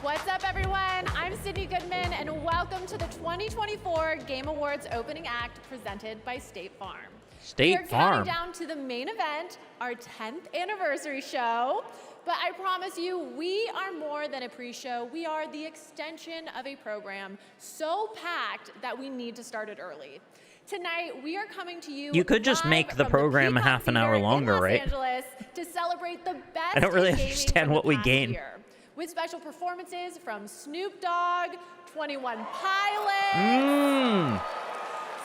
What's up, everyone? I'm Sydney Goodman, and welcome to the 2024 Game Awards opening act presented by State Farm. State Farm. We're counting down to the main event, our 10th anniversary show. But I promise you, we are more than a pre-show. We are the extension of a program so packed that we need to start it early. Tonight, we are coming to you. You could just make the program a half an hour longer, right? Angeles to celebrate the best. I don't really understand what we gain. Year, with special performances from Snoop Dogg, 21 Pilots,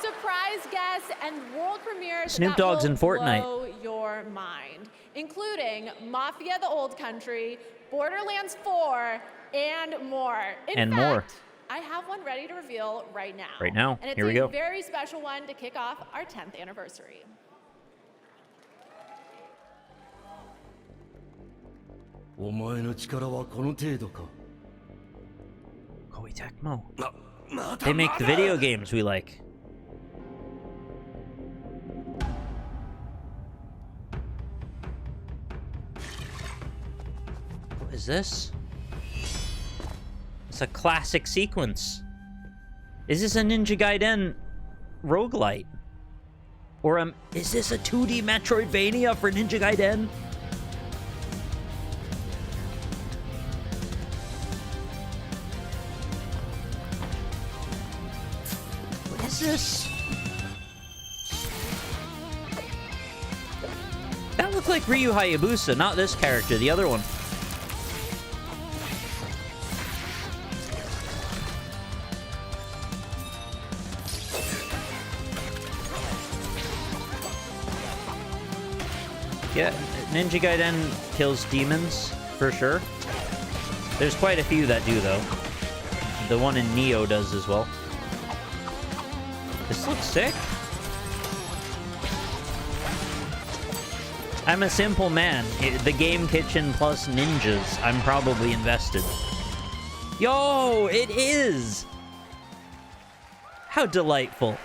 surprise guests, and world premieres Snoop Dogg's in Fortnite. Blow your mind, including Mafia: The Old Country, Borderlands 4, and more. In fact, I have one ready to reveal right now. Right now. And it's Here we go. a very special one to kick off our 10th anniversary. Koei Tecmo. They make the video games we like. What is this? It's a classic sequence. Is this a Ninja Gaiden roguelite? Or is this a 2D Metroidvania for Ninja Gaiden? What is this? That looked like Ryu Hayabusa, not this character, the other one. Yeah, Ninja Gaiden kills demons, for sure. There's quite a few that do, though. The one in Neo does as well. This looks sick. I'm a simple man. The game kitchen plus ninjas. I'm probably invested. Yo, it is! How delightful.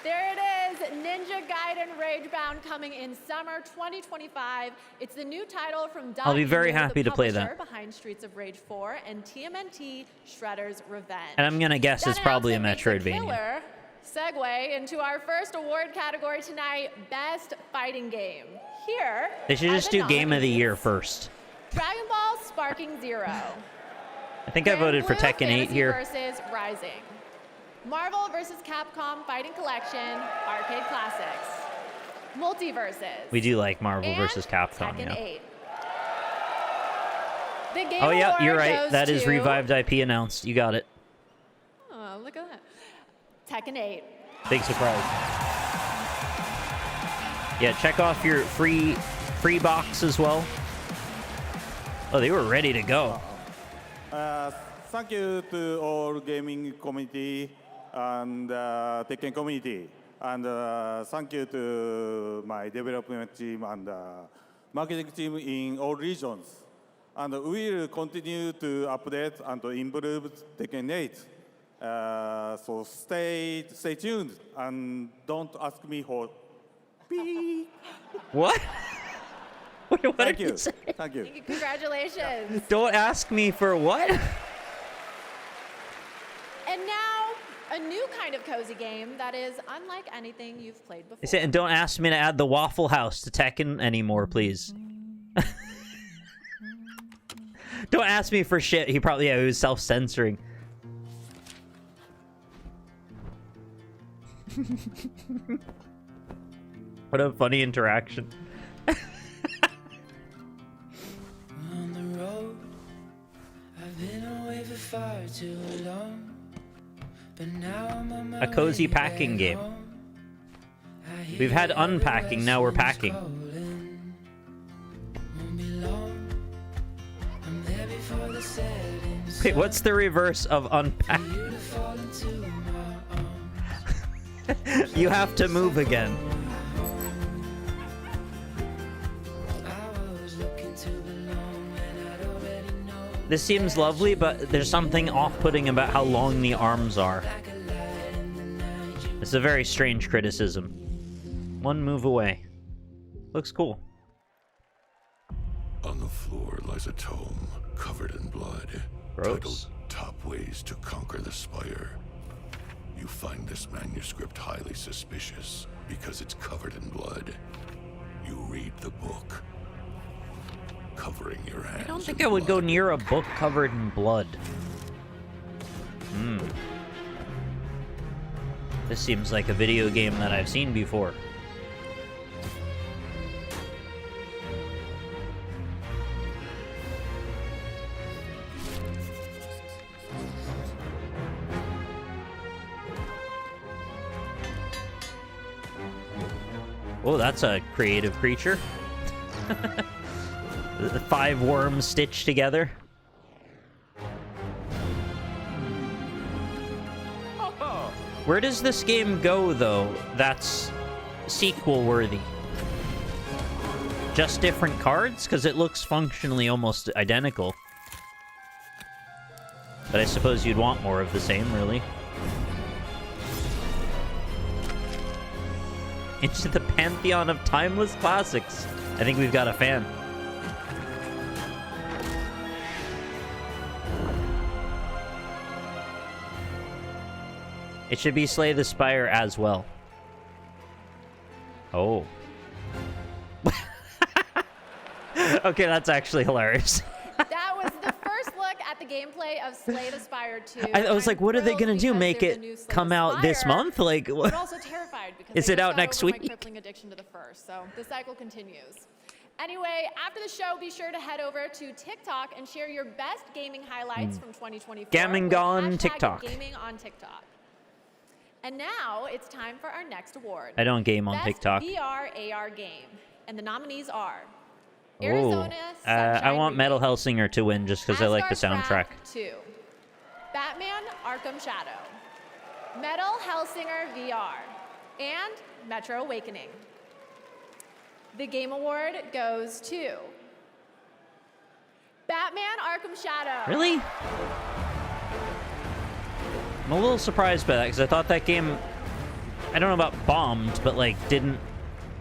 There it is, Ninja Gaiden Ragebound coming in summer 2025. It's the new title from I'll be very happy to play that. Behind Streets of Rage 4 and TMNT Shredder's Revenge. And I'm gonna guess it's probably a Metroidvania. Segue into our first award category tonight, Best Fighting Game. Here, they should just do Game of the Year first. Dragon Ball Sparking Zero. I think I voted for Tekken 8 here. Versus Rising. Marvel vs. Capcom Fighting Collection, Arcade Classics. Multiverses. We do like Marvel vs. Capcom, Tekken yeah. 8. The Game Oh, yeah, Award you're right. That is to... revived IP announced. You got it. Oh, look at that. Tekken 8. Big surprise. Yeah, check off your free box as well. Oh, they were ready to go. Thank you to all gaming community and Tekken community. And thank you to my development team and marketing team in all regions. And we will continue to update and to improve Tekken 8. So stay tuned and don't ask me for beep. What? Wait, what Thank did you. you say? Thank you. Congratulations. Don't ask me for what? And now, a new kind of cozy game that is unlike anything you've played before. They said, and don't ask me to add the Waffle House to Tekken anymore, please. Don't ask me for shit. He probably, he was self-censoring. What a funny interaction. On the road, I've been away for far too long, but now I'm on my A cozy way packing back game. home. I hear We've had every unpacking, now we're western's packing. calling. Won't be long, I'm there before the setting sun. Wait, what's the reverse of unpack? For you to fall into my arms. You have to move again. This seems lovely, but there's something off-putting about how long the arms are. It's a very strange criticism. One move away. Looks cool. On the floor lies a tome covered in blood, titled Gross. Top Ways to Conquer the Spire. You find this manuscript highly suspicious because it's covered in blood. You read the book, covering your hands. I don't think I would go near a book covered in blood. This seems like a video game that I've seen before. Oh, that's a creative creature. The 5 worms stitched together. Where does this game go, though, that's sequel-worthy? Just different cards? Because it looks functionally almost identical. But I suppose you'd want more of the same, really. Into the pantheon of timeless classics. I think we've got a fan. It should be Slay the Spire as well. Oh. Okay, that's actually hilarious. That was the first look at the gameplay of Slay the Spire 2. I was like, what are they thrilled gonna do? because Make there's a new it Slay come the out this Spire, month? Like, what? But also terrified because Is I it just out got next over week? my crippling addiction to the first, so the cycle continues. Anyway, after the show, be sure to head over to TikTok and share your best gaming highlights from 2024. Gamming with on hashtag TikTok. Gaming on TikTok. And now it's time for our next award. I don't game on Best TikTok. VR AR game. And the nominees are Oh, Arizona I Sunshine want Metal Remake, Hellsinger to win just because I like the Asgard's soundtrack. Wrath 2, Batman Arkham Shadow, Metal Hellsinger VR, and Metro Awakening. The Game Award goes to Batman Arkham Shadow. Really? I'm a little surprised by that because I thought that game, I don't know about bombed, but like didn't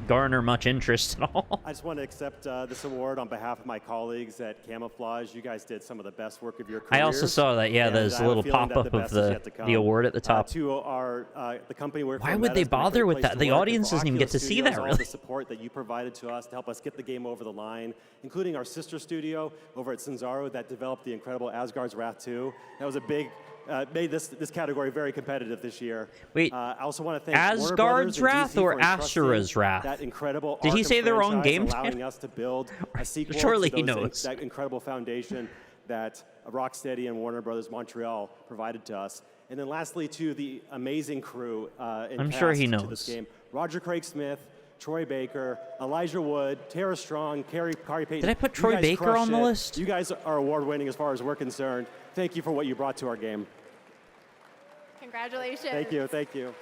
garner much interest at all. I just want to accept this award on behalf of my colleagues at Camouflage. You guys did some of the best work of your careers. I also saw that, yeah, and there's I a have little feeling that pop-up of best is yet to the come. award at the top. To our the company we're Why would they bother with that? The audience doesn't even get to see that, all really. the support that you provided to us to help us get the game over the line, including our sister studio over at Cinzaro that developed the incredible Asgard's Wrath 2. That was a big made this category very competitive this year. Wait, I also want to thank Warner Asgard's Brothers and Wrath DC or for entrusting Ashura's Wrath? That incredible Did he Arkham say the wrong franchise, game? allowing us to build a sequel Surely to he those, knows. that incredible foundation that Rocksteady and Warner Brothers Montreal provided to us. And then lastly, to the amazing crew and I'm sure he cast to this knows. game. Roger Craig Smith, Troy Baker, Elijah Wood, Tara Strong, Kari Payton. Did I put You Troy guys Baker crushed on the it. list? You guys are award-winning as far as we're concerned. Thank you for what you brought to our game. Congratulations. Thank you, thank you.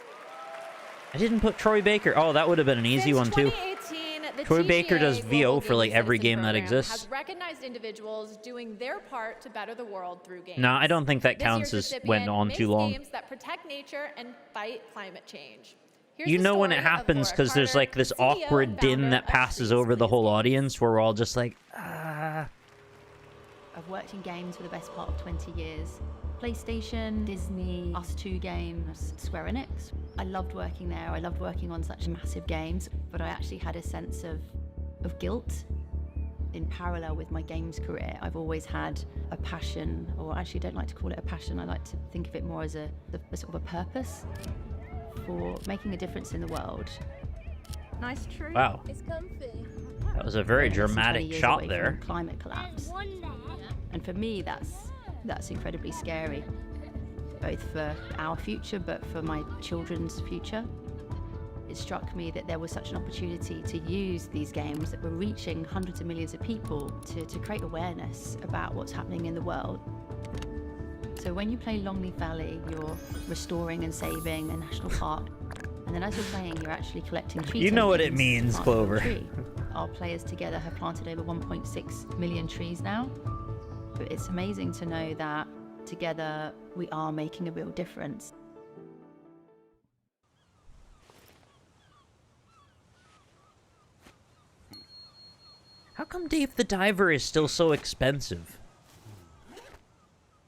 I didn't put Troy Baker. Oh, that would have been an easy Since one, too. 2018, the Troy TGA Baker does Global VO for, like, Gaming every Citizen game that Program exists. Has recognized individuals doing their part to better the world through games. No, I don't think that This counts year's as went recipient on makes too long. games that protect nature and fight climate change. Here's You the know when it story of happens Laura because there's Carter, like this CEO and awkward din founder that of passes Trees over the Plays whole Games. audience where we're all just like, ah. I've worked in games for the best part of 20 years. PlayStation, Disney, Us2 Games, Square Enix. I loved working there. I loved working on such massive games, but I actually had a sense of guilt. In parallel with my games career, I've always had a passion, or actually don't like to call it a passion, I like to think of it more as a sort of a purpose for making a difference in the world. Nice tree. Wow. It's comfy. That was a very Less than 20 dramatic years shot away there. from climate collapse. One there. And for me, that's incredibly scary, both for our future, but for my children's future. It struck me that there was such an opportunity to use these games that were reaching hundreds of millions of people to create awareness about what's happening in the world. So when you play Longleaf Valley, you're restoring and saving a national park. And then as you're playing, you're actually collecting tree You know what it tokens to means, plant Clover. your tree. Our players together have planted over 1.6 million trees now. But it's amazing to know that together we are making a real difference. How come Dave the Diver is still so expensive?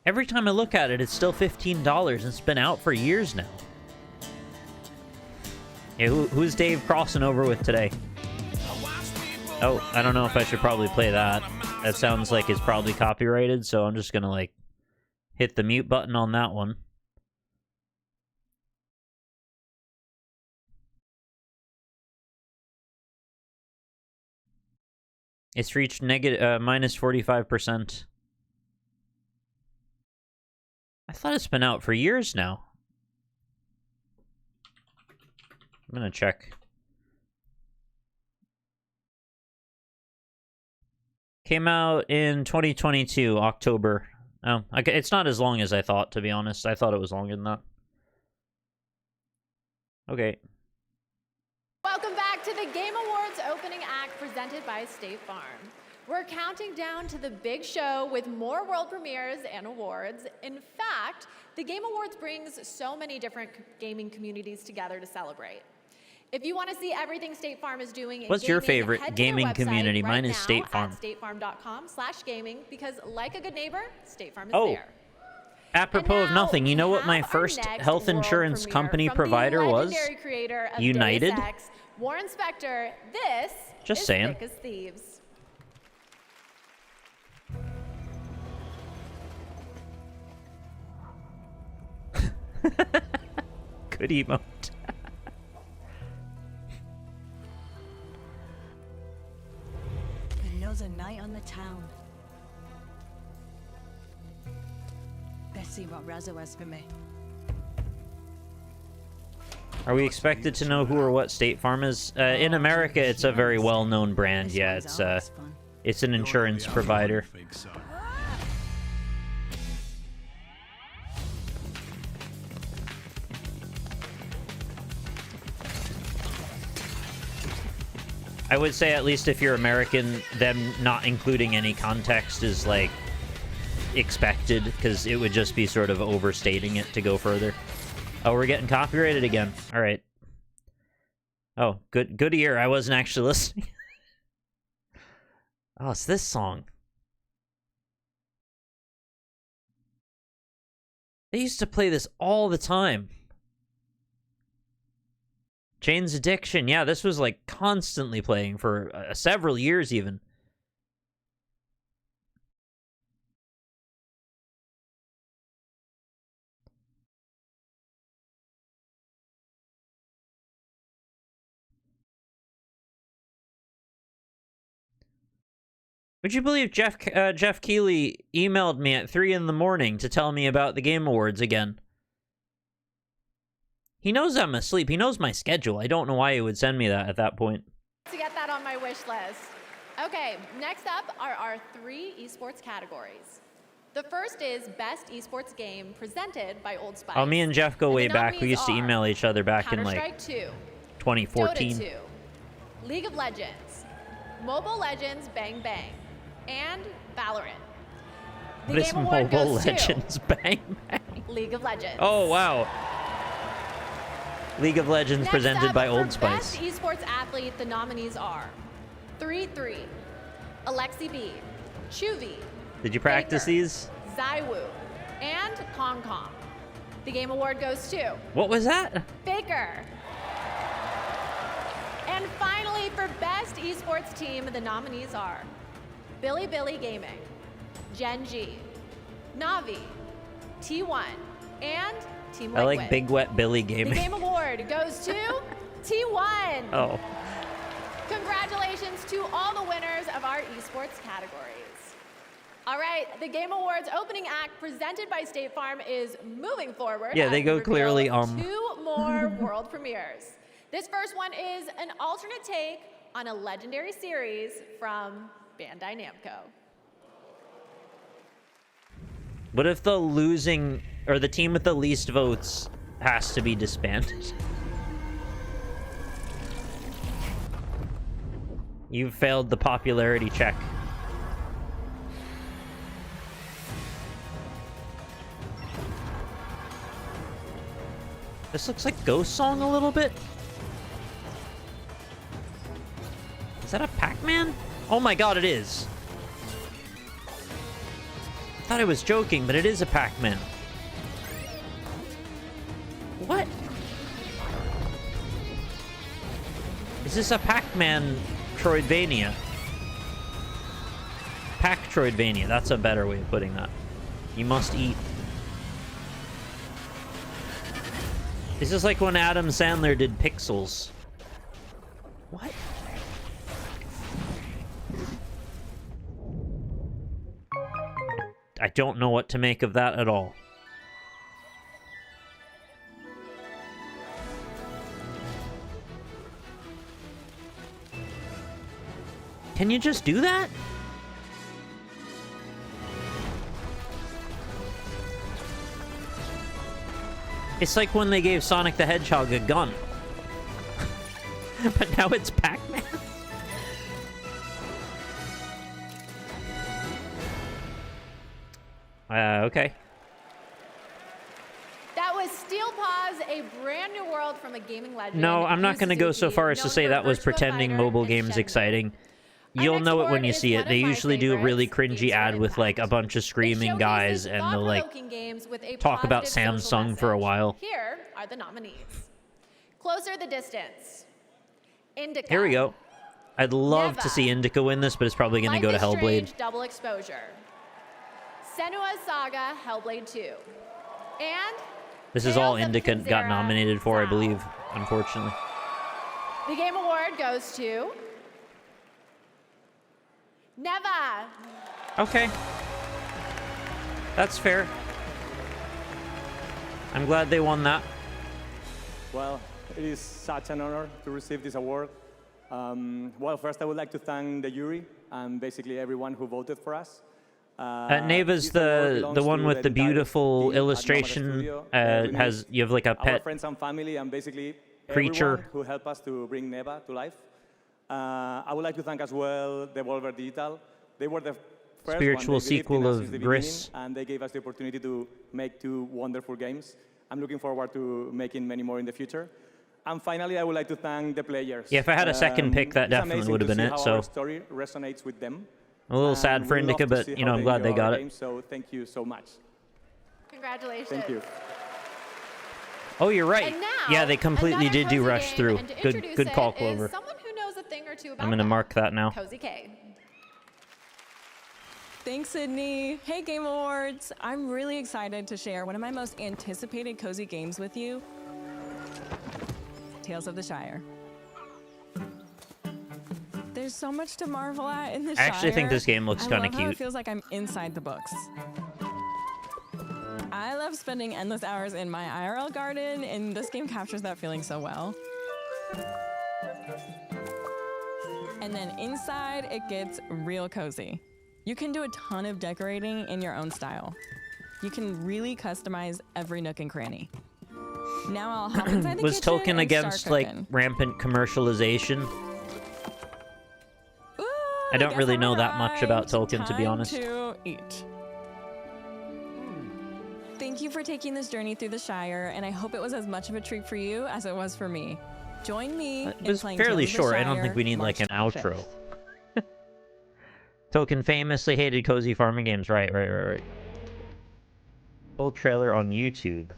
Every time I look at it, it's still $15, and it's been out for years now. Yeah, who's Dave crossing over with today? Oh, I don't know if I should probably play that. That sounds like it's probably copyrighted, so I'm just gonna, like, hit the mute button on that one. It's reached minus 45%. I thought it's been out for years now. I'm gonna check. Came out in 2022, October. Oh, okay, it's not as long as I thought, to be honest. I thought it was longer than that. Okay. Welcome back to the Game Awards opening act presented by State Farm. We're counting down to the big show with more world premieres and awards. In fact, the Game Awards brings so many different gaming communities together to celebrate. If you want to see everything State Farm is doing in What's gaming, your favorite head to gaming their website community? right Mine is now State Farm. At statefarm.com/gaming, because like a good neighbor, State Farm is Oh. there. Apropos of And nothing, you now know we what my have our first next health world insurance premiere company from provider the was? legendary creator of United? Deus Ex, Warren Spector. This Just is saying. Thick as Thieves. Good emote. Another night on the town. Let's see what Razzo has for me. Are we expected to know who or what State Farm is? In America, it's a very well-known brand. Yeah, it's an insurance provider. I would say, at least if you're American, them not including any context is, like, expected, because it would just be sort of overstating it to go further. Oh, we're getting copyrighted again. All right. Oh, good ear. I wasn't actually listening. Oh, it's this song. They used to play this all the time. Jane's Addiction. Yeah, this was like constantly playing for several years even. Would you believe Jeff Keighley emailed me at 3 in the morning to tell me about the Game Awards again? He knows I'm asleep. He knows my schedule. I don't know why he would send me that at that point. To get that on my wish list. Okay, next up are our 3 esports categories. The first is Best Esports Game presented by Old Spice. Oh, me and Jeff go And way the back. We nominees used to are email each other back in like Counter-Strike 2, 2014. Dota 2, League of Legends, Mobile Legends Bang Bang, and Valorant. The What is Game Award Mobile goes Legends Bang Bang? to League of Legends. Oh, wow. League of Legends Next presented up, by for Old Spice. Best Esports Athlete, the nominees are 3-3, Alexi B, Chuvi, Did you practice Faker, these? Zywoo, and Kong Kong. The Game Award goes to What was that? Faker. And finally, for Best Esports Team, the nominees are Billy Gaming, Gen G, Navi, T1, and Team Liquid. I like Big Wet Billy The Gaming. Game Award goes to T1. Oh. Congratulations to all the winners of our esports categories. All right, the Game Awards opening act presented by State Farm is moving forward. Yeah, they as go we reveal clearly, 2 more world premieres. This first one is an alternate take on a legendary series from Bandai Namco. What if the losing, or the team with the least votes has to be disbanded? You've failed the popularity check. This looks like Ghost Song a little bit. Is that a Pac-Man? Oh my god, it is. thought I was joking, but it is a Pac-Man. What? Is this a Pac-Man Troidvania? Pac-Troidvania, that's a better way of putting that. You must eat. This is like when Adam Sandler did Pixels. What? I don't know what to make of that at all. Can you just do that? It's like when they gave Sonic the Hedgehog a gun. But now it's Pac-Man. Okay. That was Steel Paws, a brand new world from a gaming legend. No, I'm not going to go so far as to known say for that was Virtua pretending Fighter mobile and games Shenmue. exciting. Our You'll next know it when award you is see one it. of They my usually do a really favorites, cringy Games ad for with like a Impact. bunch of It screaming guys, showcases and they'll like thought-provoking games with a talk about positive social Samsung for a message. while. Here are the nominees. Closer the Distance. Indica. Here we go. I'd love to Neva. see Indica win this, but it's probably going to Life go to is Hellblade. Strange Double Exposure. Senua's Saga Hellblade 2. And This is all Tales of Indica got Kenzera nominated for, I Sao. believe, unfortunately. The Game Award goes to Neva. Okay. That's fair. I'm glad they won that. Well, it is such an honor to receive this award. Well, first I would like to thank the jury and basically everyone who voted for us. Neva's this award the belongs one to with the entire beautiful team at Nomad illustration. Studio, Has you have like a our pet friends and family, and basically creature. everyone who helped us to bring Neva to life. I would like to thank as well Devolver Digital. They were the first Spiritual one. They believed sequel in us of since the Gris. beginning, and they gave us the opportunity to make 2 wonderful games. I'm looking forward to making many more in the future. And finally, I would like to thank the players. Yeah, if I had a second pick, that it's definitely amazing would have to been see it, how so- our story resonates with them. A little And sad for we love Indica, to but see you know, how I'm glad they enjoy our got it. games, so thank you so much. Congratulations. Thank you. Oh, you're right. And now, Yeah, they completely another did do cozy Rush game, through. and to Good introduce call, it is Clover. someone who knows a thing or two about I'm gonna that. mark that now. Cozy K. Thanks, Sydney. Hey, Game Awards. I'm really excited to share one of my most anticipated cozy games with you, Tales of the Shire. There's so much to marvel at in the Shire. I actually think this game looks I kinda love how it cute. feels like I'm inside the books. I love spending endless hours in my IRL garden, and this game captures that feeling so well. And then inside, it gets real cozy. You can do a ton of decorating in your own style. You can really customize every nook and cranny. Now I'll hop inside the Was kitchen Tolkien and against start like cooking. rampant commercialization? Ooh, I don't guess really I'm know that much about arrived. Tolkien, to be Time honest. to eat. Thank you for taking this journey through the Shire, and I hope it was as much of a treat for you as it was for me. Join me It in was playing fairly Tales of the short. I don't Shire think we need like an March outro. 5th. Tolkien famously hated cozy farming games. Right. Full trailer on YouTube.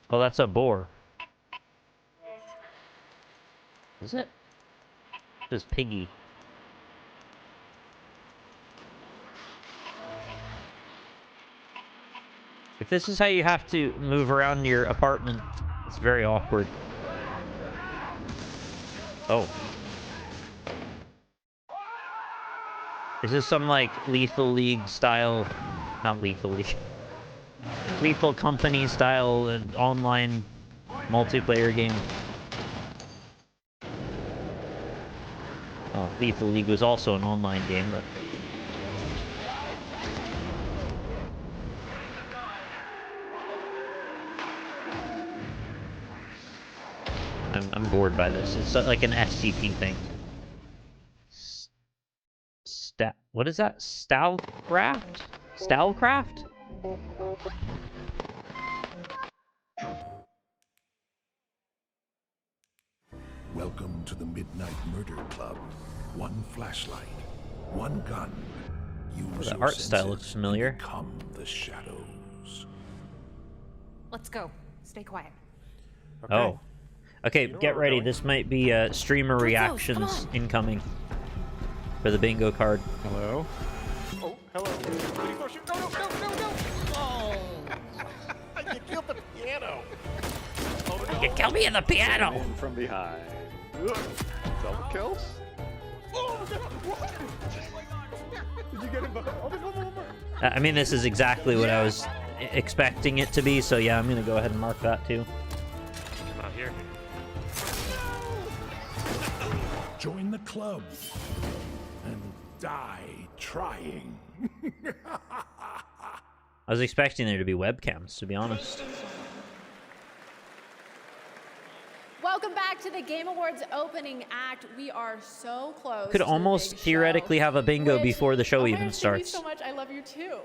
Oh, that's a boar. Is it? This is Piggy. If this is how you have to move around your apartment, it's very awkward. Oh. Is this some, like, Lethal League style... Not Lethal League. Lethal Company style online multiplayer game? Oh, Lethal League was also an online game, but... I'm bored by this. It's like an SCP thing. What is that? Stalcraft? Stalcraft? Welcome to the Midnight Murder Club. One flashlight, one gun, Use The your art style senses looks familiar. and become the shadows. Let's go. Stay quiet. Oh. Okay, get ready. This might be streamer reactions incoming for the bingo card. Hello? Oh, hello. Go shoot. No, no, no, no, no! Oh! You killed the piano! Oh, no. You killed me in the piano! In from behind. Double kills? Oh, no! What? Did you get him? Oh, there's one more. I mean, this is exactly what I was expecting it to be, so yeah, I'm gonna go ahead and mark that too. Come out here. Join the club and die trying. I was expecting there to be webcams, to be honest. Welcome back to the Game Awards opening act. We are so close. Could to the almost big theoretically show, have a bingo which- before the show oh my even gosh, starts. Thank you so much. I love you too.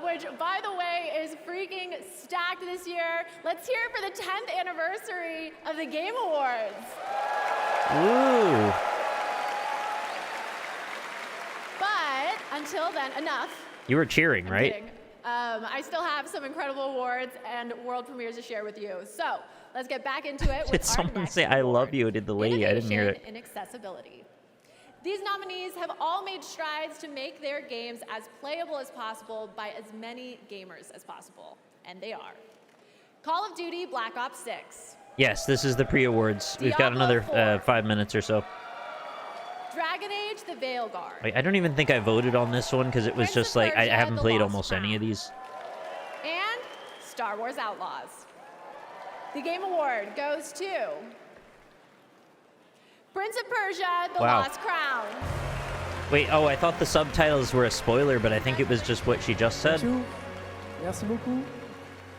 Which, by the way, is freaking stacked this year. Let's hear it for the 10th anniversary of the Game Awards. Ooh. But until then, enough. You were cheering, I'm right? kidding. I still have some incredible awards and world premieres to share with you. So let's get back into it. Did With our someone next say "I award, love you"? Did the lady? I didn't hear it. Innovation in accessibility. These nominees have all made strides to make their games as playable as possible by as many gamers as possible, and they are Call of Duty Black Ops 6, Yes, this is the pre-awards. We've got Diablo another 4. 5 minutes or so. Dragon Age: The Veilguard, I don't even think I voted on this one because it was Prince just of like I Persia, haven't The played Lost almost any of these. and Star Wars Outlaws. The Game Award goes to Prince of Persia: The Wow. Lost Crown. Wait, oh, I thought the subtitles were a spoiler, but I think it was just what she just said. Thank you. Merci beaucoup.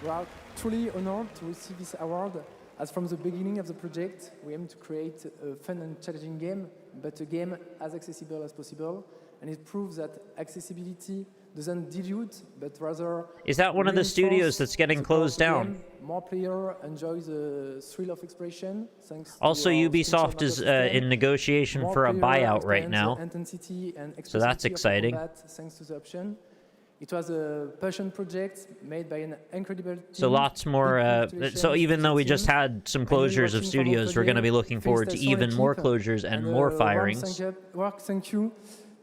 We are truly honored to receive this award. As from the beginning of the project, we aim to create a fun and challenging game, but a game as accessible as possible. And it proves that accessibility doesn't dilute, but rather... Is that one of the reinforce studios that's getting the core of closed the down? game. More players enjoy the thrill of expression, thanks Also, to our Ubisoft feature is market system. in negotiation More for a players buyout right experience now. the intensity and So that's expressivity of the exciting. combat thanks to the option. It was a passion project made by an incredible team. So lots more. Big congratulations So even to though the we just team. had some And when closures of watching from studios, we're going to be Montpellier, looking forward to félicitations even more l'équipe. closures and a more warm firings. Thank you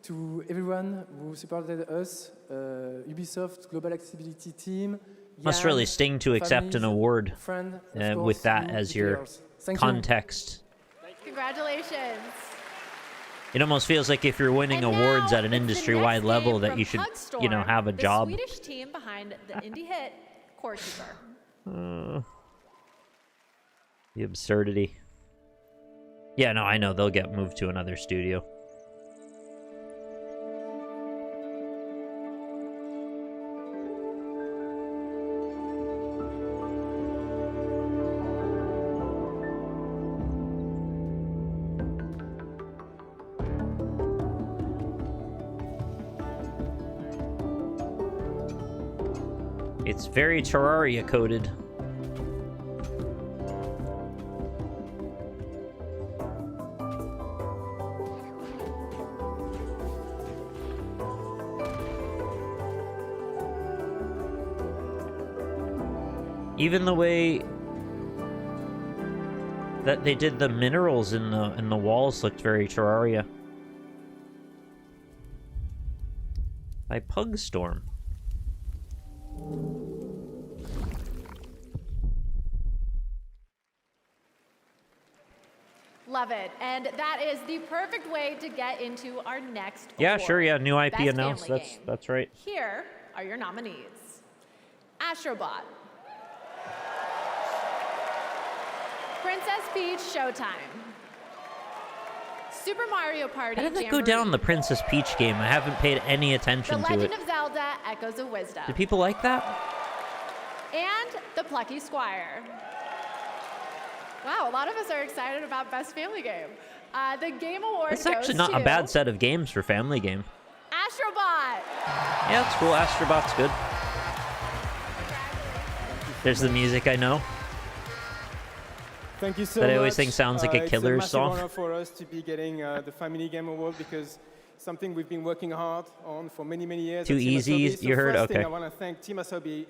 to everyone who supported us, Ubisoft Global Accessibility Team. Must Jan, really sting to accept an families, award friend, of with course, that you, as the your players. Thank you. context. Congratulations. It almost feels like if you're winning And awards now at an it's the industry-wide next level game that from you should, Pugstorm, have a the job. Swedish team behind the indie hit Core Keeper. The absurdity. Yeah, no, I know. They'll get moved to another studio. It's very Terraria coded. Even the way that they did the minerals in the walls looked very Terraria. By Pugstorm. Love it. And that is the perfect way to get into our next Yeah, award. sure, yeah, new IP Best announced. Family Game. That's right. Here are your nominees. Astrobot. Princess Peach Showtime. Super Mario Party How did that go Jamboree. down, the Princess Peach game? I haven't paid any The attention to Legend it. of Zelda Echoes of Wisdom. Do people like that? And The Plucky Squire. Wow, a lot of us are excited about Best Family Game. The Game Award It's actually goes not a to bad set of games for Family Game. Astrobot. Yeah, it's cool. Astrobot's good. There's the music I know. Thank you so That much. I always think sounds like a Killers It's a song. massive honor for us to be getting the Family Game Award because something we've been working hard on for many, many years. Too at Team easy, Asobi. So you heard? first Okay. thing, I want to thank Team Asobi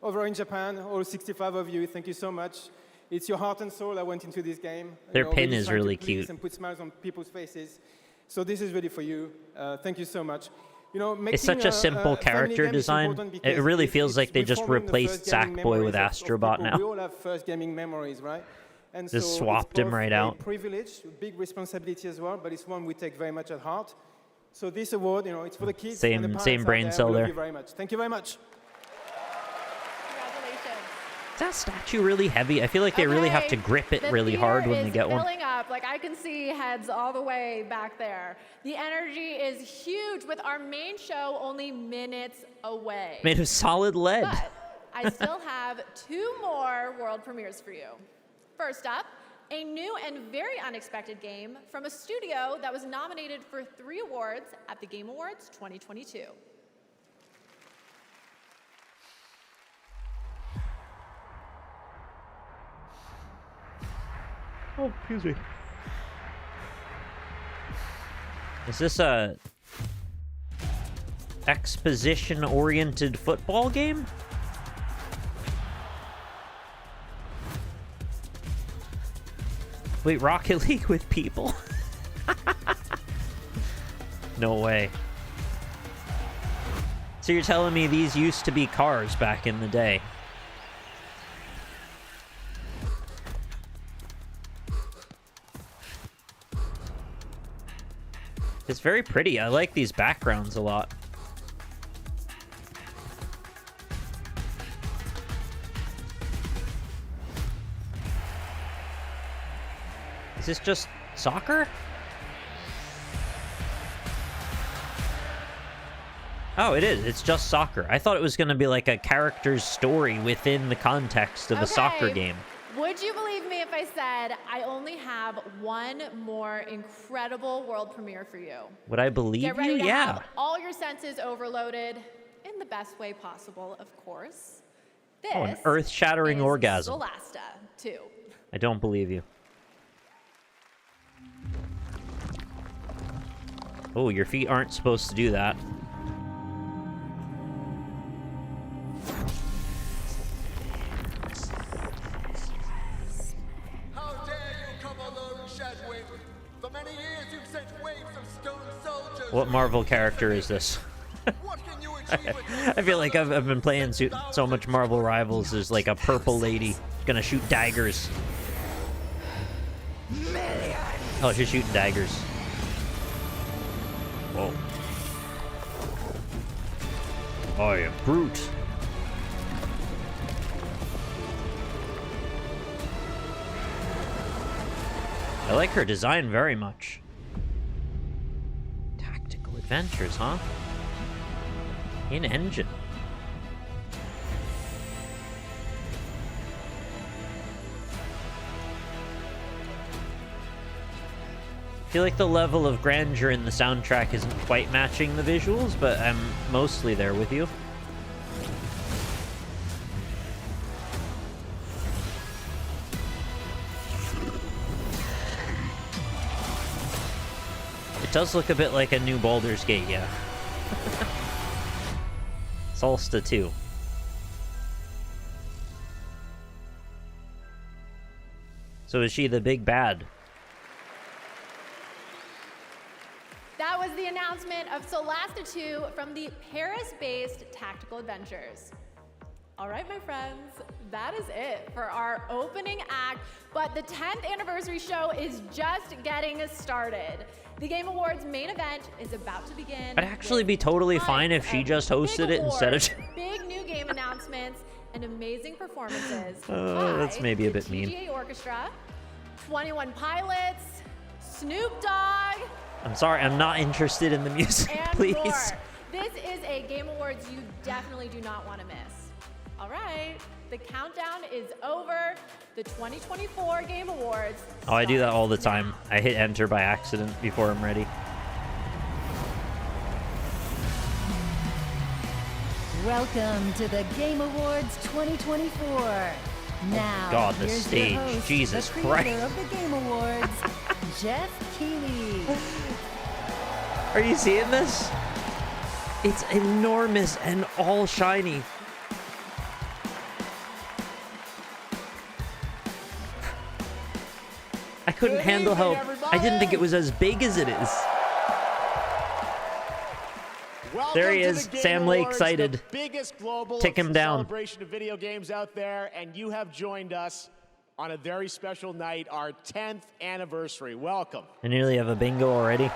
over in Japan, all 65 of you. Thank you so much. It's your heart and soul that went into this game. Their pin is trying to really please cute. and put smiles on people's faces. So this is really for you. Thank you so much. It's such a simple character design. It really feels like they just replaced Sackboy with Astrobot now. We all have first gaming memories, right? And Just so swapped it's him both right a out. privilege, a big responsibility as well, but it's one we take very much at heart. So this award, it's for the kids. Same- and the parents same out brain there. cell We love there. you very much. Thank you very much. Congratulations. Is that statue really heavy? I feel like they really have to grip it The really hard when theater they is get one. filling up. Like I can see heads all the way back there. The energy is huge with our main show only minutes away. Made of solid lead. But I still have 2 more world premieres for you. First up, a new and very unexpected game from a studio that was nominated for 3 awards at the Game Awards 2022. Oh, excuse me. Is this a exposition-oriented football game? Wait, Rocket League with people? No way. So you're telling me these used to be cars back in the day? It's very pretty. I like these backgrounds a lot. Is this just soccer? Oh, it is. It's just soccer. I thought it was going to be like a character's story within the context of a soccer game. Would you believe me if I said I only have 1 more incredible world premiere for you? Would I believe Get ready you? to Yeah. have all your senses overloaded in the best way possible, of course. This Oh, an earth-shattering is orgasm. Solasta 2. I don't believe you. Oh, your feet aren't supposed to do that. How dare you come alone, Shadwing? For many years you've sent waves of stone soldiers. What Marvel character is this? I feel like I've been playing so much Marvel Rivals. There's like a purple lady gonna shoot daggers. Oh, she's shooting daggers. Whoa. I am Groot. I like her design very much. Tactical adventures, huh? In engine. I feel like the level of grandeur in the soundtrack isn't quite matching the visuals, but I'm mostly there with you. It does look a bit like a new Baldur's Gate, yeah. Solsta 2. So is she the big bad? That was the announcement of Solasta 2 from the Paris-based Tactical Adventures. All right, my friends, that is it for our opening act, but the 10th anniversary show is just getting started. The Game Awards main event is about to begin. I'd actually be totally fine if she just hosted it instead of... Big new game announcements and amazing performances. That's by maybe a the bit mean. TGA Orchestra, 21 Pilots, Snoop Dogg, I'm sorry, I'm not interested in the music, and please. more. This is a Game Awards you definitely do not want to miss. All right, the countdown is over. The 2024 Game Awards. Oh, I do that all the time. I hit enter by accident before I'm ready. Welcome to the Game Awards 2024. Now, God, the here's stage. your host, Jesus the creator Christ. of the Game Awards, Jeff Keighley. Are you seeing this? It's enormous and all shiny. I couldn't handle how... I didn't think it was as big as it is. There he is, Sam Lake, excited. The biggest global Tick him down. celebration of video games out there, and you have joined us on a very special night, our 10th anniversary. Welcome. I nearly have a bingo already.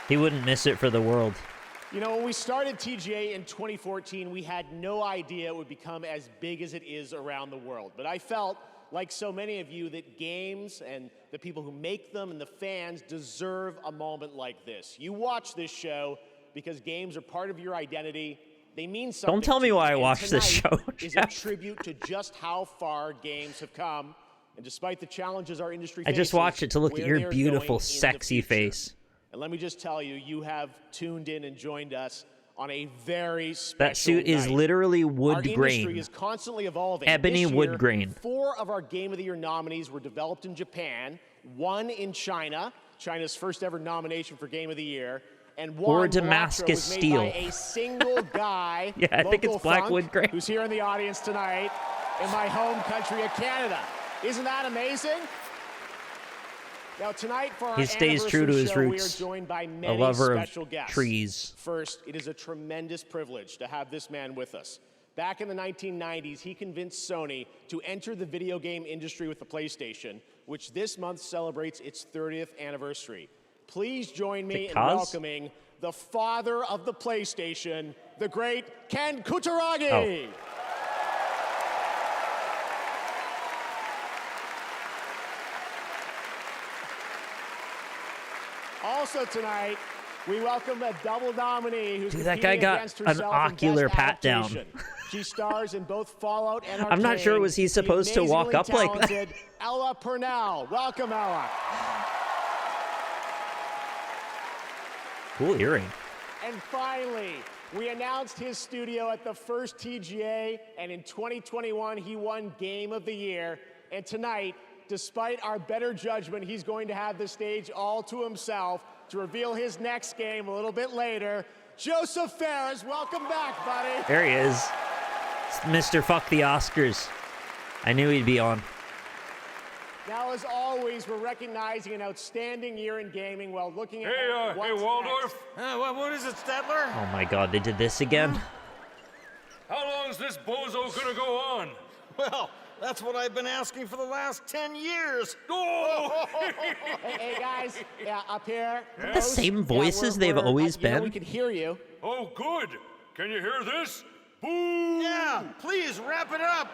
He wouldn't miss it for the world. You know, when we started TGA in 2014, we had no idea it would become as big as it is around the world. But I felt, like so many of you, that games and the people who make them and the fans deserve a moment like this. You watch this show because games are part of your identity. They mean something. Don't tell me why I watch this show. Is a tribute to just how far games have come. And despite the challenges our industry I faces, just watched it to look at where your they're beautiful, going in the sexy future. face. And let me just tell you, you have tuned in and joined us on a very special That suit is night. literally Our wood industry grain. is constantly evolving. Ebony This wood year, grain. 4 of our Game of the Year nominees were developed in Japan, 1 in China, China's first ever nomination for Game of the Year, and 1 Or Damascus was made steel. by a single guy, Yeah, I think it's local black funk, wood grain. who's here in the audience tonight in my home country of Canada. Isn't that amazing? Now tonight for our He stays true to anniversary his show, roots. we are joined by A many lover special of guests. trees. First, it is a tremendous privilege to have this man with us. Back in the 1990s, he convinced Sony to enter the video game industry with the PlayStation, which this month celebrates its 30th anniversary. Please join me in welcoming the father of the PlayStation, the great Ken Kutaragi. Oh. Also tonight, we welcome a double nominee who's Dude, that guy got against an herself in ocular Best pat down. Adaptation. She stars in both Fallout and I'm not sure, was he supposed to walk up like that? talented Ella Purnell. Welcome, Ella. Cool earring. And finally, we announced his studio at the first TGA, and in 2021, he won Game of the Year. And tonight, despite our better judgment, he's going to have the stage all to himself to reveal his next game a little bit later. Joseph Ferris, welcome back, buddy. There he is. It's Mr. Fuck the Oscars. I knew he'd be on. Now, as always, we're recognizing an outstanding year in gaming while looking at Hey, Waldorf. what is it, Stedler? Oh my god, they did this again? How long is this bozo gonna go on? Well, that's what I've been asking for the last 10 years. Oh! hey, guys, up here. The same voices they've always been? We can hear you. Oh, good. Can you hear this? Boo! Yeah, please wrap it up.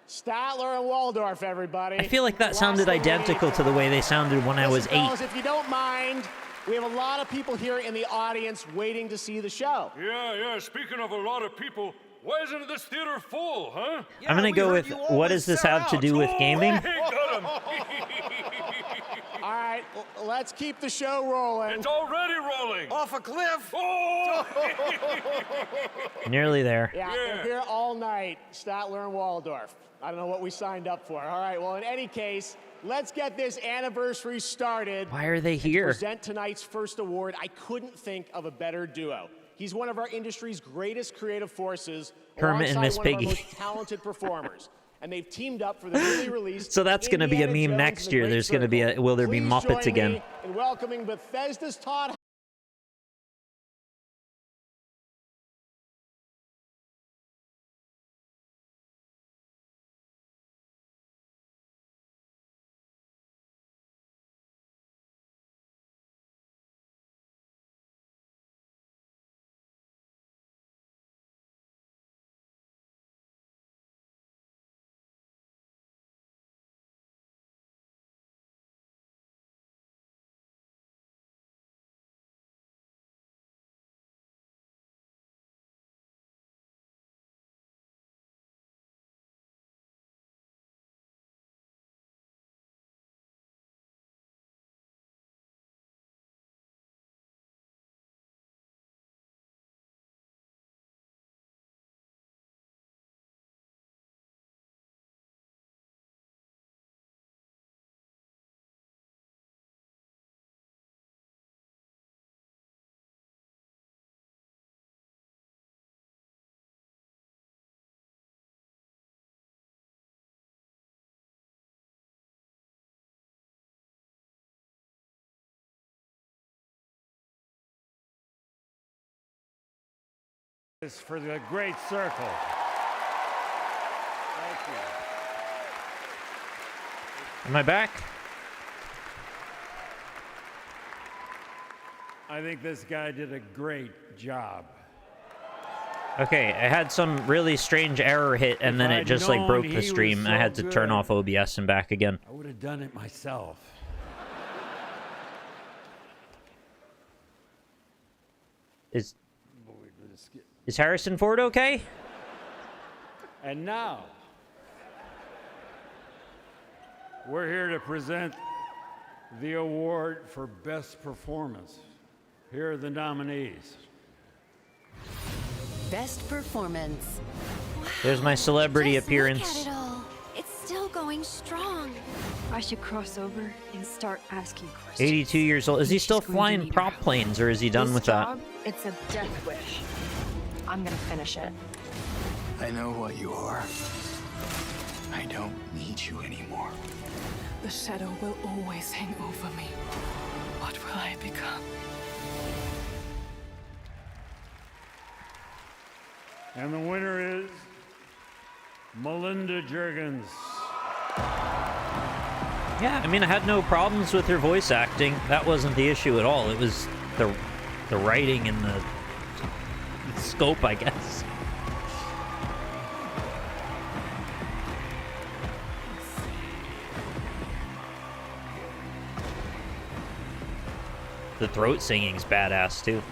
Statler and Waldorf, everybody. I feel like that Last sounded thing we identical need- to the way they sounded when I was 8. Fellas, if you don't mind, we have a lot of people here in the audience waiting to see the show. Yeah. Speaking of a lot of people, why isn't this theater full, huh? I'm gonna go with, what does this have to do with gaming? Hey, got him. All right, let's keep the show rolling. It's already rolling. Off a cliff. Oh! Nearly there. Yeah, they're here all night, Statler and Waldorf. I don't know what we signed up for. All right, well, in any case, let's get this anniversary started. Why are they And to here? present tonight's first award, I couldn't think of a better duo. He's one of our industry's greatest creative forces, Hermit and alongside Miss one of our Piggy. most talented performers. And they've teamed up for the newly released So that's going to be a Indiana meme Jones next and the year. Great There's going to be Circle. a, will there be Please Muppets join again? me in welcoming Bethesda's Todd This for the great circle. Thank you. Am I back? I think this guy did a great job. Okay, I had some really strange error hit, and then it just like broke the stream. I had to turn off OBS and back again. I would have done it myself. Is Harrison Ford okay? And now, we're here to present the award for Best Performance. Here are the nominees. Best Performance. There's my celebrity Just appearance. Look at it all. It's still going strong. I should cross over and start asking questions. 82 years old. Is he still flying prop planes, or is he done with that? It's a death wish. I'm gonna finish it. I know what you are. I don't need you anymore. The shadow will always hang over me. What will I become? And the winner is Melinda Juergens. Yeah, I mean, I had no problems with her voice acting. That wasn't the issue at all. It was the writing and the scope, I guess. The throat singing's badass too.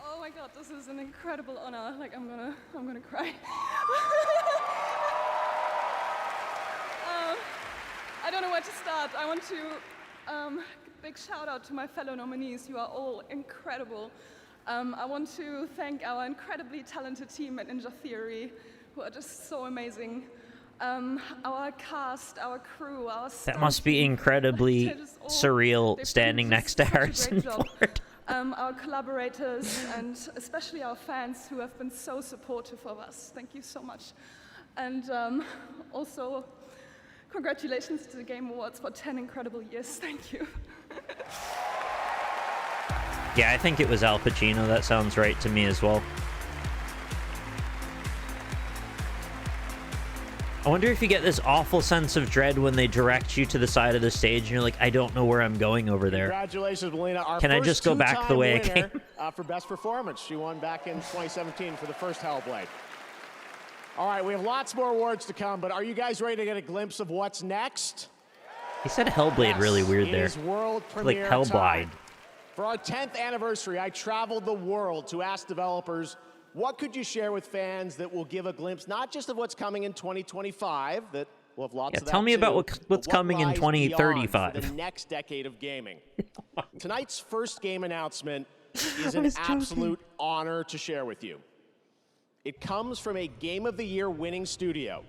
Oh my god, this is an incredible honor. Like I'm gonna cry. I don't know where to start. I want to big shout out to my fellow nominees. You are all incredible. I want to thank our incredibly talented team at Ninja Theory, who are just so amazing. Our cast, our crew, our staff. That must be incredibly surreal standing next to Harrison Ford. Our collaborators and especially our fans who have been so supportive of us. Thank you so much. And also, congratulations to the Game Awards for 10 incredible years. Thank you. Yeah, I think it was Al Pacino. That sounds right to me as well. I wonder if you get this awful sense of dread when they direct you to the side of the stage and you're like, I don't know where I'm going over there. Congratulations, Melina. Our Can I just go back the way I came? For Best Performance. She won back in 2017 for the first Hellblade. All right, we have lots more awards to come, but are you guys ready to get a glimpse of what's next? He said Hellblade really weird there. It is world Like premiere Hellblade. time. For our 10th anniversary, I traveled the world to ask developers, what could you share with fans that will give a glimpse, not just of what's coming in 2025, that we'll have lots of that tell me about too, what's but coming in lies 2035. beyond for the next decade of gaming. Tonight's first game announcement is an absolute honor to share with you. It comes from a Game of the Year winning studio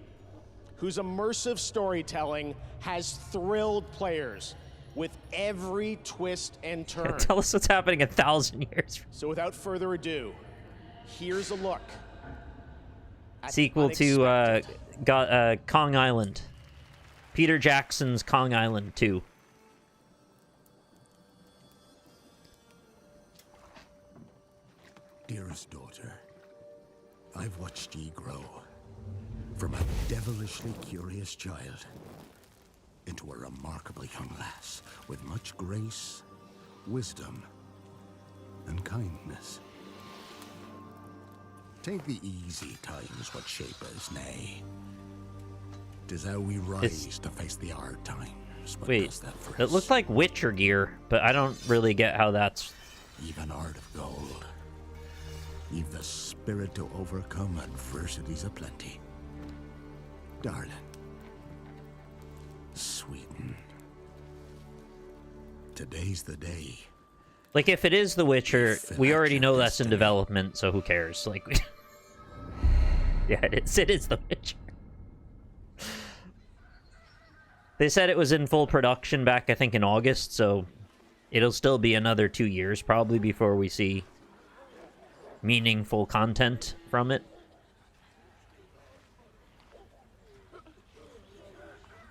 whose immersive storytelling has thrilled players with every twist and turn. Tell us what's happening 1,000 years. So without further ado, here's a look at Sequel to Kong Island. Peter Jackson's Kong Island 2. Dearest daughter, I've watched ye grow from a devilishly curious child into a remarkably young lass with much grace, wisdom, and kindness. Take the easy times what shape us, nay. 'Tis how we rise to face the hard times. But Wait, does that for it us. looked like Witcher gear, but I don't really get how that's... Even art of gold. You've the spirit to overcome adversities aplenty. Darling. Sweeten. Today's the day. Like, if it is The Witcher, we already know that's in development, so who cares? Like, yeah, it is The Witcher. They said it was in full production back, I think, in August, so it'll still be another 2 years, probably, before we see meaningful content from it.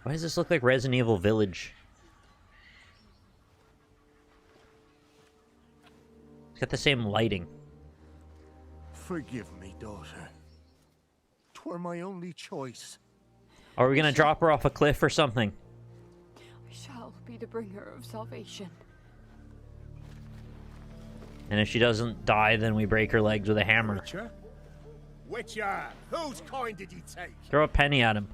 Why does this look like Resident Evil Village? It's got the same lighting. Forgive me, daughter. 'Twere my only choice. Are we gonna drop her off a cliff or something? I shall be the bringer of salvation. And if she doesn't die, then we break her legs with a hammer. Witcher? Witcher, whose coin did ye take? Throw a penny at him.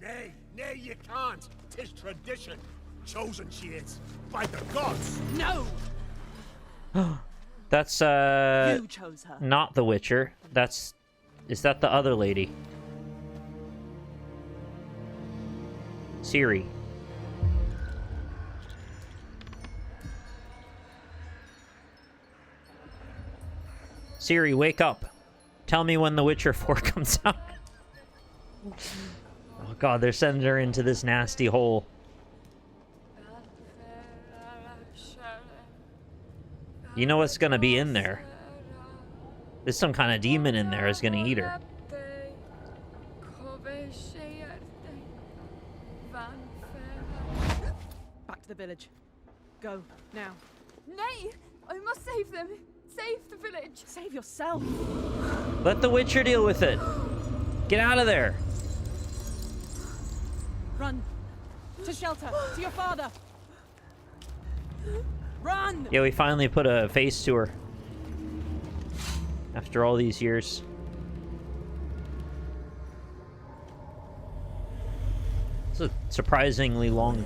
Nay, nay, you can't. 'Tis tradition. Chosen she is. By the gods. No! That's, You chose her. not the Witcher. Is that the other lady? Ciri. Ciri, wake up. Tell me when The Witcher 4 comes out. Oh god, they're sending her into this nasty hole. You know what's gonna be in there? There's some kind of demon in there is gonna eat her. Back to the village. Go, now. Nay! I must save them. Save the village. Save yourself. Let the Witcher deal with it. Get out of there. Run. To shelter. To your father. Run! Yeah, we finally put a face to her. After all these years. It's a surprisingly long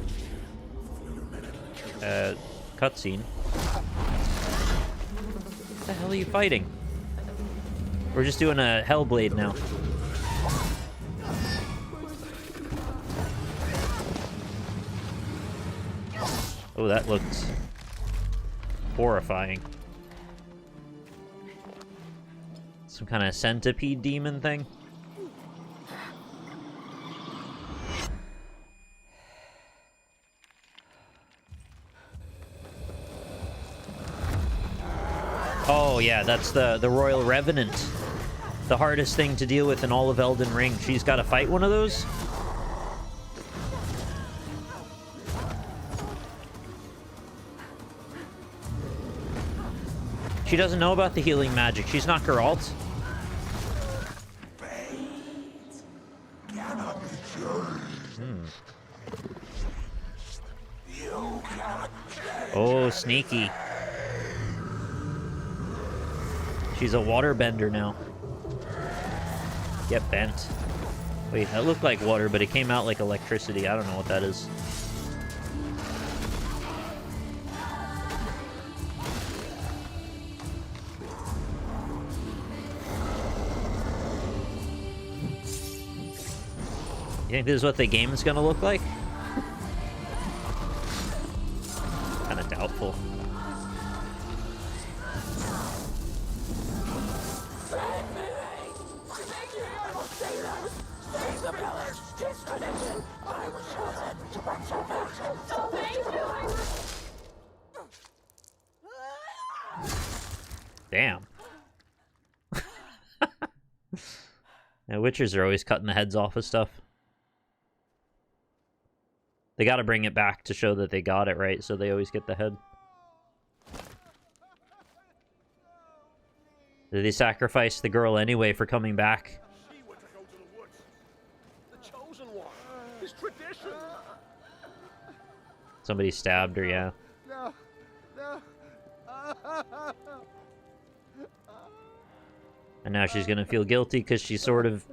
cutscene. What the hell are you fighting? We're just doing a Hellblade now. Oh, that looked horrifying. Some kind of centipede demon thing. Oh yeah, that's the Royal Revenant. The hardest thing to deal with in all of Elden Ring. She's got to fight one of those? She doesn't know about the healing magic. She's not Geralt. Oh, sneaky. She's a waterbender now. Get bent. Wait, that looked like water, but it came out like electricity. I don't know what that is. You think this is what the game is going to look like? Kind of doubtful. Damn. Yeah, Witchers are always cutting the heads off of stuff. They gotta bring it back to show that they got it right, so they always get the head. Did they sacrifice the girl anyway for coming back? She were to go to the woods. The chosen one. His tradition. Somebody stabbed her, yeah. No. No. And now she's gonna feel guilty because she sort of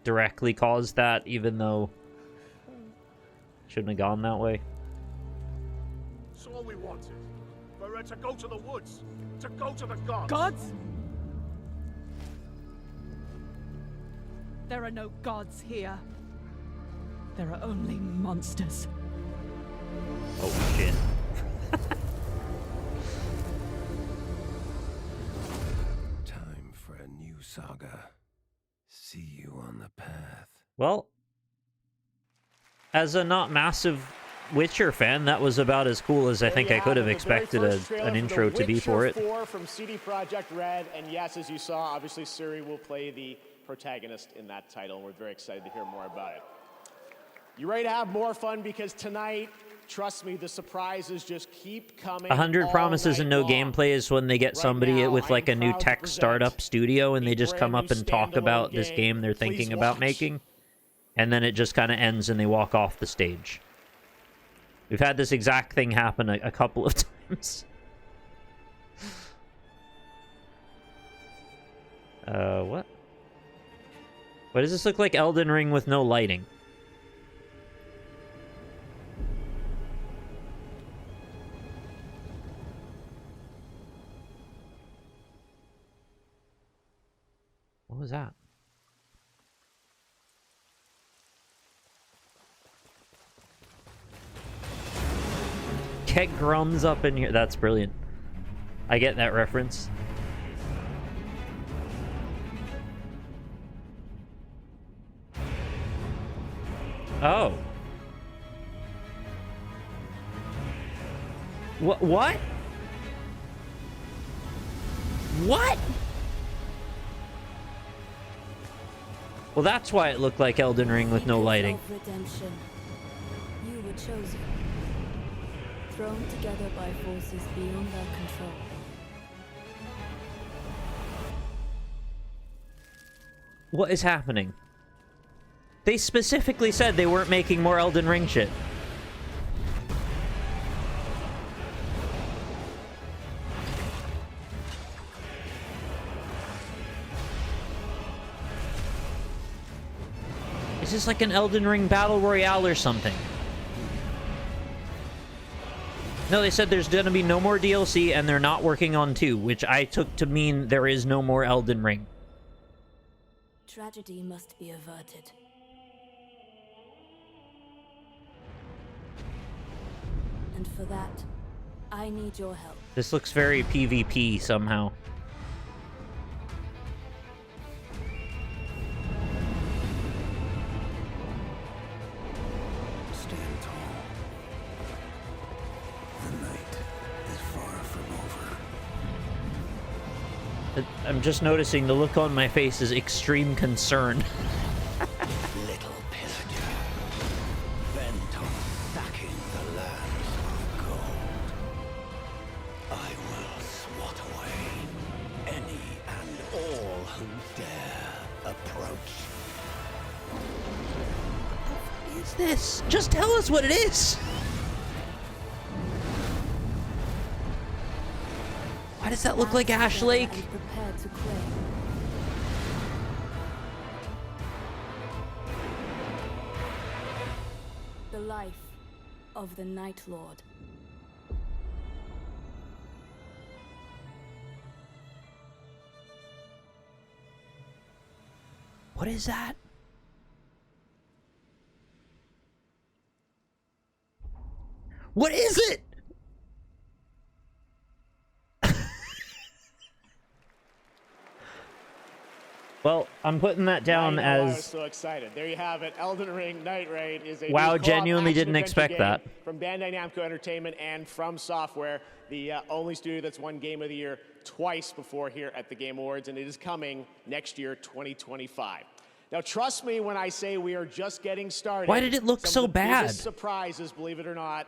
directly caused that, even though shouldn't have gone that way. That's all we wanted. For her to go to the woods. To go to the gods. Gods? There are no gods here. There are only monsters. Oh shit. Time for a new saga. See you on the path. Well, as a not massive Witcher fan, that was about as cool as I think I could have expected an intro to be for it. 4 from CD Projekt Red, and yes, as you saw, obviously Ciri will play the protagonist in that title, and we're very excited to hear more about it. You ready to have more fun? Because tonight, Trust me, the surprises just keep coming. 100 all promises and no night long. gameplay is when they get somebody with like a new tech startup studio and they just come up and talk about this game they're thinking about making, and then it just kind of ends and they walk off the stage. We've had this exact thing happen a couple of times. What? Why does this look like Elden Ring with no lighting? What was that? Get Grums up in here. That's brilliant. I get that reference. Oh. What? What? What? Well, that's why it looked like Elden Ring with no lighting. Redemption. You were chosen. Thrown together by forces beyond our control. What is happening? They specifically said they weren't making more Elden Ring shit. Is this like an Elden Ring Battle Royale or something? No, they said there's gonna be no more DLC and they're not working on 2, which I took to mean there is no more Elden Ring. Tragedy must be averted. And for that, I need your help. This looks very PvP somehow. Stand tall. The night is far from over. I'm just noticing the look on my face is extreme concern. Little pillager, bent on stacking the lands of gold. I will swat away any and all who dare approach. What is this? Just tell us what it is. Why does that look like Ash Lake? Prepared to claim. The life of the Night Lord. What is that? What is it? Well, I'm putting that down I was as... so excited. There you have it. Elden Ring Night Raid is a Wow, new co-op genuinely didn't action-adventure expect that. game from Bandai Namco Entertainment and From Software, the only studio that's won Game of the Year twice before here at the Game Awards, and it is coming next year, 2025. Now, trust me when I say we are just getting started. Why did it look so Some of the bad? biggest surprises, believe it or not,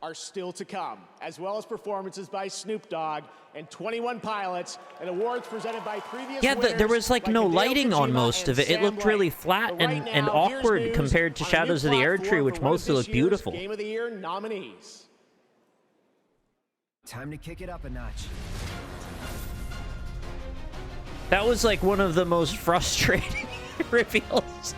are still to come, as well as performances by Snoop Dogg and 21 Pilots, and awards presented by previous Yeah, winners there was like no Hideo lighting on Kojima most of it. and It looked Sam really Lake. flat But right and now, here's awkward news compared to on a new Shadows of the Air Tree, platform which for one of mostly this looked year's beautiful. Game of the Year nominees. Time to kick it up a notch. That was like one of the most frustrating reveals.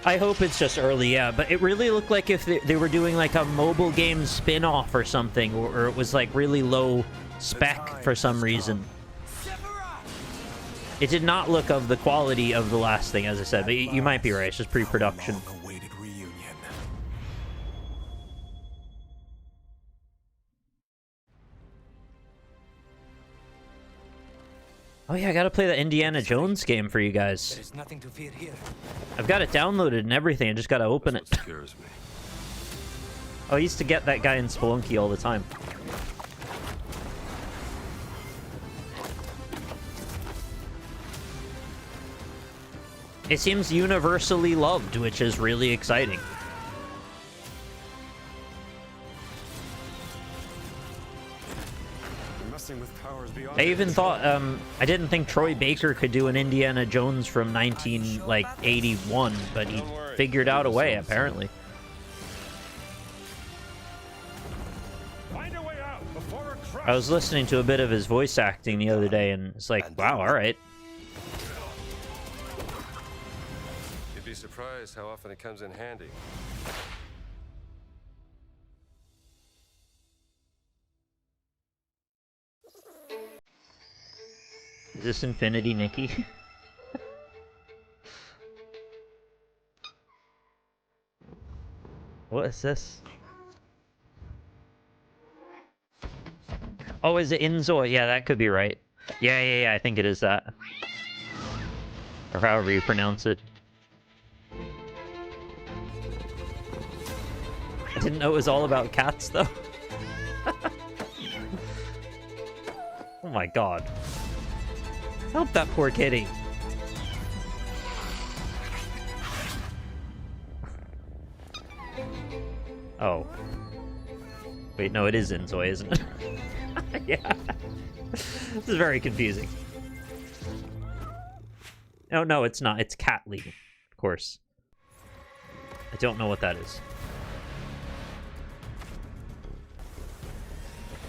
I hope it's just early, yeah, but it really looked like if they were doing like a mobile game spin-off or something, or it was like really low spec for some reason. It did not look of the quality of the last thing, as I said, but you might be right, it's just pre-production. Awaited reunion. Oh yeah, I gotta play the Indiana Jones game for you guys. There's nothing to fear here. I've got it downloaded and everything, I just gotta open it. Scares me. Oh, I used to get that guy in Spelunky all the time. It seems universally loved, which is really exciting. Messing with powers beyond I even thought I didn't think Troy Baker could do an Indiana Jones from 1981, but he figured out a way apparently. Find a way out before it crashes. I was listening to a bit of his voice acting the other day, and it's like, wow, all right. You'd be surprised how often it comes in handy. Is this Infinity Nikki? What is this? Oh, is it Inzoi? Yeah, that could be right. Yeah, I think it is that. Or however you pronounce it. I didn't know it was all about cats, though. Oh my god. Help that poor kitty. Oh. Wait, no, it is Inzoi, isn't it? Yeah. This is very confusing. Oh, no, it's not. It's Catly, of course. I don't know what that is.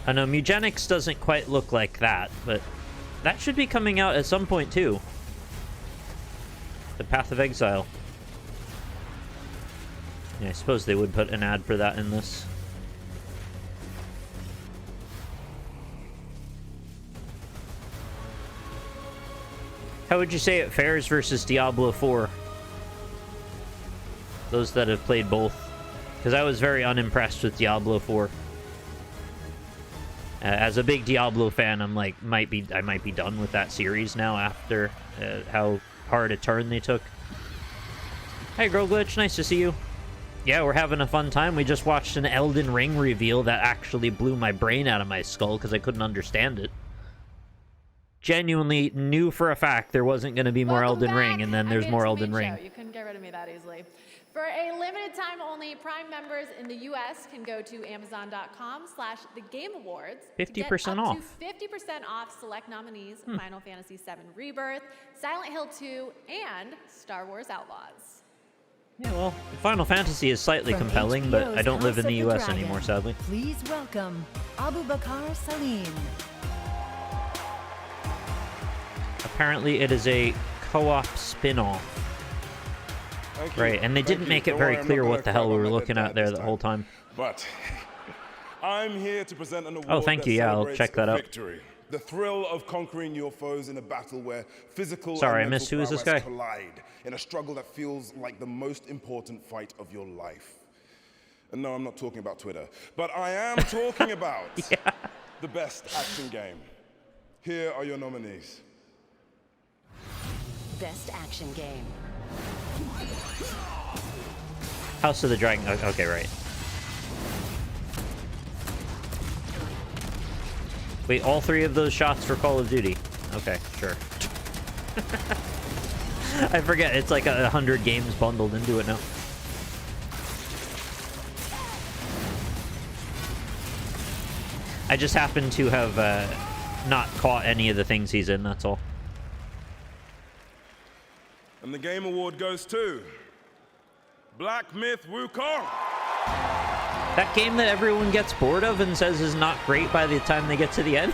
I know Mugenics doesn't quite look like that, but that should be coming out at some point, too. The Path of Exile. Yeah, I suppose they would put an ad for that in this. How would you say it fares versus Diablo 4? Those that have played both. Because I was very unimpressed with Diablo 4. As a big Diablo fan, I'm like, I might be done with that series now after how hard a turn they took. Hey, Girl Glitch, nice to see you. Yeah, we're having a fun time. We just watched an Elden Ring reveal that actually blew my brain out of my skull because I couldn't understand it. Genuinely knew for a fact there wasn't going to be more Elden Ring, and then there's more Elden Ring. You couldn't get rid of me that easily. For a limited time only, Prime members in the U.S. can go to Amazon.com/thegameawards 50% off. To 50% off select nominees: Final Fantasy VII Rebirth, Silent Hill 2, and Star Wars Outlaws. Yeah, well, Final Fantasy is slightly compelling, but I don't live in the U.S. anymore, sadly. Please welcome Abu Bakar Salim. Apparently, it is a co-op spin-off. Right, and they didn't make it very clear what the hell we were looking at there the whole time. But I'm here to present an award. Oh, thank you. Yeah, I'll check that out. Victory. The thrill of conquering your foes in a battle where physical Sorry, I and missed. mental Who is this guy? collide in a struggle that feels like the most important fight of your life. And no, I'm not talking about Twitter, but I am talking about the best action game. Here are your nominees. Best action game. House of the Dragon. Okay, right. Wait, all three of those shots for Call of Duty. Okay, sure. I forget, it's like 100 games bundled into it now. I just happen to have not caught any of the things he's in, that's all. And the Game Award goes to Black Myth Wukong. That game that everyone gets bored of and says is not great by the time they get to the end?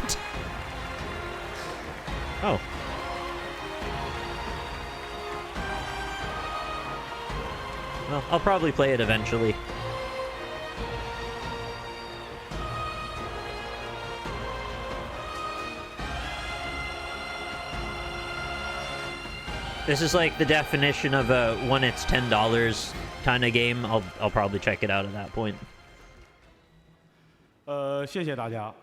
Oh. Well, I'll probably play it eventually. This is like the definition of a when it's $10 kind of game. I'll probably check it out at that point. 谢谢大家。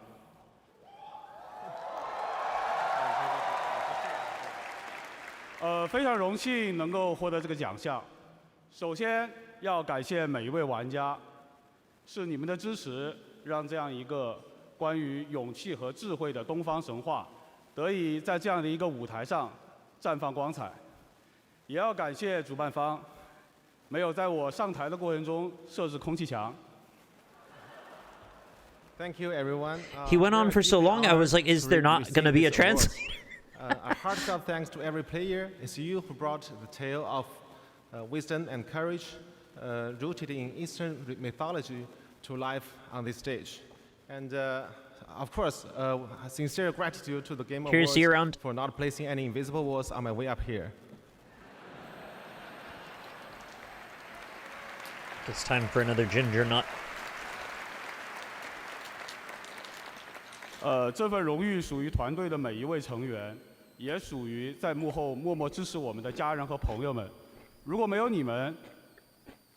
非常荣幸能够获得这个奖项。首先要感谢每一位玩家，是你们的支持，让这样一个关于勇气和智慧的东方神话，得以在这样的一个舞台上绽放光彩。也要感谢主办方，没有在我上台的过程中设置空气墙。Thank you, everyone. He went on for so long, I was like, is there not going to be a translator? A heartfelt thanks to every player. It's you who brought the tale of wisdom and courage rooted in Eastern mythology to life on this stage. And of course, sincere gratitude to the Game Curious to see you Awards for not placing any invisible walls on my way up here. It's time for another ginger nut. 这份荣誉属于团队的每一位成员，也属于在幕后默默支持我们的家人和朋友们。如果没有你们，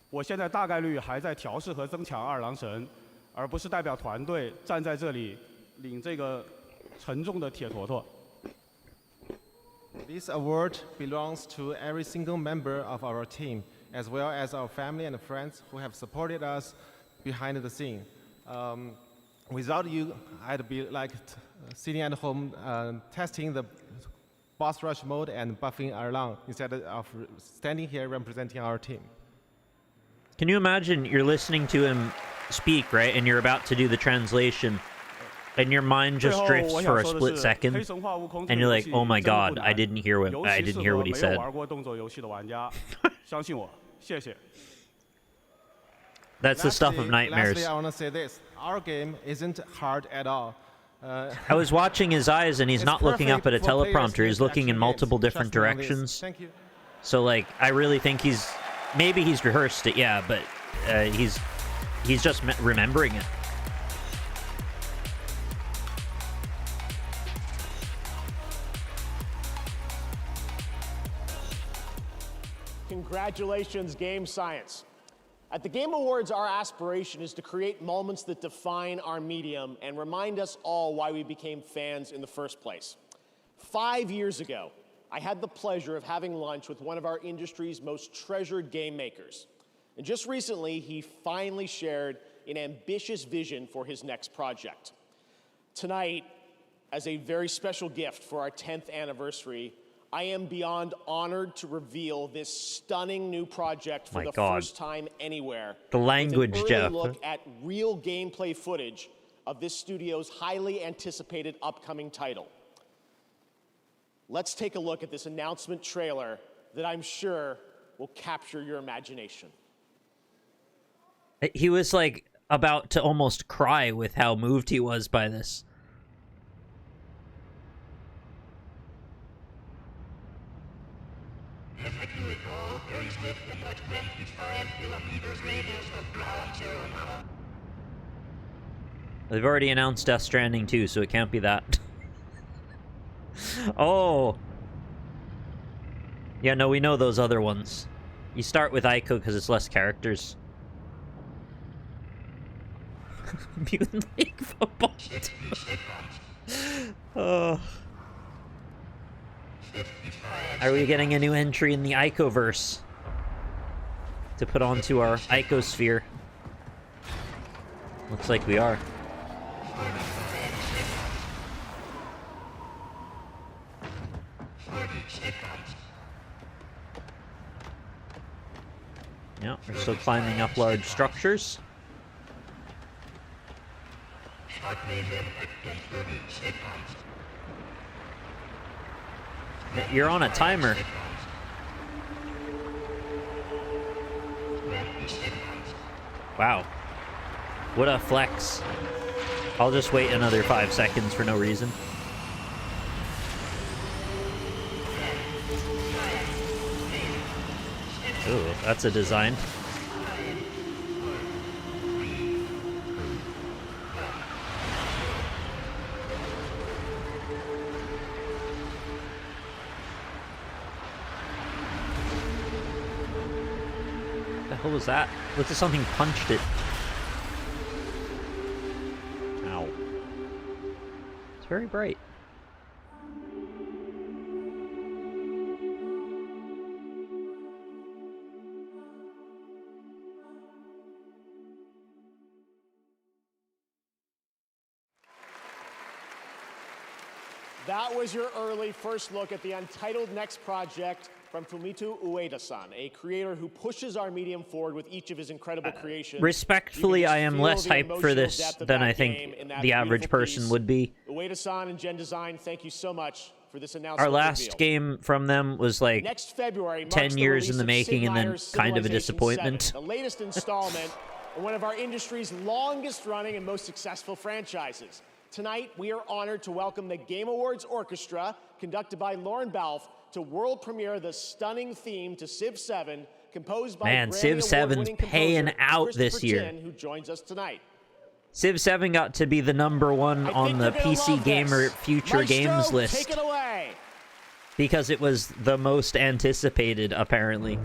我现在大概率还在调试和增强二郎神，而不是代表团队站在这里领这个沉重的铁坨坨。This award belongs to every single member of our team, as well as our family and friends who have supported us behind the scene. Without you, I'd be like sitting at home testing the boss rush mode and buffing Erlang instead of standing here representing our team. Can you imagine you're listening to him speak, right, and you're about to do the translation, and your mind just drifts for a split second, and you're like, oh my god, I didn't hear what he said. That's the stuff of nightmares. Lastly, I want to say this. Our game isn't hard at all. I was watching his eyes, and he's not looking up at a teleprompter. He's looking in multiple different directions. Thank you. So, like, I really think maybe he's rehearsed it, yeah, but he's just remembering it. Congratulations, Game Science. At the Game Awards, our aspiration is to create moments that define our medium and remind us all why we became fans in the first place. 5 years ago, I had the pleasure of having lunch with one of our industry's most treasured game makers. And just recently, he finally shared an ambitious vision for his next project. Tonight, as a very special gift for our 10th anniversary, I am beyond honored to reveal this stunning new project for the first time anywhere. The language, with an early Jeff. look at real gameplay footage of this studio's highly anticipated upcoming title. Let's take a look at this announcement trailer that I'm sure will capture your imagination. He was like about to almost cry with how moved he was by this. They've already announced Death Stranding 2, so it can't be that. Oh! Yeah, no, we know those other ones. You start with Ico because it's less characters. Mutant League Football. Oh. Are we getting a new entry in the Icoverse to put onto our Icosphere? Looks like we are. Yeah, we're still climbing up large structures. You're on a timer. Wow. What a flex. I'll just wait another 5 seconds for no reason. Ooh, that's a design. What the hell was that? Looked like something punched it. Ow. It's very bright. That was your early first look at the untitled next project from from Fumito Ueda-san, a creator who pushes our medium forward with each of his incredible creations. Respectfully, I am less hyped for this than I think the average person would be. Ueda-san and Gen Design, thank you so much for this announcement. Our last game from them was like Next February 10 years in the making and then kind of a disappointment. 7, the latest installment in one of our industry's longest running and most successful franchises. Tonight, we are honored to welcome the Game Awards Orchestra, conducted by Lauren Balfe, to world premiere the stunning theme to Civ 7, composed by Man, Civ Grammy 7's Award-winning paying composer out this Christopher year. Tin, who joins us tonight. Civ 7 got to be the #1 on the PC Gamer Future Games list. Take it away. Because it was the most anticipated, apparently.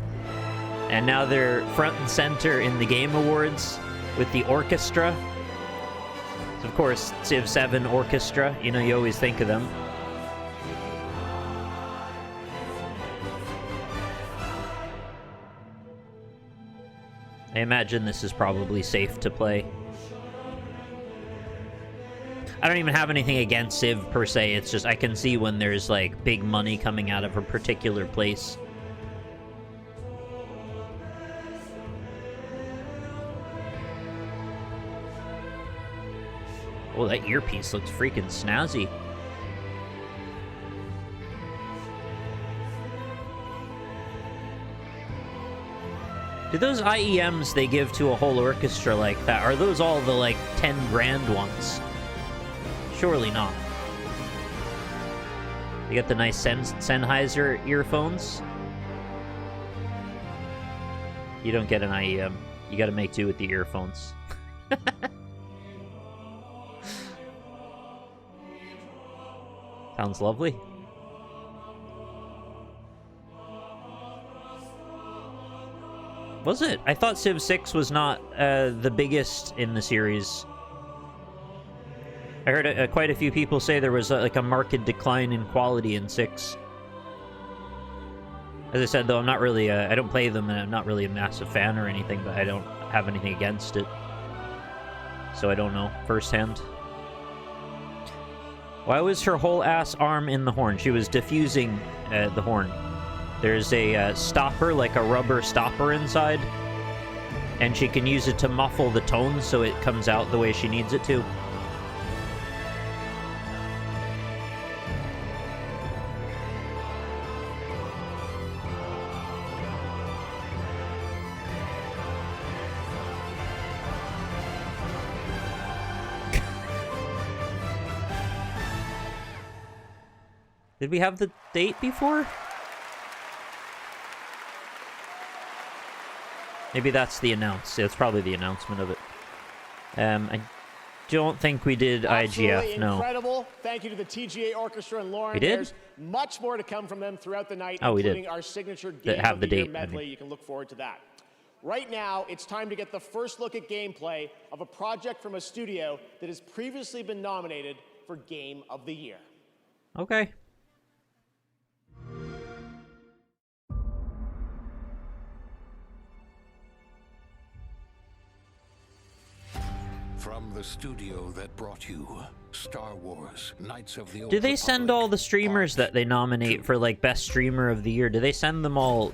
And now they're front and center in the Game Awards with the orchestra. Of course, Civ 7 Orchestra, you know, you always think of them. I imagine this is probably safe to play. I don't even have anything against Civ per se, it's just I can see when there's like big money coming out of a particular place. Oh, that earpiece looks freaking snazzy. Do those IEMs they give to a whole orchestra like that, are those all the like 10 grand ones? Surely not. You got the nice Sennheiser earphones. You don't get an IEM. You gotta make do with the earphones. Sounds lovely. Was it? I thought Civ 6 was not the biggest in the series. I heard quite a few people say there was like a marked decline in quality in 6. As I said, though, I'm not really, I don't play them, and I'm not really a massive fan or anything, but I don't have anything against it. So I don't know firsthand. Why was her whole ass arm in the horn? She was diffusing the horn. There's a stopper, like a rubber stopper inside, and she can use it to muffle the tone so it comes out the way she needs it to. Did we have the date before? Maybe that's the announce. It's probably the announcement of it. I don't think we did IGF, no. Incredible. Thank you to the TGA Orchestra and Lauren. We did? There's much more to come from them throughout the night, oh, including we did. our signature Game have of the the Year date, I medley. mean. You can look forward to that. Right now, it's time to get the first look at gameplay of a project from a studio that has previously been nominated for Game of the Year. Okay. From the studio that brought you Star Wars, Knights of the Old Do they send all the streamers that they nominate for, like, Best Streamer of the Year? Do they send them all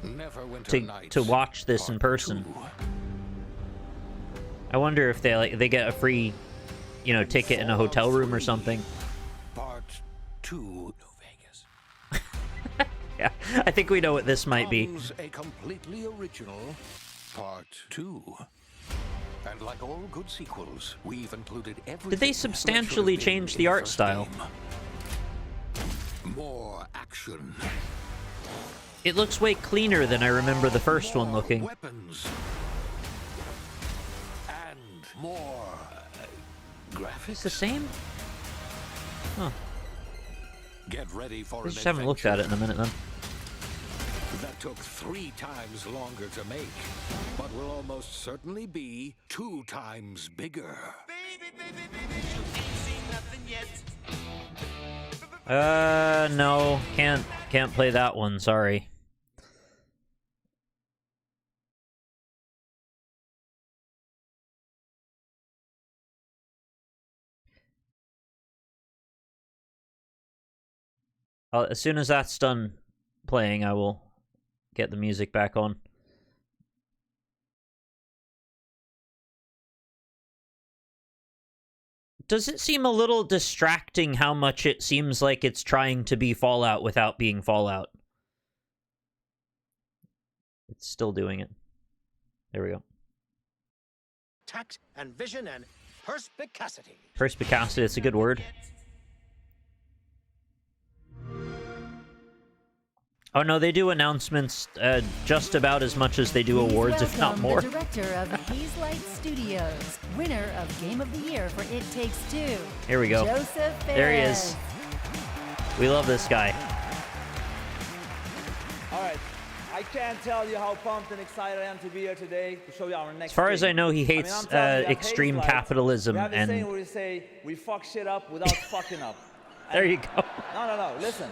to watch this in person? I wonder if they get a free, you know, ticket in a hotel room or something. Part 2. Yeah, I think we know what this might be. A completely original Part 2. And like all good sequels, we've included everything. Did they substantially change the art style? More action. It looks way cleaner than I remember the first one looking. Weapons. And more graphics. It's the same? Huh. Get ready for I just haven't looked at it in a minute then. That took 3 times longer to make, but will almost certainly be 2 times bigger. No, can't play that one, sorry. As soon as that's done playing, I will get the music back on. Does it seem a little distracting how much it seems like it's trying to be Fallout without being Fallout? It's still doing it. There we go. Tact and vision and perspicacity. Perspicacity, it's a good word. Oh no, they do announcements just about as much as they do awards, if not more. The director of Hazelight Studios, winner of Game of the Year for It Takes Two. Here we go. Joseph Fares. There he is. We love this guy. All right. I can't tell you how pumped and excited I am to be here today to show you our next As far as game. I know, he hates I'm telling you, extreme Hazelight, capitalism we have this and... saying where we say, we fuck shit up without fucking up. There you go. No. Listen.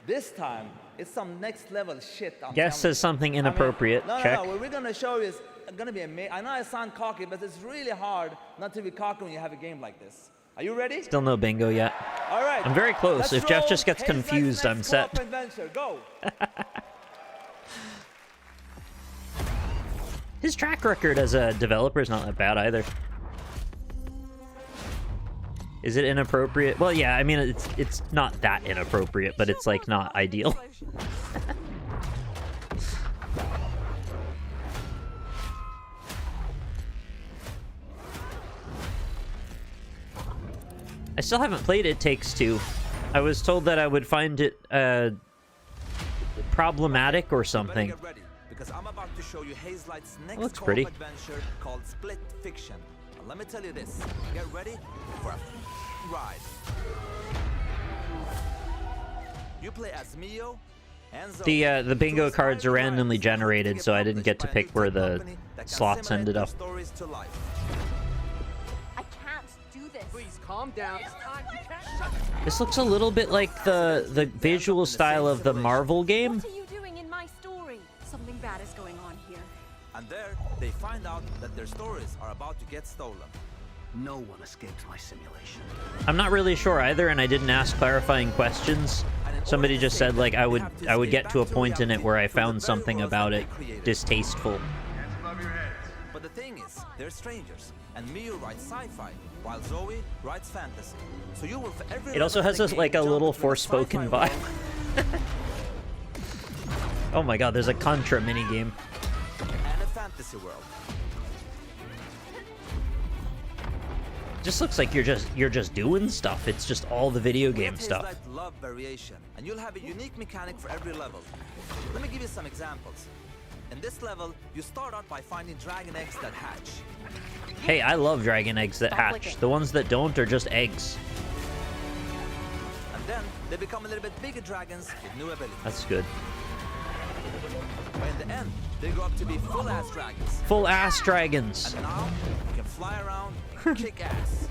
This time, it's some next level shit. Guest says something inappropriate. Check. No. What we're going to show you is going to be amazing. I know I sound cocky, but it's really hard not to be cocky when you have a game like this. Are you ready? Still no bingo yet. All right. I'm very close. Let's If Jeff roll just gets Hazelight's confused, I'm next set. co-op adventure. Go. His track record as a developer is not that bad either. Is it inappropriate? Well, yeah, I mean, it's not that inappropriate, but it's, like, not ideal. I still haven't played It Takes Two. I was told that I would find it, problematic or something. Because I'm about to show you Hazelight's next Looks co-op pretty. adventure called Split Fiction. And let me tell you this, get ready for a ride. You play as Mio and Zoe. The bingo cards are randomly generated, so I didn't get to pick where the slots ended up. Stories to life. I can't do this. Please calm down. It's time. You can't shut. This looks a little bit like the visual style of the Marvel game. What are you doing in my story? Something bad is going on here. And there, they find out that their stories are about to get stolen. No one escapes my simulation. I'm not really sure either, and I didn't ask clarifying questions. Somebody just said, like, I would get to a point in it where I found something about it distasteful. But the thing is, they're strangers, and Mio writes sci-fi, while Zoe writes fantasy. So you will for every It also has level of the like a game little jump between Forspoken sci-fi vibe. Oh my god, there's a Contra minigame. and a fantasy world. Just looks like you're just doing stuff. It's just all the video game stuff. Hazelight love variation, and you'll have a unique mechanic for every level. Let me give you some examples. In this level, you start out by finding dragon eggs that hatch. Hey, I love dragon eggs that hatch. The ones that don't are just eggs. And then they become a little bit bigger dragons with new abilities. That's good. But in the end, they grow up to be full-ass dragons. Full-ass dragons. And now, you can fly around and kick ass.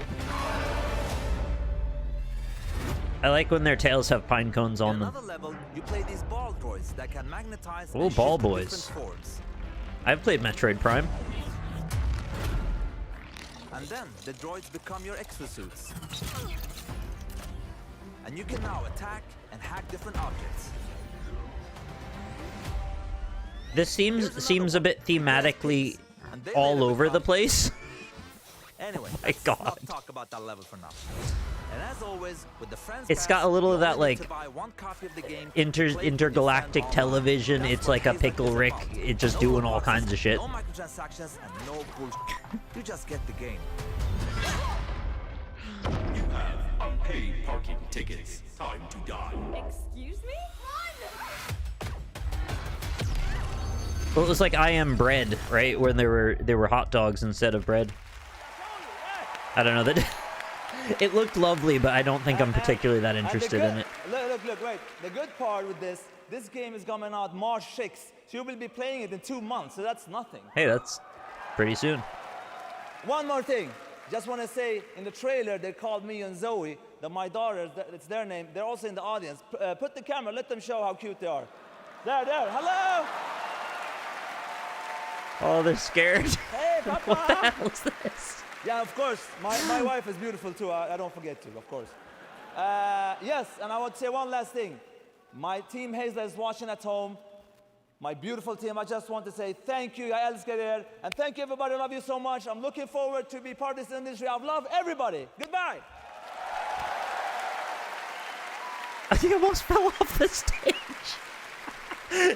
I like when their tails have pine cones on In them. another level, you play these ball droids that can magnetize Oh, and ball shift to boys. different forms. I've played Metroid Prime. And then the droids become your exosuits. And you can now attack and hack different objects. This seems a bit thematically all over the place. Anyway, My let's God. not talk about that level for now. And as always, with the Friends It's Pass, got a little you of that, only need like, to buy one copy of the game to play with your intergalactic friends television. online. It's That's like what a pickle Hazelight is Rick. about. It's just No doing loot all boxes, kinds of shit. No microtransactions and no bullshit. You just get the game. You have unpaid parking tickets. Time to die. Excuse me? Well, it was like I Am Bread, right? When there were hot dogs instead of bread. I don't know that. It looked lovely, but I don't think I'm particularly that interested in it. Look, wait. The good part with this game is coming out March 6th, so you will be playing it in 2 months, so that's nothing. Hey, that's pretty soon. One more thing. Just want to say, in the trailer, they called me and Zoe, my daughters, it's their name. They're also in the audience. Put the camera, let them show how cute they are. There, hello! Oh, they're scared. Hey, Papa! What the hell is this? Yeah, of course. My wife is beautiful too. I don't forget to, of course. Yes, and I would say one last thing. My team Hazelight is watching at home. my beautiful team, I just want to say thank you. Jag älskar er. And thank you, everybody. I love you so much. I'm looking forward to be part of this industry. I love everybody. Goodbye. I think I almost fell off the stage.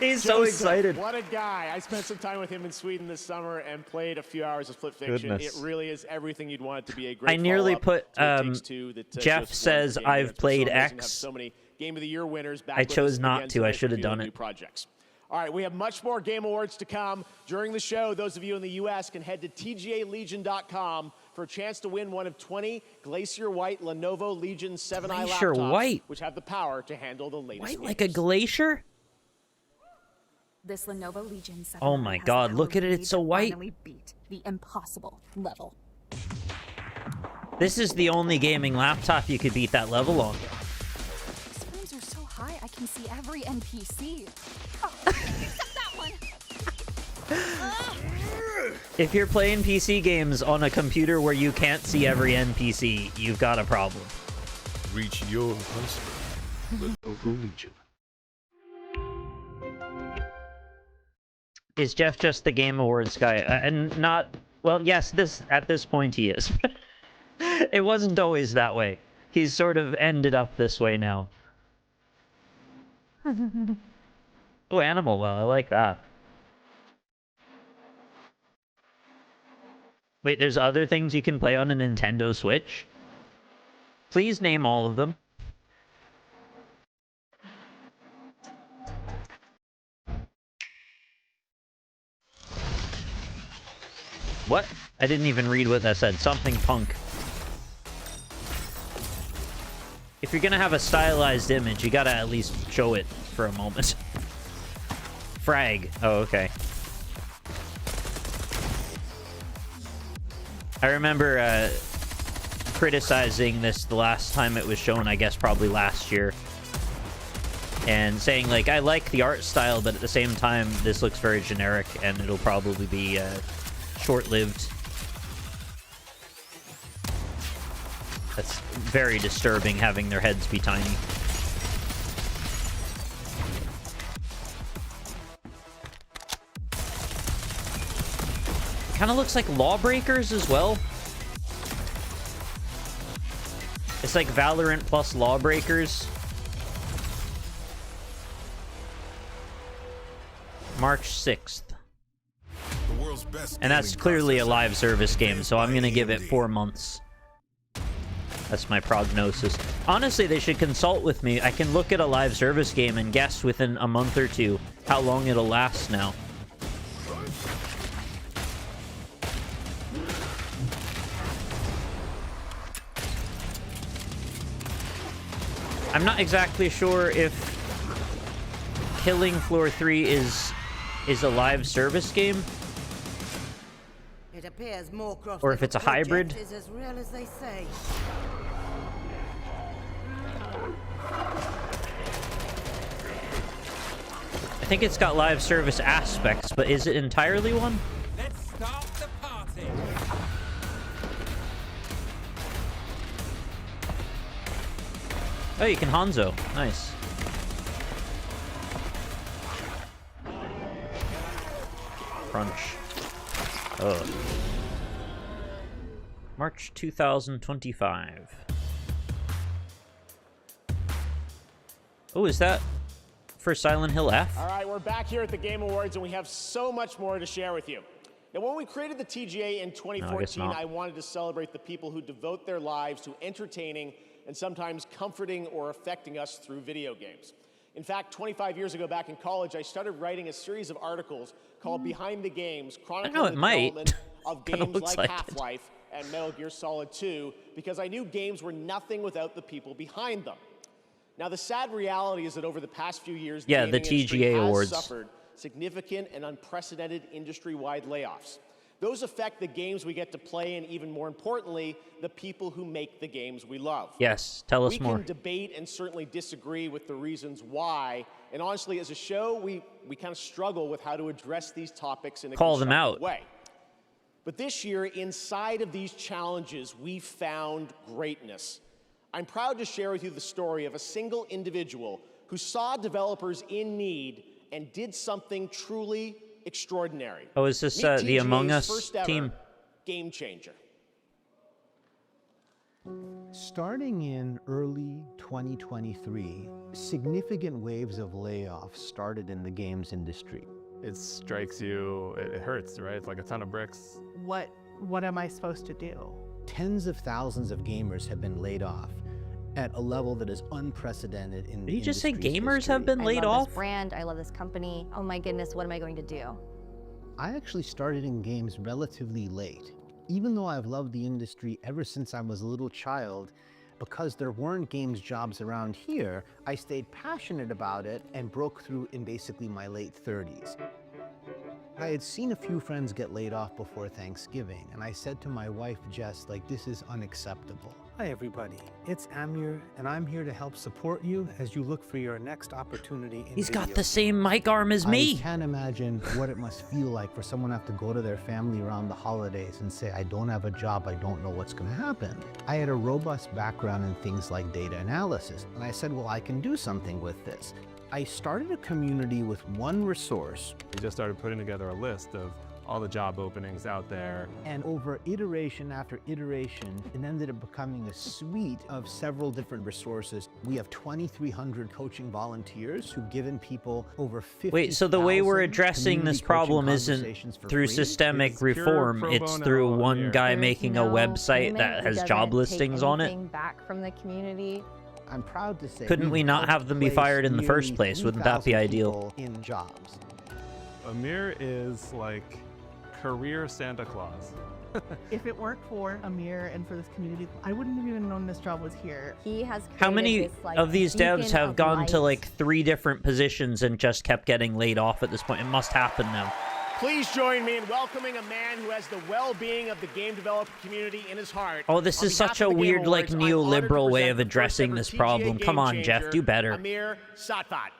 He's so excited. What a guy. I spent some time with him in Sweden this summer and played a few hours of Split Fiction. Goodness. It really is everything you'd want it to be. A great I nearly follow-up put, to It Takes Two that, Jeff just says won the game. I've It's been played so amazing to have X. so many Game of the Year winners back I with chose us not again to. I tonight should have reviewing done new it. projects. All right, we have much more Game Awards to come. During the show, those of you in the U.S. can head to tgalegion.com for a chance to win one of 20 Glacier White Lenovo Legion 7i Glacier laptops, White? which have the power to handle the latest White games. like a glacier? This Lenovo Legion 7 Oh my god, look at it, it's so white. finally beat the impossible level. This is the only gaming laptop you could beat that level on. These frames are so high, I can see every NPC. Oh, except that one. If you're playing PC games on a computer where you can't see every NPC, you've got a problem. Reach your husband. Lenovo Legion. Is Jeff just the Game Awards guy? And not... Well, yes, at this point he is. It wasn't always that way. He's sort of ended up this way now. Oh, Animal Well, I like that. Wait, there's other things you can play on a Nintendo Switch? Please name all of them. What? I didn't even read what that said. Something punk. If you're gonna have a stylized image, you gotta at least show it for a moment. Frag. Oh, okay. I remember criticizing this the last time it was shown, I guess probably last year. And saying, like, I like the art style, but at the same time, this looks very generic, and it'll probably be short-lived. That's very disturbing, having their heads be tiny. Kind of looks like Lawbreakers as well. It's like Valorant plus Lawbreakers. March 6th. And that's clearly a live service game, so I'm gonna give it 4 months. That's my prognosis. Honestly, they should consult with me. I can look at a live service game and guess within a month or two how long it'll last now. I'm not exactly sure if Killing Floor 3 is a live service game, It appears more or if it's a hybrid. is as real as they say. I think it's got live service aspects, but is it entirely one? Let's start the party. Oh, you can Hanzo. Nice. Crunch. Oh. March 2025. Oh, is that for Silent Hill F? All right, we're back here at the Game Awards, and we have so much more to share with you. Now, when we created the TGA in 2014, I wanted to celebrate the people who devote their lives to entertaining and sometimes comforting or affecting us through video games. In fact, 25 years ago, back in college, I started writing a series of articles called Behind the Games, chronicling the development of games like Half-Life and Metal Gear Solid 2, because I knew games were nothing without the people behind them. Now, the sad reality is that over the past few years, the gaming industry has suffered significant and unprecedented industry-wide layoffs. Those affect the games we get to play and, even more importantly, the people who make the games we love. Yes, tell us more. We can debate and certainly disagree with the reasons why, and honestly, as a show, we kind of struggle with how to address these topics in a constructive way. But this year, inside of these challenges, we found greatness. I'm proud to share with you the story of a single individual who saw developers in need and did something truly extraordinary. Oh, is this Meet the Among TGA's Us first ever team? Game changer. Starting in early 2023, significant waves of layoffs started in the games industry. It strikes you, it hurts, right? It's like a ton of bricks. What am I supposed to do? Tens of thousands of gamers have been laid off at a level that is unprecedented in the Did you just say industry's gamers history. have been laid I love off? this brand. I love this company. Oh my goodness, what am I going to do? I actually started in games relatively late. Even though I've loved the industry ever since I was a little child, because there weren't games jobs around here, I stayed passionate about it and broke through in basically my late 30s. I had seen a few friends get laid off before Thanksgiving, and I said to my wife, Jess, like, this is unacceptable. Hi, everybody. It's Amir, and I'm here to help support you as you look for your next opportunity in He's got video the same mic arm as me. I can't imagine what it must feel like for someone to have to go to their family around the holidays and say, I don't have a job, I don't know what's going to happen. I had a robust background in things like data analysis, and I said, well, I can do something with this. I started a community with one resource. We just started putting together a list of all the job openings out there. And over iteration after iteration, it ended up becoming a suite of several different resources. We have 2,300 coaching volunteers who've given people over 50,000 Wait, so the way we're addressing this problem isn't through systemic reform, it's through one guy making a website that has job listings on it? Back from the community. I'm proud to say. Couldn't we not have them be fired in the first place? Wouldn't that be ideal? In jobs. Amir is like career Santa Claus. If it weren't for Amir and for this community, I wouldn't have even known this job was here. He has How many this, like, of these devs beacon have of gone to light. like 3 different positions and just kept getting laid off at this point? It must happen now. Please join me in welcoming a man who has the well-being of the game developer community in his heart. Oh, this On is behalf such of a the Game weird, like, Awards, I'm honored to neoliberal way present of the addressing first this ever problem. TGA Come on, Game Jeff, do Changer, better. Amir Satvat.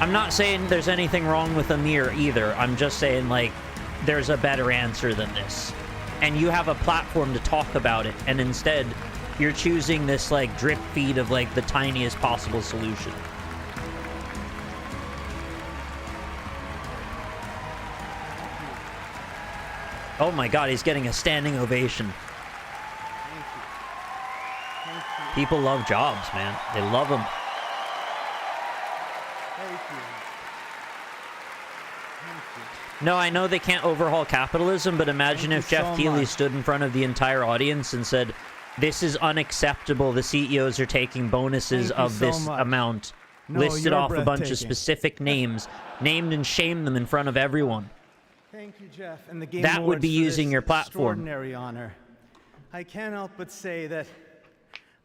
I'm not saying there's anything wrong with Amir either. I'm just saying, like, there's a better answer than this. And you have a platform to talk about it, and instead, you're choosing this, like, drip feed of, like, the tiniest possible solution. Oh my god, he's getting a standing ovation. People love jobs, man. They love them. No, I know they can't overhaul capitalism, but imagine if Jeff Keighley stood in front of the entire audience and said, this is unacceptable. The CEOs are taking bonuses of this amount. Listed off a bunch of specific names, named and shamed them in front of everyone. Thank you, Jeff, and the Game That would be Awards for using this your platform. Extraordinary honor. I can't help but say that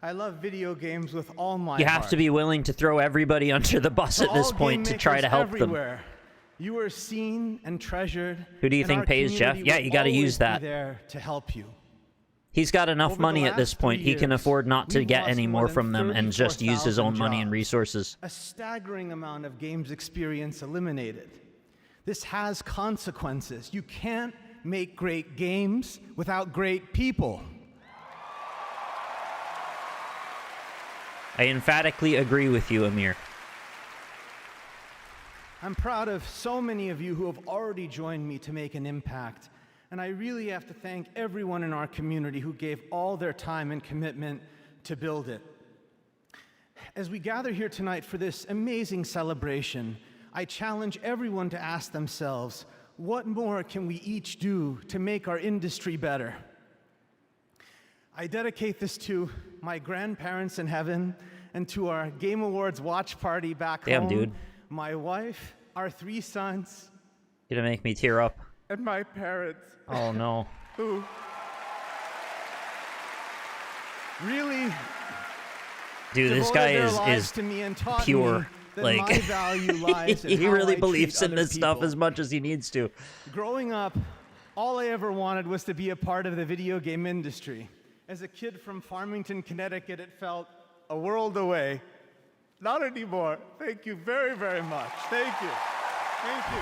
I love video games with all my You have heart. to be willing to throw everybody under the bus at this all point to game try to makers help them. everywhere, you are seen and treasured. Who do you and think our pays Jeff? community Yeah, will you got to always use be that. there to help you. He's got enough Over money the at this last point. 3 He can years, afford not to we've get lost any more more than from them and just use his own 34,000 money and jobs. resources. A staggering amount of games experience eliminated. This has consequences. You can't make great games without great people. I emphatically agree with you, Amir. I'm proud of so many of you who have already joined me to make an impact. And I really have to thank everyone in our community who gave all their time and commitment to build it. As we gather here tonight for this amazing celebration, I challenge everyone to ask themselves, what more can we each do to make our industry better? I dedicate this to my grandparents in heaven and to our Game Awards watch party back home. Damn, dude. My wife, our 3 sons, You're gonna make me tear up. and my parents. Oh no. Who really Dude, this devoted guy their is lives to me and taught pure. me that Like my value lies in he how really I believes treat in other this stuff people. as much as he needs to. Growing up, all I ever wanted was to be a part of the video game industry. As a kid from Farmington, Connecticut, it felt a world away. Not anymore. Thank you very, very much. Thank you. Thank you.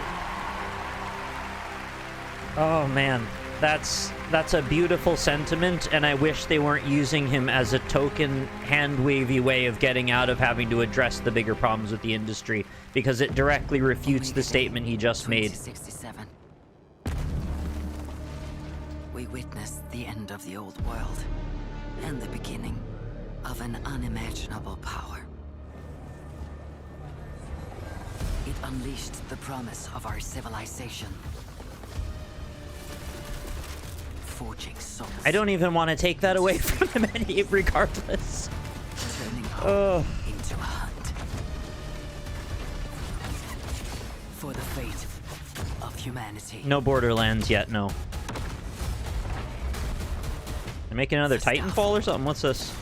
Oh man, That's a beautiful sentiment, and I wish they weren't using him as a token, hand-wavy way of getting out of having to address the bigger problems with the industry, because it directly refutes the statement he just made. 2067. We witnessed the end of the old world, and the beginning of an unimaginable power. It unleashed the promise of our civilization. Forging souls. I don't even want to take that away from him regardless. Turning hope into a hunt. For the fate of humanity. No Borderlands yet, no. They're making another Titanfall or something? What's this?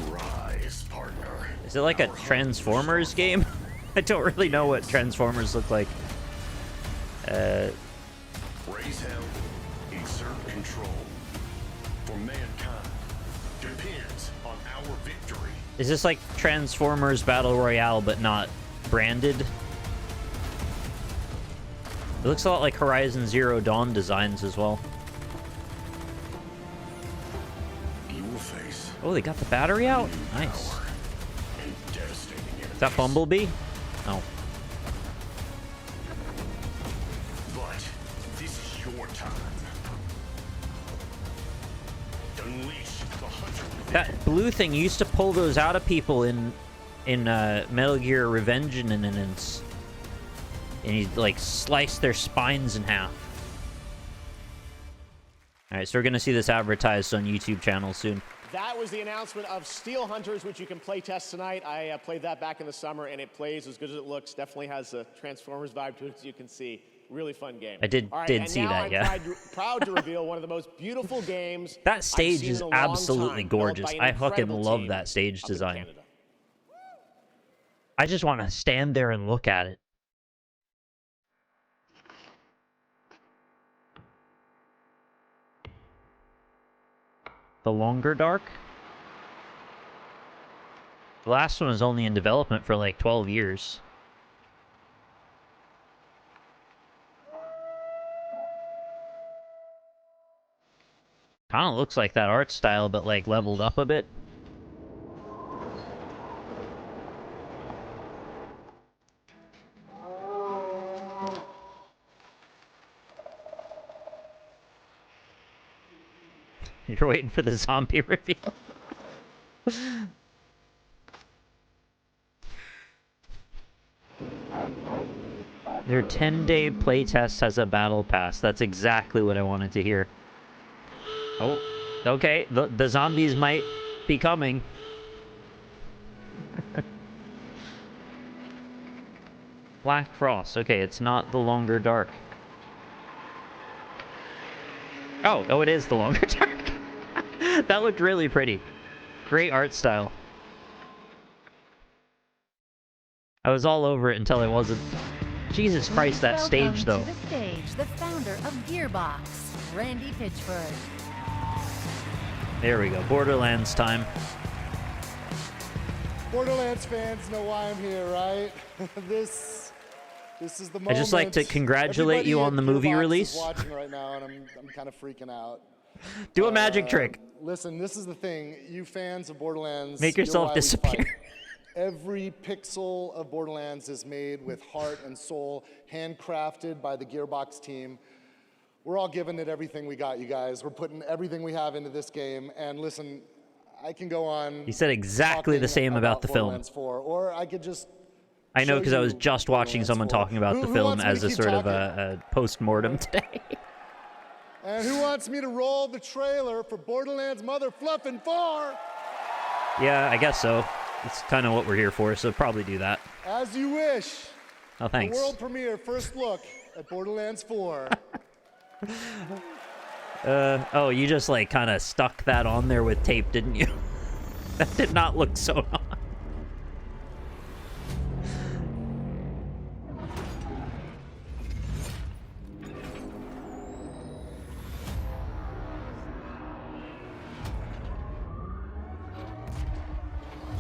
Rise, partner. Is it like a Transformers game? I don't really know what Transformers look like. Raise hell, exert control. For mankind depends on our victory. Is this like Transformers Battle Royale, but not branded? It looks a lot like Horizon Zero Dawn designs as well. You will face. Oh, they got the battery out? Nice. Is that Bumblebee? Oh. But this is your time. Unleash the hunter. That blue thing used to pull those out of people in Metal Gear Revengeance, and he'd like slice their spines in half. All right, so we're gonna see this advertised on YouTube channel soon. That was the announcement of Steel Hunters, which you can play test tonight. I played that back in the summer, and it plays as good as it looks. Definitely has a Transformers vibe to it, as you can see. Really fun game. I did see that, yeah. I'm proud to reveal one of the most beautiful games. That stage is absolutely gorgeous. I fucking love team that stage up in design. Canada. I just want to stand there and look at it. The Longer Dark? The last one was only in development for like 12 years. Kind of looks like that art style, but like leveled up a bit. You're waiting for the zombie reveal. Their 10-day playtest has a battle pass. That's exactly what I wanted to hear. Oh, okay. The zombies might be coming. Black Frost. Okay, it's not the Longer Dark. Oh, it is the Longer Dark. That looked really pretty. Great art style. I was all over it until I wasn't. Jesus Christ, that stage, though. Welcome to the stage, the founder of Gearbox, Randy Pitchford. There we go. Borderlands time. Borderlands fans know why I'm here, right? This is the moment. I'd just like to congratulate you on the movie release. Is watching right now, and I'm kind of freaking out. Do a magic trick. Listen, this is the thing. You fans of Borderlands, Make you're yourself why we disappear. fight. Every pixel of Borderlands is made with heart and soul, handcrafted by the Gearbox team. We're all giving it everything we got, you guys. We're putting everything we have into this game. And listen, I can go on. He said exactly the same about the film. Borderlands 4, or I could just. I know, because I was show you just watching someone talking about the Who film wants me to as a keep sort of talking? a post-mortem today. And who wants me to roll the trailer for Borderlands Mother Fluffin' 4? Yeah, I guess so. It's kind of what we're here for, so probably do that. As you wish. Oh, thanks. The world premiere first look at Borderlands 4. Oh, you just like kind of stuck that on there with tape, didn't you? That did not look so on.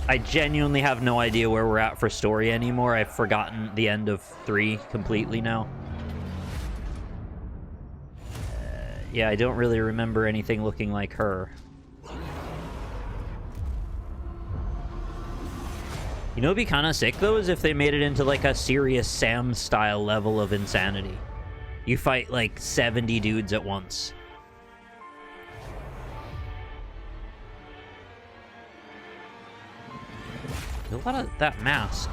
I genuinely have no idea where we're at for story anymore. I've forgotten the end of 3 completely now. Yeah, I don't really remember anything looking like her. You know what'd be kind of sick, though, is if they made it into, like, a serious Sam-style level of insanity. You fight, like, 70 dudes at once. A lot of that mask.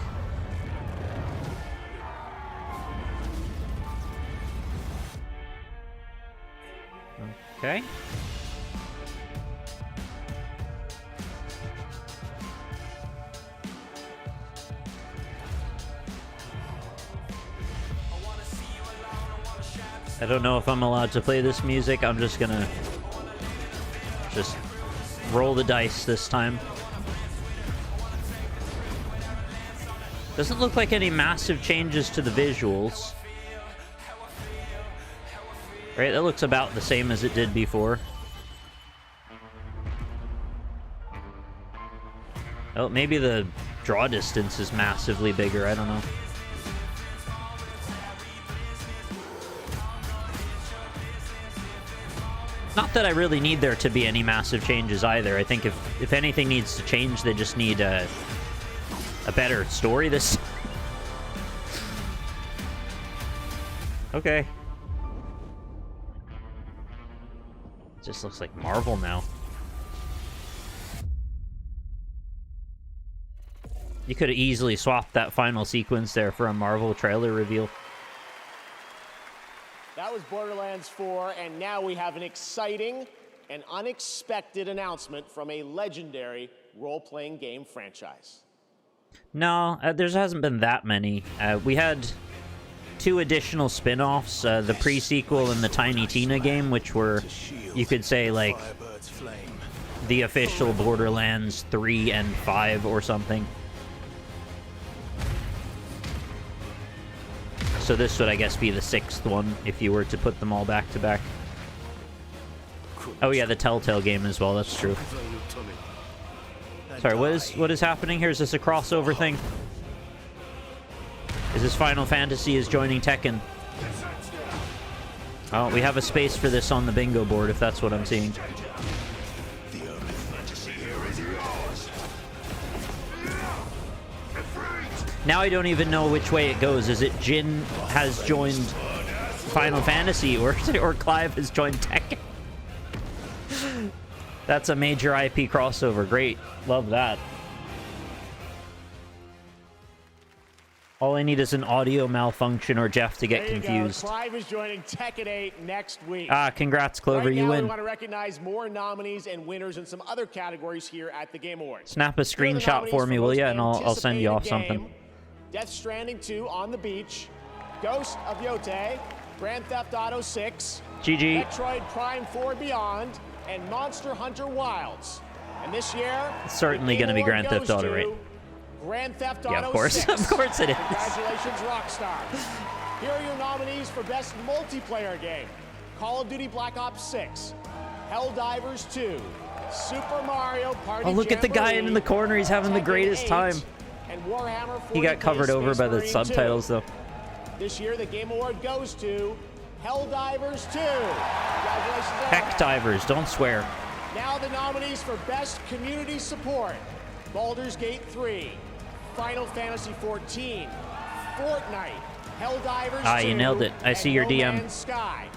Okay. I don't know if I'm allowed to play this music. I'm just gonna roll the dice this time. Doesn't look like any massive changes to the visuals. Right, that looks about the same as it did before. Oh, maybe the draw distance is massively bigger, I don't know. Not that I really need there to be any massive changes either. I think if anything needs to change, they just need a better story this. Okay. Just looks like Marvel now. You could have easily swapped that final sequence there for a Marvel trailer reveal. That was Borderlands 4, and now we have an exciting and unexpected announcement from a legendary role-playing game franchise. No, there hasn't been that many. We had 2 additional spin-offs, the pre-sequel and the Tiny Tina game, which were, you could say, like, the official Borderlands 3 and 5 or something. So this would, I guess, be the 6th one, if you were to put them all back to back. Oh yeah, the Telltale game as well, that's true. Sorry, what is happening here? Is this a crossover thing? Is this Final Fantasy is joining Tekken? Oh, we have a space for this on the bingo board, if that's what I'm seeing. Now I don't even know which way it goes. Is it Jin has joined Final Fantasy or Clive has joined Tekken? That's a major IP crossover. Great. Love that. All I need is an audio malfunction or Jeff to get confused. Clive is joining Tekken 8 next week. Ah, congrats, Clover. Right you now, win. We want to recognize more nominees and winners in some other categories here at the Game Awards. Snap a screenshot for me, will ya? And I'll send you off something. Death Stranding 2 On the Beach, Ghost of Yote, Grand Theft Auto 6, GG. Metroid Prime 4 Beyond, and Monster Hunter Wilds. And this year, it's certainly going to be Grand Theft Auto, right? Grand Theft Auto yeah, of course. 6. Of course it is. Congratulations, Rockstar. Here are your nominees for Best Multiplayer Game. Call of Duty Black Ops 6, Helldivers 2, Super Mario Party Oh, look at the guy Jamboree, in the corner. He's having the greatest 8, time. and Warhammer 40K He got covered over by the Space subtitles, Marine 2. though. This year, the Game Award goes to Helldivers 2. Congratulations, Heck divers, don't swear. Now the nominees for Best Community Support. Baldur's Gate 3, Final Fantasy 14, Fortnite, Helldivers 2, Ah, you nailed it. I see your and DM. No Man's Sky.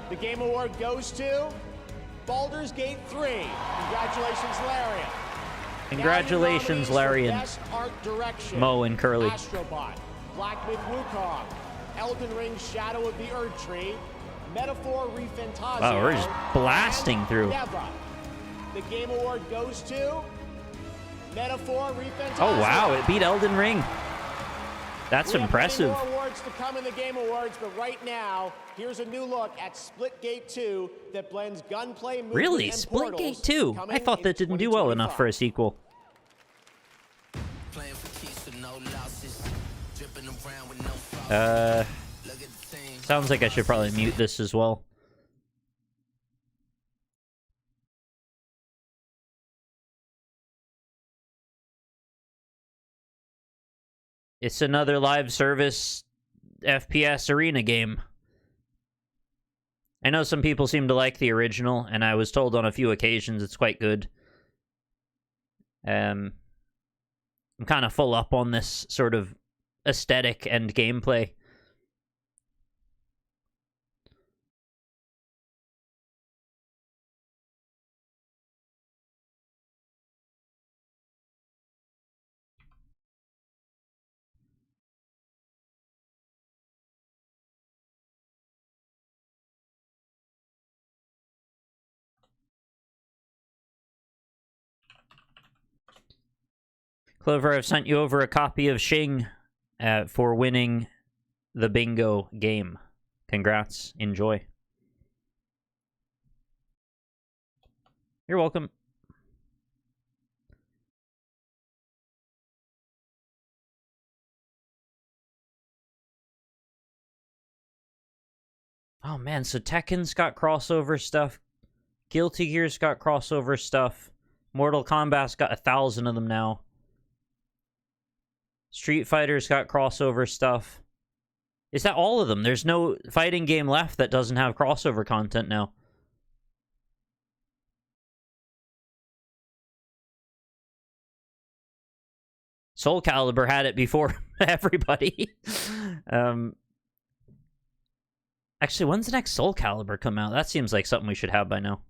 The Game Award goes to Baldur's Gate 3. Congratulations, Larian. Congratulations, Larian. Best Art Direction. Mo and Curly. Astrobot, Black Myth Wukong, Elden Ring Shadow of the Erdtree, Metaphor Refantasio. Wow, we're just blasting through. Neva. The Game Award goes to Metaphor Refantasio. Oh, wow, it beat Elden Ring. That's We impressive. have many more awards to come in the Game Awards, but right now, here's a new look at Splitgate 2 that blends gunplay, movement, Really? and portals, Splitgate 2? I coming thought that didn't do well enough for a sequel. Sounds like I should probably mute this as well. It's another live service FPS arena game. I know some people seem to like the original, and I was told on a few occasions it's quite good. I'm kind of full up on this sort of aesthetic and gameplay. Clover, I've sent you over a copy of Shing for winning the bingo game. Congrats. Enjoy. You're welcome. Oh man, so Tekken's got crossover stuff. Guilty Gear's got crossover stuff. Mortal Kombat's got 1,000 of them now. Street Fighter's got crossover stuff. Is that all of them? There's no fighting game left that doesn't have crossover content now. Soul Calibur had it before everybody. Actually, when's the next Soul Calibur come out? That seems like something we should have by now.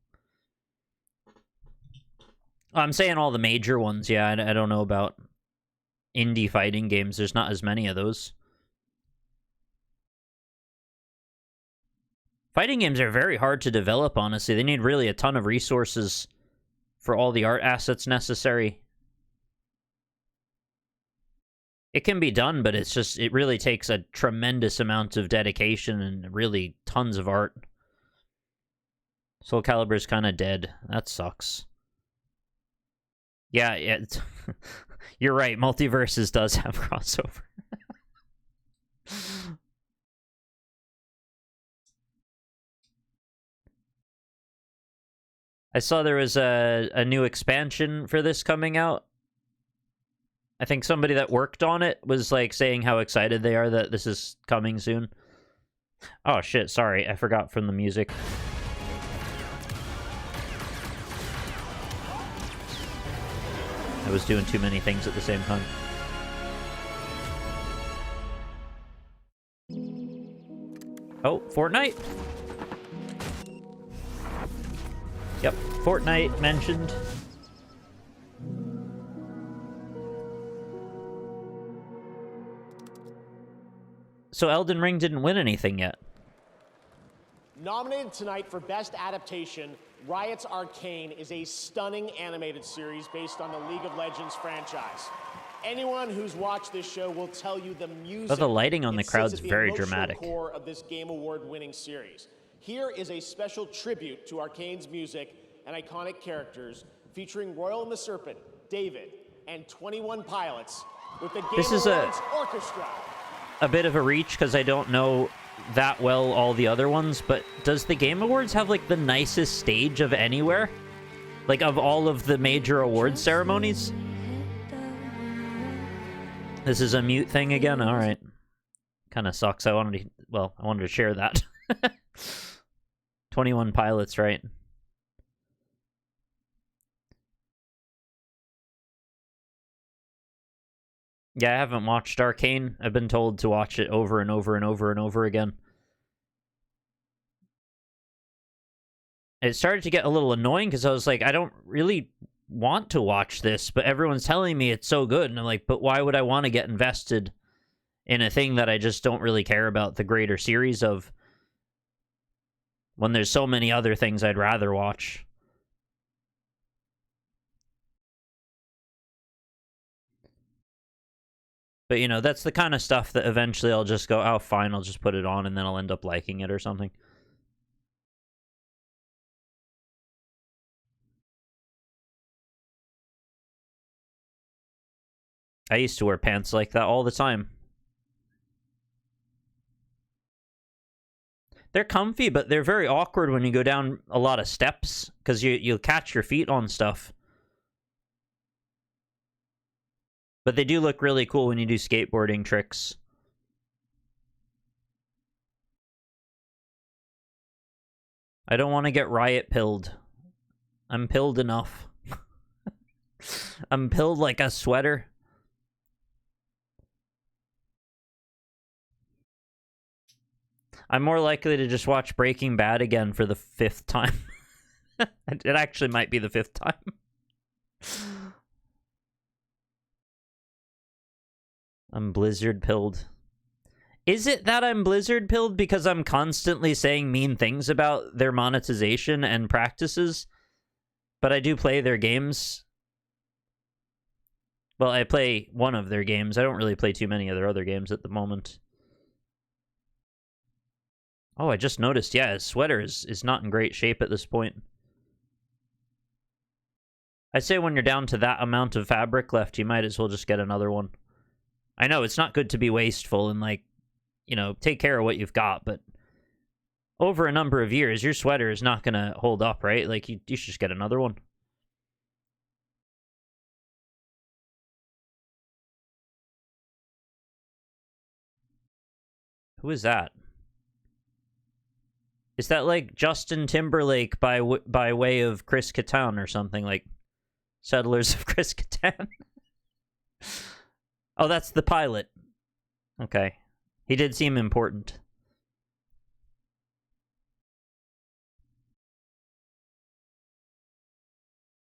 I'm saying all the major ones, yeah. I don't know about indie fighting games. There's not as many of those. Fighting games are very hard to develop, honestly. They need really a ton of resources for all the art assets necessary. It can be done, but it's just, it really takes a tremendous amount of dedication and really tons of art. Soul Calibur's kind of dead. That sucks. Yeah, you're right. Multiverses does have crossover. I saw there was a new expansion for this coming out. I think somebody that worked on it was like saying how excited they are that this is coming soon. Oh shit, sorry. I forgot from the music. I was doing too many things at the same time. Oh, Fortnite? Yep, Fortnite mentioned. So Elden Ring didn't win anything yet. Nominated tonight for Best Adaptation, Riot's Arcane is a stunning animated series based on the League of Legends franchise. Anyone who's watched this show will tell you the music. But the lighting on the crowd's very dramatic. Core of this Game Award-winning series. Here is a special tribute to Arcane's music and iconic characters, featuring Royal and the Serpent, David, and 21 Pilots with the Game Awards Orchestra. A bit of a reach because I don't know that well all the other ones, but does the Game Awards have like the nicest stage of anywhere? Like of all of the major awards ceremonies? This is a mute thing again? Alright. Kind of sucks. I wanted to share that. 21 Pilots, right? Yeah, I haven't watched Arcane. I've been told to watch it over and over and over and over again. It started to get a little annoying because I was like, I don't really want to watch this, but everyone's telling me it's so good. And I'm like, but why would I want to get invested in a thing that I just don't really care about the greater series of, when there's so many other things I'd rather watch? But, you know, that's the kind of stuff that eventually I'll just go, oh, fine, I'll just put it on, and then I'll end up liking it or something. I used to wear pants like that all the time. They're comfy, but they're very awkward when you go down a lot of steps, because you'll catch your feet on stuff. But they do look really cool when you do skateboarding tricks. I don't want to get riot pilled. I'm pilled enough. I'm pilled like a sweater. I'm more likely to just watch Breaking Bad again for the 5th time. It actually might be the 5th time. I'm Blizzard pilled. Is it that I'm Blizzard pilled because I'm constantly saying mean things about their monetization and practices? But I do play their games. Well, I play one of their games. I don't really play too many of their other games at the moment. Oh, I just noticed, yeah, his sweater is not in great shape at this point. I'd say when you're down to that amount of fabric left, you might as well just get another one. I know, it's not good to be wasteful and, like, you know, take care of what you've got, but over a number of years, your sweater is not going to hold up, right? Like, you should just get another one. Who is that? Is that like Justin Timberlake by way of Chris Kattan or something, like Settlers of Chris Kattan? Oh, that's the pilot. Okay. He did seem important.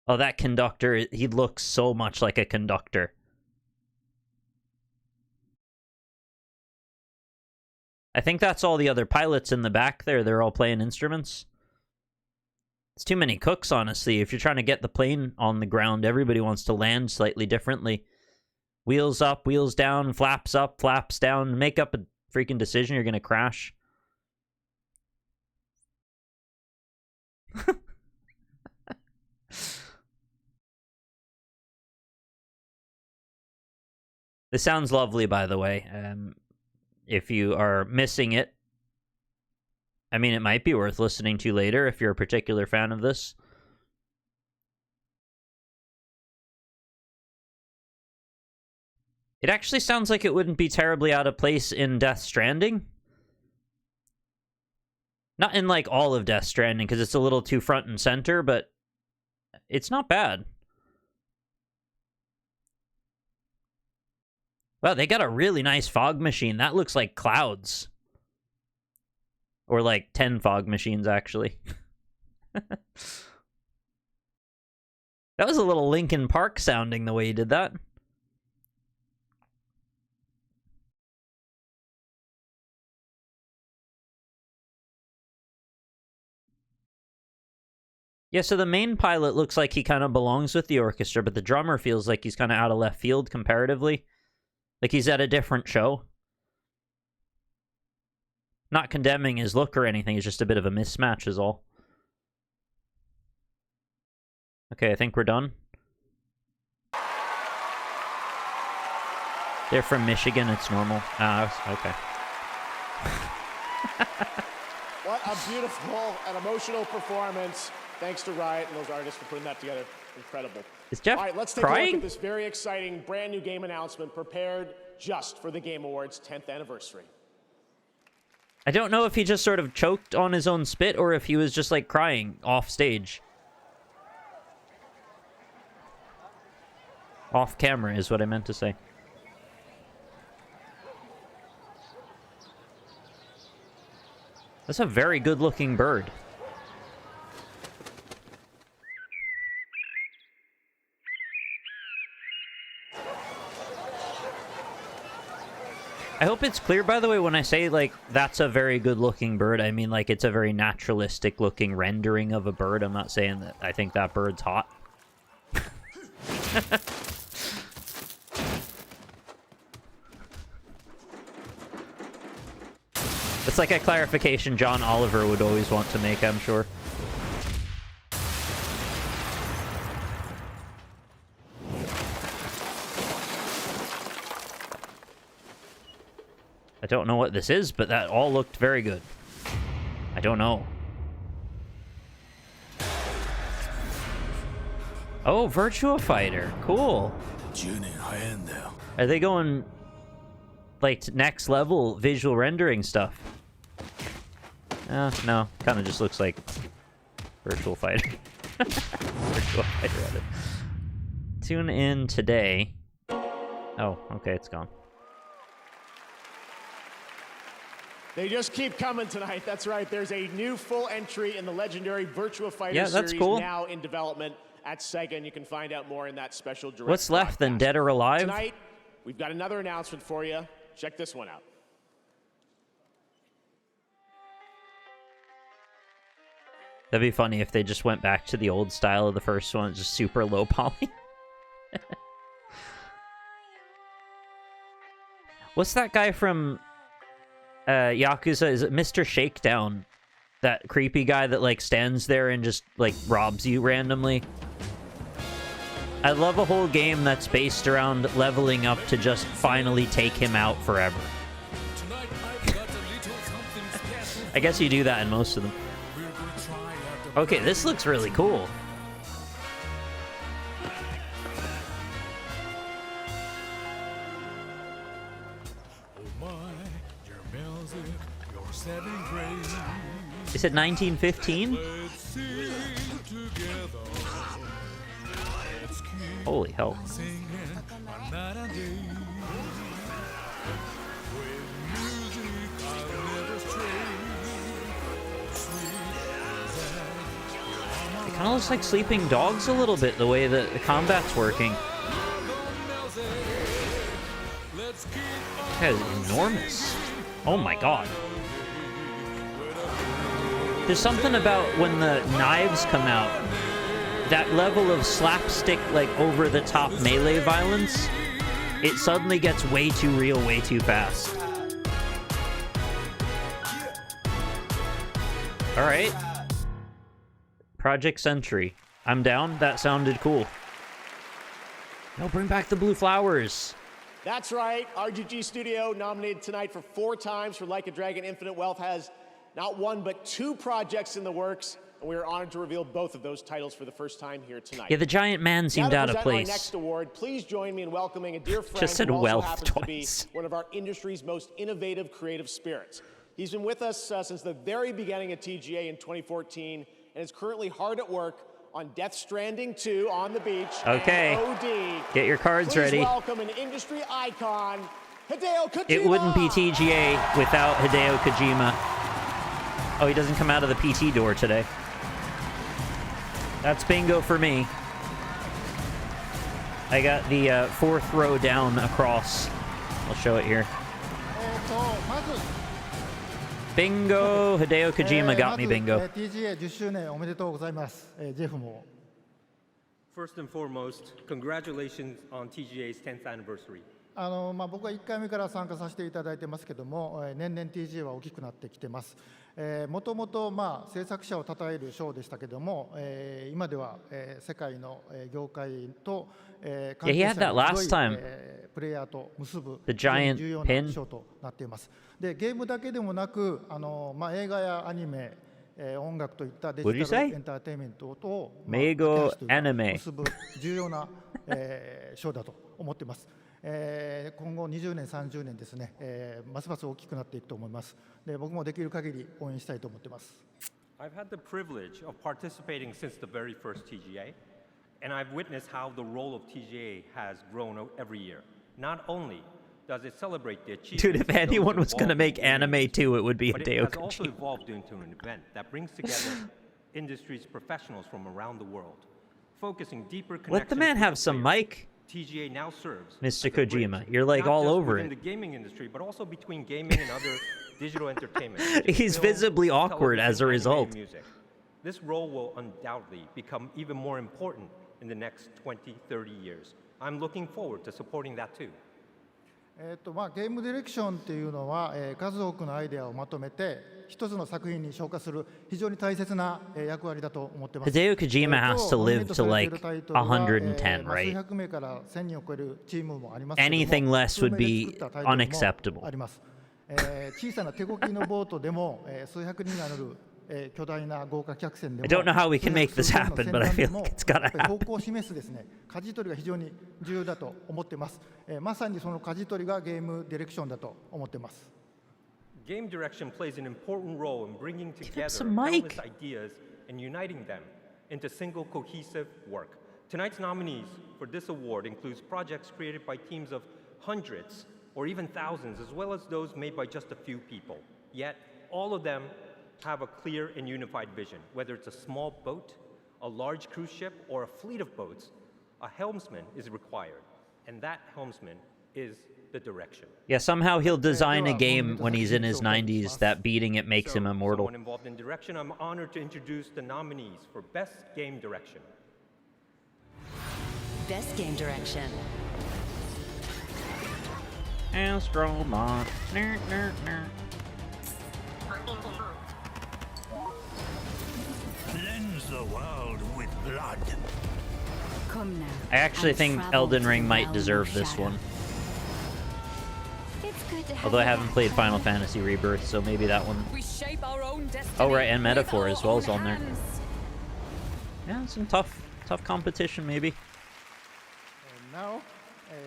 Oh, that conductor, he looks so much like a conductor. I think that's all the other pilots in the back there. They're all playing instruments. It's too many cooks, honestly. If you're trying to get the plane on the ground, everybody wants to land slightly differently. Wheels up, wheels down, flaps down. Make up a freaking decision, you're going to crash. This sounds lovely, by the way. If you are missing it, I mean, it might be worth listening to later if you're a particular fan of this. It actually sounds like it wouldn't be terribly out of place in Death Stranding. Not in, like, all of Death Stranding, because it's a little too front and center, but it's not bad. Wow, they got a really nice fog machine. That looks like clouds. Or like 10 fog machines, actually. That was a little Linkin Park sounding the way you did that. Yeah, so the main pilot looks like he kind of belongs with the orchestra, but the drummer feels like he's kind of out of left field comparatively. Like he's at a different show. Not condemning his look or anything, it's just a bit of a mismatch is all. Okay, I think we're done. They're from Michigan, it's normal. Okay. What a beautiful and emotional performance. Thanks to Riot and those artists for putting that together. Incredible. Is Jeff All right, let's take a look at this very exciting brand new game announcement prepared just for the Game Awards 10th anniversary. I don't know if he just sort of choked on his own spit or if he was just like crying off stage. Off camera is what I meant to say. That's a very good looking bird. I hope it's clear, by the way, when I say, like, that's a very good-looking bird, I mean, like, it's a very naturalistic-looking rendering of a bird. I'm not saying that I think that bird's hot. It's like a clarification John Oliver would always want to make, I'm sure. I don't know what this is, but that all looked very good. I don't know. Oh, Virtua Fighter. Cool. Are they going like to next level visual rendering stuff? No, kind of just looks like Virtual Fighter. Virtual Fighter at it. Tune in today. Oh, okay, it's gone. They just keep coming tonight. That's right. There's a new full entry in the legendary Virtua Fighter Yeah, that's series cool. now in development at Sega, and you can find out more in that special direct What's left then, Dead or Alive? Tonight, we've got another announcement for you. Check this one out. That'd be funny if they just went back to the old style of the first one, just super low poly. What's that guy from Yakuza? Is it Mr. Shakedown? That creepy guy that like stands there and just like robs you randomly. I love a whole game that's based around leveling up to just finally take him out forever. I guess you do that in most of them. Okay, this looks really cool. Is it 1915? Holy hell. It kind of looks like Sleeping Dogs a little bit, the way that the combat's working. That is enormous. Oh my god. There's something about when the knives come out, that level of slapstick, like over-the-top melee violence, it suddenly gets way too real, way too fast. Alright. Project Sentry. I'm down. That sounded cool. No, bring back the blue flowers. That's right. RGG Studio, nominated tonight for 4 times for Like a Dragon Infinite Wealth, has not 1 but 2 projects in the works, and we are honored to reveal both of those titles for the first time here tonight. Yeah, the giant man seemed out of place. Our next award, please join me in welcoming a dear friend Just said who also wealth happens twice. to be one of our industry's most innovative creative spirits. He's been with us since the very beginning of TGA in 2014, and is currently hard at work on Death Stranding 2 on the beach. Okay. And OD. Get your cards Please ready. welcome an industry icon, Hideo Kojima. It wouldn't be TGA without Hideo Kojima. Oh, he doesn't come out of the PT door today. That's bingo for me. I got the 4th row down across. I'll show it here. Bingo! Hideo Kojima got me bingo. TGA 10周年おめでとうございます。ジェフも。First and foremost, congratulations on TGA's 10th anniversary. 僕は1回目から参加させていただいてますけども、年々 TGA は大きくなってきてます。もともと制作者を称える賞でしたけども、今では世界の業界と関係者の広いプレイヤーと結ぶ重要な賞となっています。で、ゲームだけでもなく、映画やアニメ、音楽といったデジタルエンターテインメントと結ぶ重要な賞だと思っています。今後20年、30年ですね、ますます大きくなっていくと思います。で、僕もできる限り応援したいと思っています。I've had the privilege of participating since the very first TGA, and I've witnessed how the role of TGA has grown every year. Not only does it celebrate the achievements, Dude, if anyone was going to make anime too, it would be Hideo Kojima. But it has also evolved into an event that brings together industry's professionals from around the world, focusing deeper connections. Let the man have some mic. TGA now serves Mr. Kojima, you're like all over it. In the gaming industry, but also between gaming and other digital entertainment. He's visibly awkward as a result. This role will undoubtedly become even more important in the next 20, 30 years. I'm looking forward to supporting that too. ゲームディレクションっていうのは、数多くのアイデアをまとめて一つの作品に昇華する非常に大切な役割だと思ってます。Hideo Kojima has to live to like 110, right? 数百名から1000人を超えるチームもあります。Anything less would be unacceptable. あります。小さな手こぎのボートでも数百人が乗る巨大な豪華客船でも I don't know how we can make this happen, but I feel like it's gotta 方 happen. 向を示すですね、舵取りが非常に重要だと思ってます。まさにその舵取りがゲームディレクションだと思ってます。Game direction plays an important role in bringing together some mic. countless ideas and uniting them into single cohesive work. Tonight's nominees for this award includes projects created by teams of hundreds or even thousands, as well as those made by just a few people. Yet, all of them have a clear and unified vision. Whether it's a small boat, a large cruise ship, or a fleet of boats, a helmsman is required, and that helmsman is the direction. Yeah, somehow he'll design a game when he's in his 90s that beating it makes him immortal. Someone involved in direction, I'm honored to introduce the nominees for Best Game Direction. Best Game Direction. Astrobot. Cleanse the world with blood. Come now. I actually think Elden Ring might deserve this one. It's good to have Although I you haven't back, played friend. Final Fantasy Rebirth, so maybe that one. We shape our own destiny. Oh, right, and with Metaphor our as well is own on there. hands. Yeah, some tough competition, maybe. And now,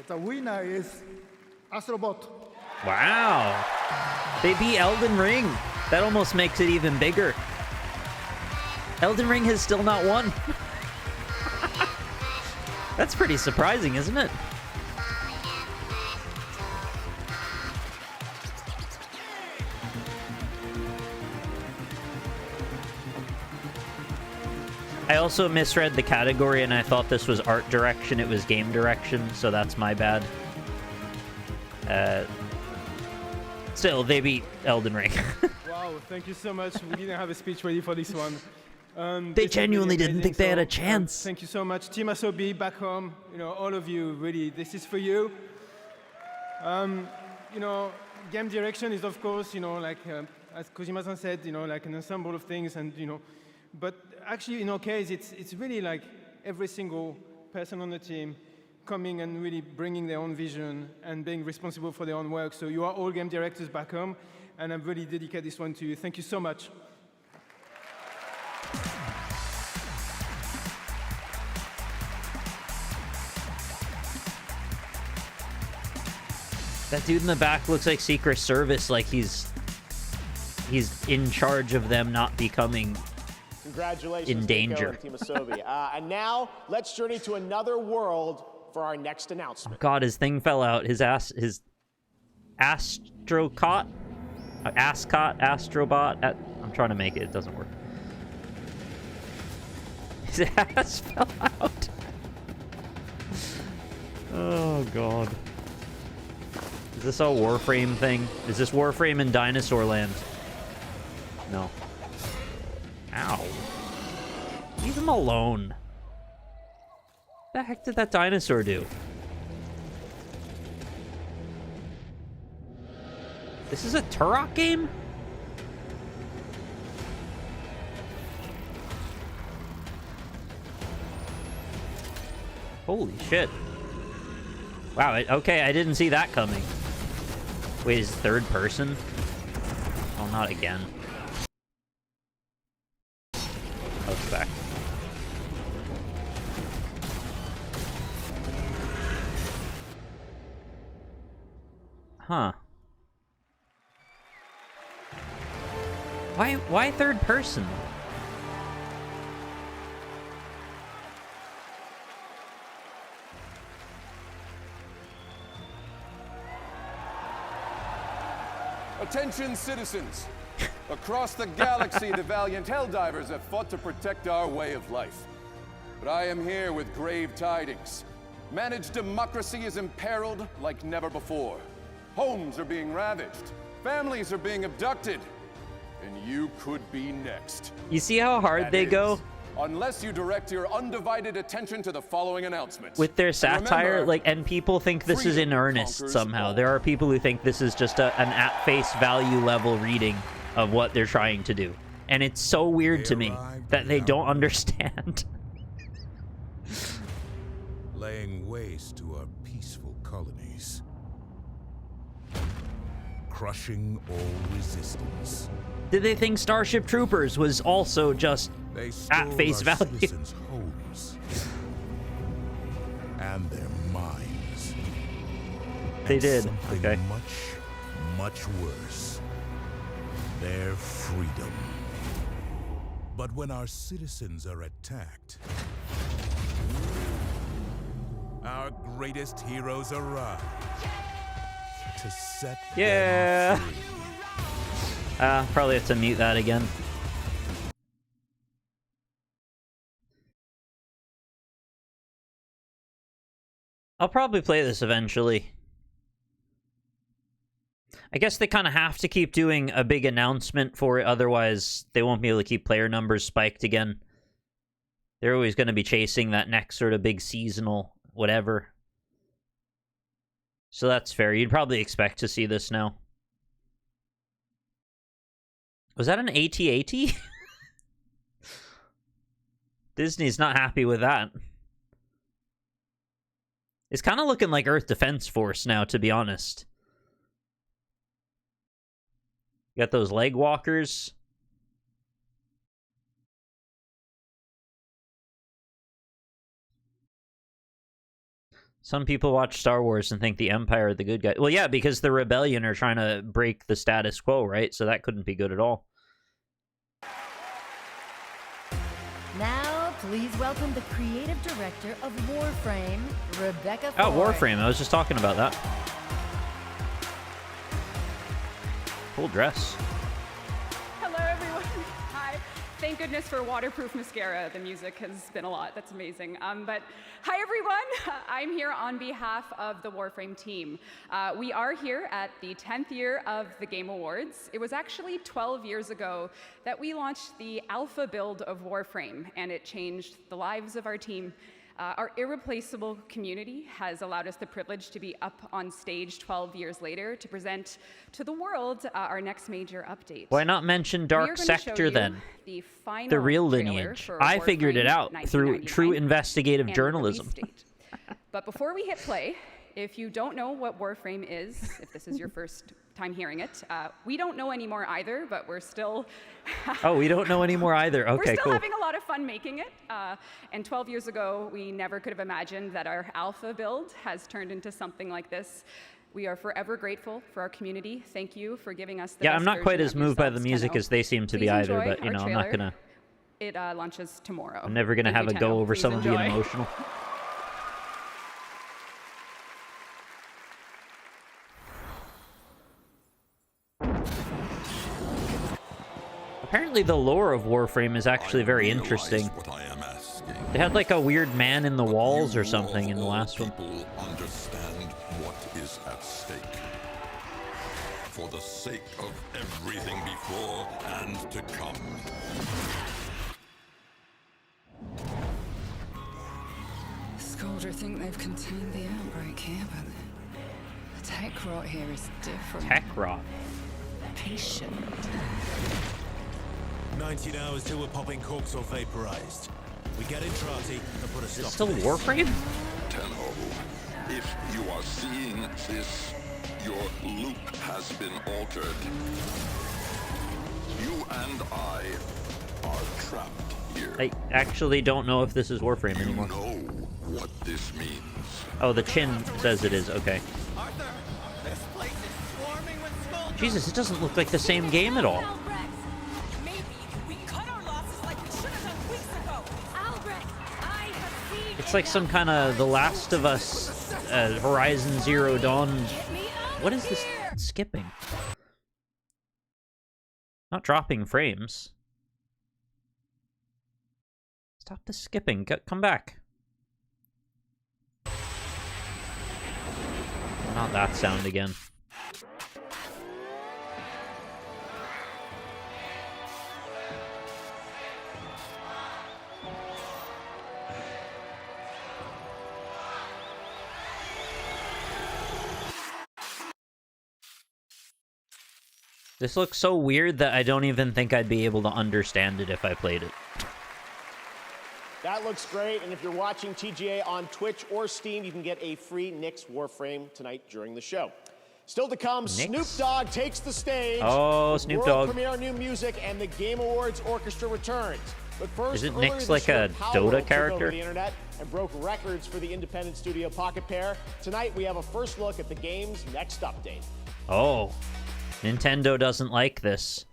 the winner is Astrobot. Wow. They beat Elden Ring. That almost makes it even bigger. Elden Ring has still not won. That's pretty surprising, isn't it? I also misread the category and I thought this was art direction. It was game direction, so that's my bad. Still, they beat Elden Ring. Wow, thank you so much. We didn't have a speech ready for this one. They This is genuinely really didn't amazing. think they had a So, chance. thank you so much. Team Asobi back home, all of you, really, this is for you. Game direction is, of course, as Kojima-san said, like an ensemble of things, and, but actually, in our case, it's really like every single person on the team coming and really bringing their own vision and being responsible for their own work. So you are all game directors back home, and I'm really dedicate this one to you. Thank you so much. That dude in the back looks like Secret Service, like he's in charge of them not becoming Congratulations, in Keiko danger. and Team Asobi. And now, let's journey to another world for our next announcement. God, his thing fell out. His astrocot? Ascot? Astrobot? I'm trying to make it. It doesn't work. His ass fell out. Oh, God. Is this a Warframe thing? Is this Warframe in Dinosaur Land? No. Ow. Leave him alone. What the heck did that dinosaur do? This is a Turok game? Holy shit. Wow, okay, I didn't see that coming. Wait, is it third person? Oh, not again. Oh, it's back. Huh. Why third person? Attention, citizens! Across the galaxy, the valiant Helldivers have fought to protect our way of life. But I am here with grave tidings. Managed democracy is imperiled like never before. Homes are being ravaged. Families are being abducted. And you could be next. You see how hard That they is, go? Unless you direct your undivided attention to the following announcements. With their And satire, remember, and people think this is in earnest conquers somehow. There are people who think this is just an at face value level reading of what they're trying to do. And it's so weird to me that they don't understand. Laying waste to our peaceful colonies. crushing all resistance. Did they think Starship Troopers was also just at face value? Citizens' homes and their minds. They And did. Something Okay. much worse. Their freedom. But when our citizens are attacked, our greatest heroes arrive to set Yeah. them free. Probably have to mute that again. I'll probably play this eventually. I guess they kind of have to keep doing a big announcement for it, otherwise they won't be able to keep player numbers spiked again. They're always going to be chasing that next sort of big seasonal whatever. So that's fair. You'd probably expect to see this now. Was that an AT-AT? Disney's not happy with that. It's kind of looking like Earth Defense Force now, to be honest. You got those leg walkers. Some people watch Star Wars and think the Empire are the good guy. Well, yeah, because the Rebellion are trying to break the status quo, right? So that couldn't be good at all. Now, please welcome the creative director of Warframe, Rebecca Oh, Ford. Warframe. I was just talking about that. Cool dress. Hello, everyone. Hi. Thank goodness for waterproof mascara. The music has been a lot. That's amazing. But hi, everyone. I'm here on behalf of the Warframe team. We are here at the 10th year of the Game Awards. It was actually 12 years ago that we launched the alpha build of Warframe, and it changed the lives of our team. Our irreplaceable community has allowed us the privilege to be up on stage 12 years later to present to the world our next major update. Why not mention We are Dark going to Sector show you then? The final The real trailer lineage. for I figured it Warframe out through 1999 true investigative and the journalism. release date. But before we hit play, if you don't know what Warframe is, if this is your first time hearing it, we don't know anymore either, but we're still... Oh, we don't know anymore either. We're Okay, still cool. having a lot of fun making it. And 12 years ago, we never could have imagined that our alpha build has turned into something like this. We are forever grateful for our community. Thank you for giving us the Yeah, best I'm not quite version as of moved by the yourselves, music Tenno. as they seem to be Please either, enjoy but, you our know, I'm not trailer. gonna... It launches tomorrow. I'm never gonna Thank have you, a go Tenno. over Please someone being enjoy. emotional. Apparently the lore of Warframe is actually very interesting. They had like a weird man in the walls or something in the last one. People understand what is at stake. For the sake of everything before and to come. Scoldra think they've contained the outbreak here, but the tech rot here is different. Tech rot. Patient. 19 hours till we're popping corks or vaporized. We get in Trati and put a stop Still to this. Warframe? Tenno, if you are seeing this, your loop has been altered. You and I are trapped here. I actually don't know if this is Warframe anymore. You know what this means. Oh, the chin says it is. Okay. Jesus, it doesn't look like the same game at all. It's like some kind of The Last of Us, Horizon Zero Dawn. What is this skipping? Not dropping frames. Stop the skipping. Come back. Not that sound again. This looks so weird that I don't even think I'd be able to understand it if I played it. That looks great, and if you're watching TGA on Twitch or Steam, you can get a free Nyx Warframe tonight during the show. Still to come, Snoop Dogg takes the stage. Oh, with Snoop world Dogg. premiere new music and the Game Awards Orchestra returns. But first, Isn't earlier Nyx this like year, a Power Dota World took character? over the internet and broke records for the independent studio Pocket Pair. Tonight, we have a first look at the game's next update. Oh, Nintendo doesn't like this.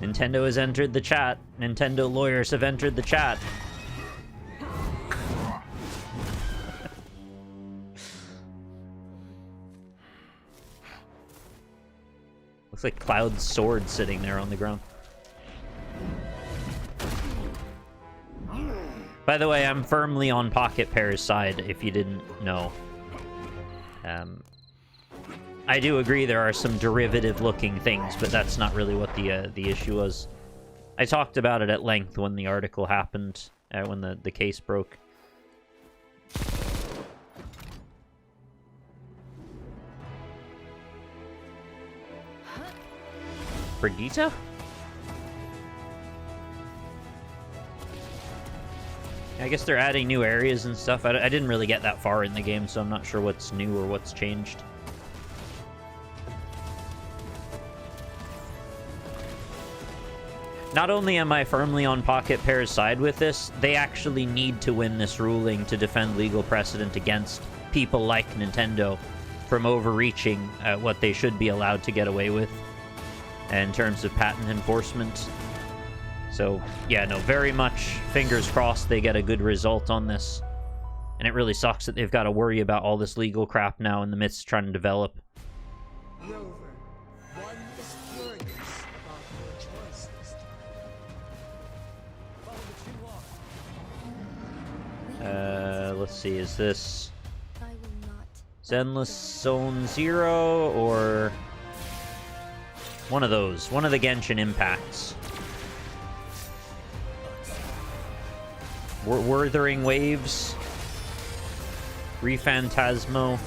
Nintendo has entered the chat. Nintendo lawyers have entered the chat. Looks like Cloud's sword sitting there on the ground. By the way, I'm firmly on Pocket Pair's side, if you didn't know. I do agree there are some derivative-looking things, but that's not really what the issue was. I talked about it at length when the article happened, when the case broke. Brigitte? I guess they're adding new areas and stuff. I didn't really get that far in the game, so I'm not sure what's new or what's changed. Not only am I firmly on Pocket Pair's side with this, they actually need to win this ruling to defend legal precedent against people like Nintendo from overreaching what they should be allowed to get away with in terms of patent enforcement. So, yeah, no, very much fingers crossed they get a good result on this. And it really sucks that they've got to worry about all this legal crap now in the midst of trying to develop. Rover, one is furious about your choices. Let's see, is this Zenless Zone Zero or one of those? One of the Genshin Impacts. Wuthering Waves. Rephantasmo.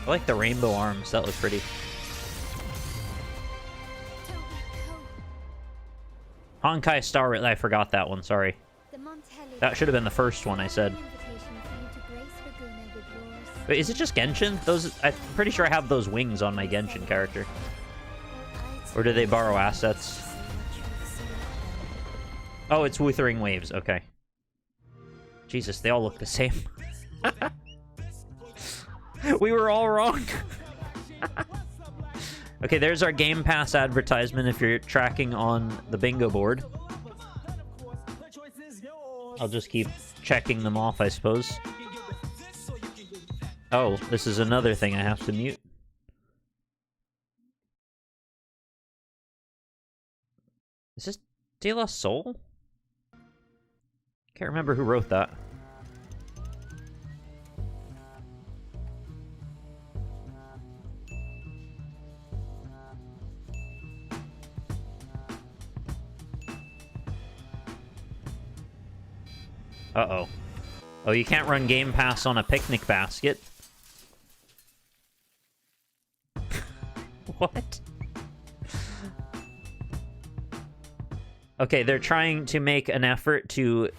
I like the rainbow arms, that looks pretty. Honkai Star Rail, I forgot that one, sorry. That should have been the first one I said. Wait, is it just Genshin? Those, I'm pretty sure I have those wings on my Genshin character. Or do they borrow assets? Oh, it's Wuthering Waves, okay. Jesus, they all look the same. We were all wrong. Okay, there's our Game Pass advertisement if you're tracking on the bingo board. I'll just keep checking them off, I suppose. Oh, this is another thing I have to mute. Is this De La Soul? Can't remember who wrote that. Uh-oh. Oh, you can't run Game Pass on a picnic basket. What? Okay, they're trying to make an effort to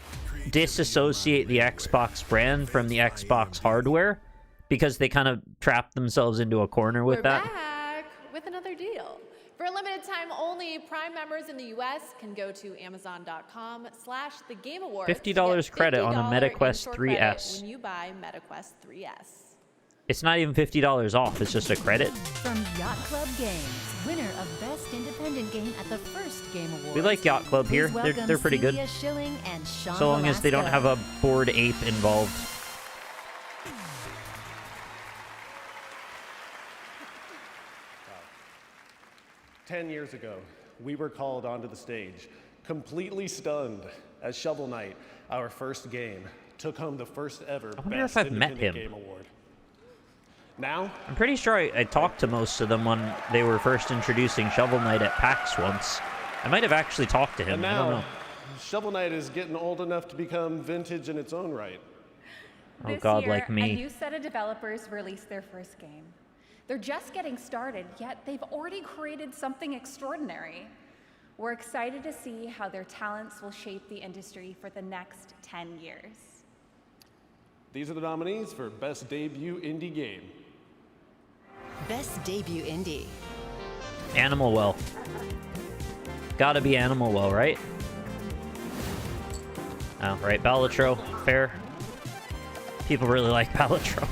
disassociate the Xbox brand from the Xbox hardware because they kind of trapped themselves into a corner with that. We're back with another deal. For a limited time only, Prime members in the US can go to Amazon.com/thegameawards. $50 credit on a MetaQuest 3S. When you buy MetaQuest 3S. It's not even $50 off, it's just a credit. From Yacht Club Games, winner of Best Independent Game at the first Game Awards. We like Yacht Club here. They're pretty good. So long as they don't have a bored ape involved. Wow. 10 years ago, we were called onto the stage, completely stunned, as Shovel Knight, our first game, took home the first ever Best Independent Game Award. Now, I'm pretty sure I talked to most of them when they were first introducing Shovel Knight at PAX once. I might have actually talked to him. and I don't now, know. Shovel Knight is getting old enough to become vintage in its own right. Oh This God, year, like me. a new set of developers released their first game. They're just getting started, yet they've already created something extraordinary. We're excited to see how their talents will shape the industry for the next 10 years. These are the nominees for Best Debut Indie Game. Best Debut Indie. Animal Well. Gotta be Animal Well, right? Oh, right. Balatro. Fair. People really like Balatro.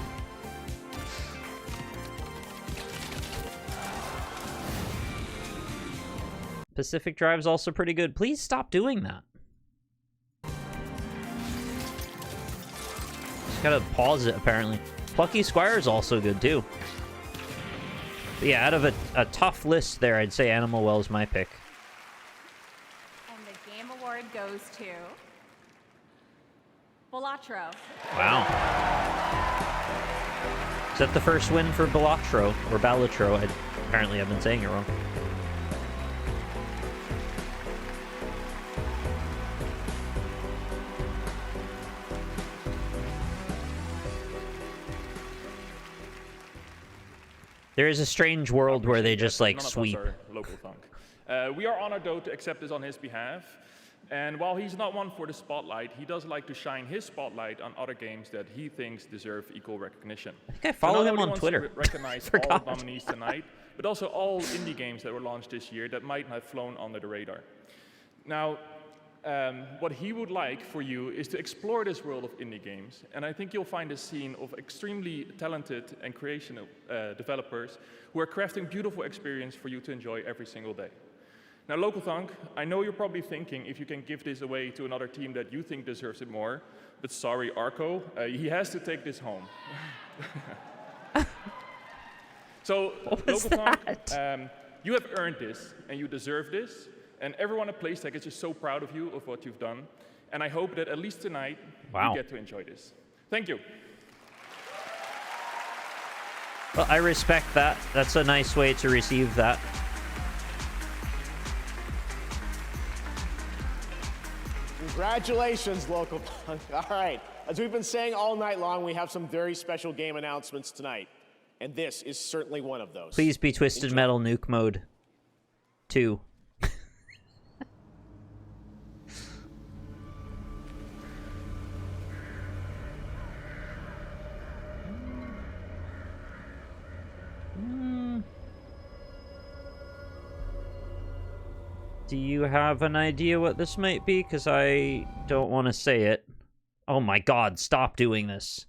Pacific Drive's also pretty good. Please stop doing that. Just gotta pause it, apparently. Plucky Squire is also good, too. But yeah, out of a tough list there, I'd say Animal Well is my pick. And the game award goes to Balatro. Wow. Is that the first win for Balatro? Or Balatro? Apparently I've been saying it wrong. There is a strange world where they just like sweep. Local Thunk. We are honored though to accept this on his behalf. And while he's not one for the spotlight, he does like to shine his spotlight on other games that he thinks deserve equal recognition. I think I follow him on Twitter. Recognize all nominees tonight, but also all indie games that were launched this year that might have flown under the radar. Now, what he would like for you is to explore this world of indie games, and I think you'll find a scene of extremely talented and creative developers who are crafting beautiful experience for you to enjoy every single day. Now, Local Thunk, I know you're probably thinking if you can give this away to another team that you think deserves it more, but sorry, Arco, he has to take this home. So, Local Thunk, you have earned this, and you deserve this. And everyone at PlayStech is just so proud of you, of what you've done. And I hope that at least tonight, you get to enjoy this. Thank you. Well, I respect that. That's a nice way to receive that. Congratulations, Local Punk. All right, as we've been saying all night long, we have some very special game announcements tonight. And this is certainly one of those. Please be Twisted Metal Nuke Mode 2. Do you have an idea what this might be? Because I don't want to say it. Oh my god, stop doing this.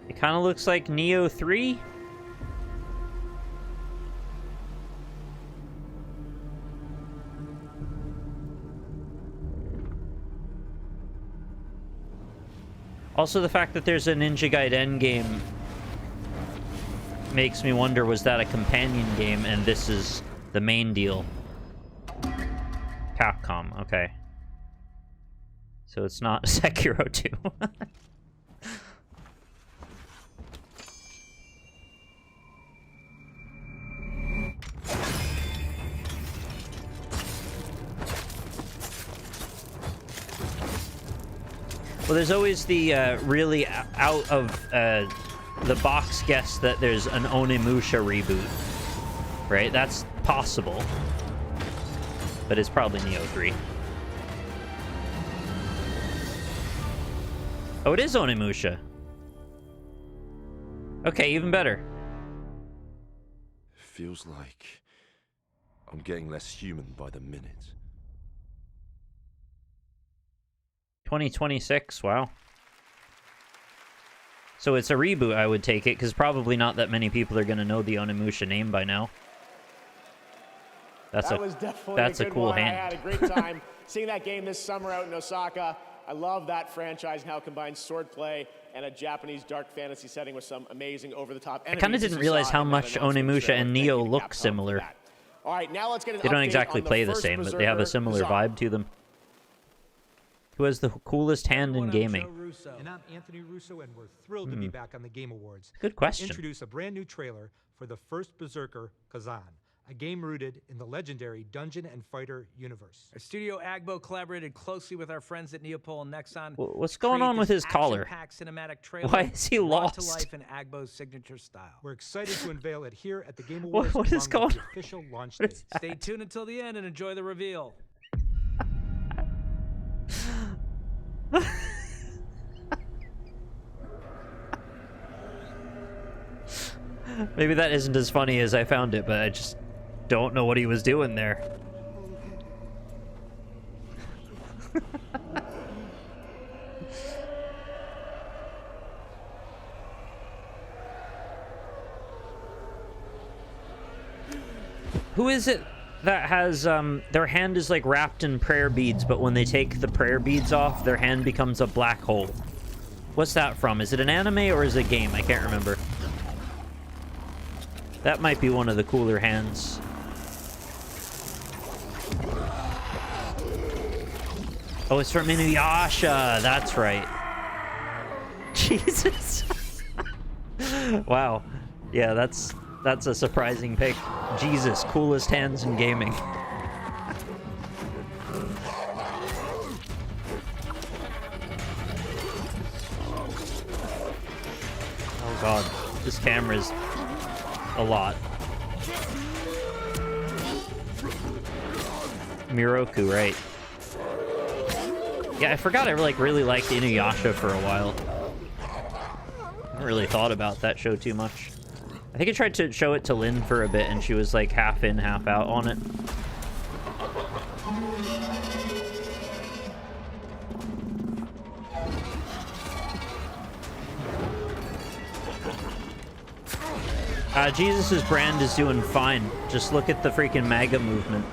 It kind of looks like Neo 3. Also, the fact that there's a Ninja Gaiden game makes me wonder, was that a companion game and this is the main deal? Capcom, okay. So it's not Sekiro 2. Well, there's always the really out of the box guess that there's an Onimusha reboot, right? That's possible, but it's probably Neo 3. Oh, it is Onimusha. Okay, even better. Feels like I'm getting less human by the minute. 2026, wow. So it's a reboot, I would take it, because probably not that many people are going to know the Onimusha name by now. That's a cool hand. I had a great time seeing that game this summer out in Osaka. I love that franchise and how it combines swordplay and a Japanese dark fantasy setting with some amazing over-the-top enemies. I kind of didn't realize how much Onimusha and Neo look similar. All right, now let's get an They don't update exactly on the play the first same, but they have a Berserker, similar Kazan. vibe to them. Who has the coolest hand in gaming? And I'm Anthony Russo, and we're thrilled to be back on the Game Awards. Good question. To introduce a brand new trailer for the first Berserker, Kazan, a game rooted in the legendary Dungeon and Fighter universe. Our studio Agbo collaborated closely with our friends at Neopol and Nexon. What's going on with his collar? Cinematic trailer Why is he brought to lost? life in Agbo's signature style. We're excited to unveil it here at the Game Awards. What is along with going the official launch What date. is that? Stay tuned until the end and enjoy the reveal. Maybe that isn't as funny as I found it, but I just don't know what he was doing there. Who is it that has, their hand is like wrapped in prayer beads, but when they take the prayer beads off, their hand becomes a black hole? What's that from? Is it an anime or is it a game? I can't remember. That might be one of the cooler hands. Oh, it's from Inuyasha. That's right. Jesus. Wow. Yeah, that's a surprising pick. Jesus, coolest hands in gaming. Oh god, this camera's a lot. Miroku, right. Yeah, I forgot I really liked Inuyasha for a while. I haven't really thought about that show too much. I think I tried to show it to Lynn for a bit and she was like half in, half out on it. Jesus' brand is doing fine. Just look at the freaking MAGA movement.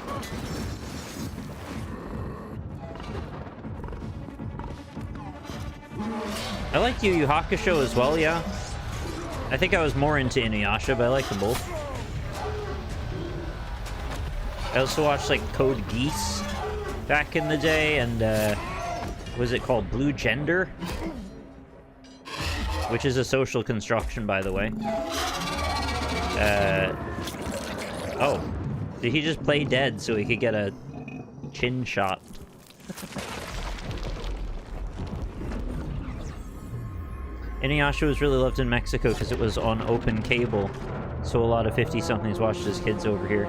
I like Yu Yu Hakusho as well, yeah. I think I was more into Inuyasha, but I like them both. I also watched like Code Geass back in the day, and what was it called? Blue Gender? Which is a social construction, by the way. Oh. Did he just play dead so he could get a chin shot? Inuyasha was really loved in Mexico because it was on open cable. So a lot of 50-somethings watched as kids over here.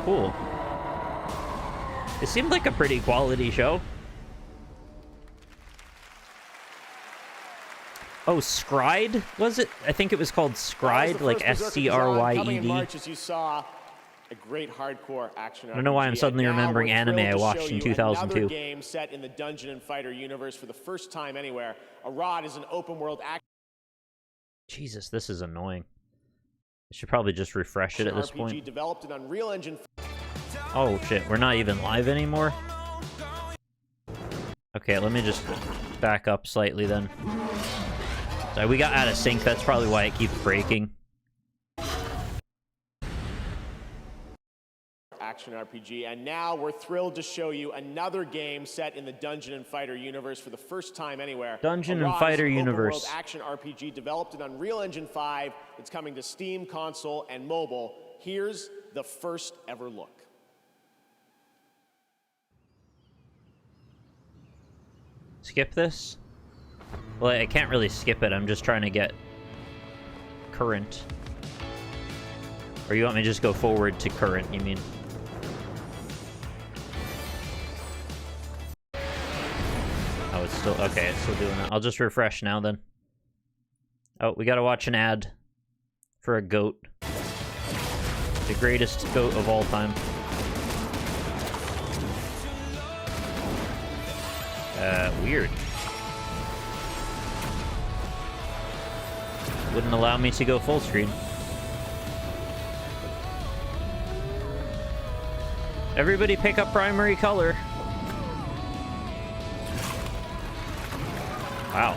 Cool. It seemed like a pretty quality show. Oh, Scried, was it? I think it was called Scried, like S-C-R-Y-E-D. As you saw, a great hardcore action. I don't know why I'm suddenly remembering anime I watched in 2002. Another game set in the Dungeon and Fighter universe for the first time anywhere. Arad is an open-world action. Jesus, this is annoying. I should probably just refresh it at this point. Developed in Unreal Engine. Oh shit, we're not even live anymore? Okay, let me just back up slightly then. Sorry, we got out of sync, that's probably why it keeps breaking. Action RPG, and now we're thrilled to show you another game set in the Dungeon and Fighter universe for the first time anywhere. Dungeon and Fighter universe. Open-world action RPG developed in Unreal Engine 5. It's coming to Steam, console, and mobile. Here's the first ever look. Skip this? Well, I can't really skip it. I'm just trying to get current. Or you want me to just go forward to current, you mean? Oh, it's still... Okay, it's still doing it. I'll just refresh now, then. Oh, we gotta watch an ad for a goat. The greatest goat of all time. Weird. Wouldn't allow me to go full screen. Everybody pick up primary color. Wow.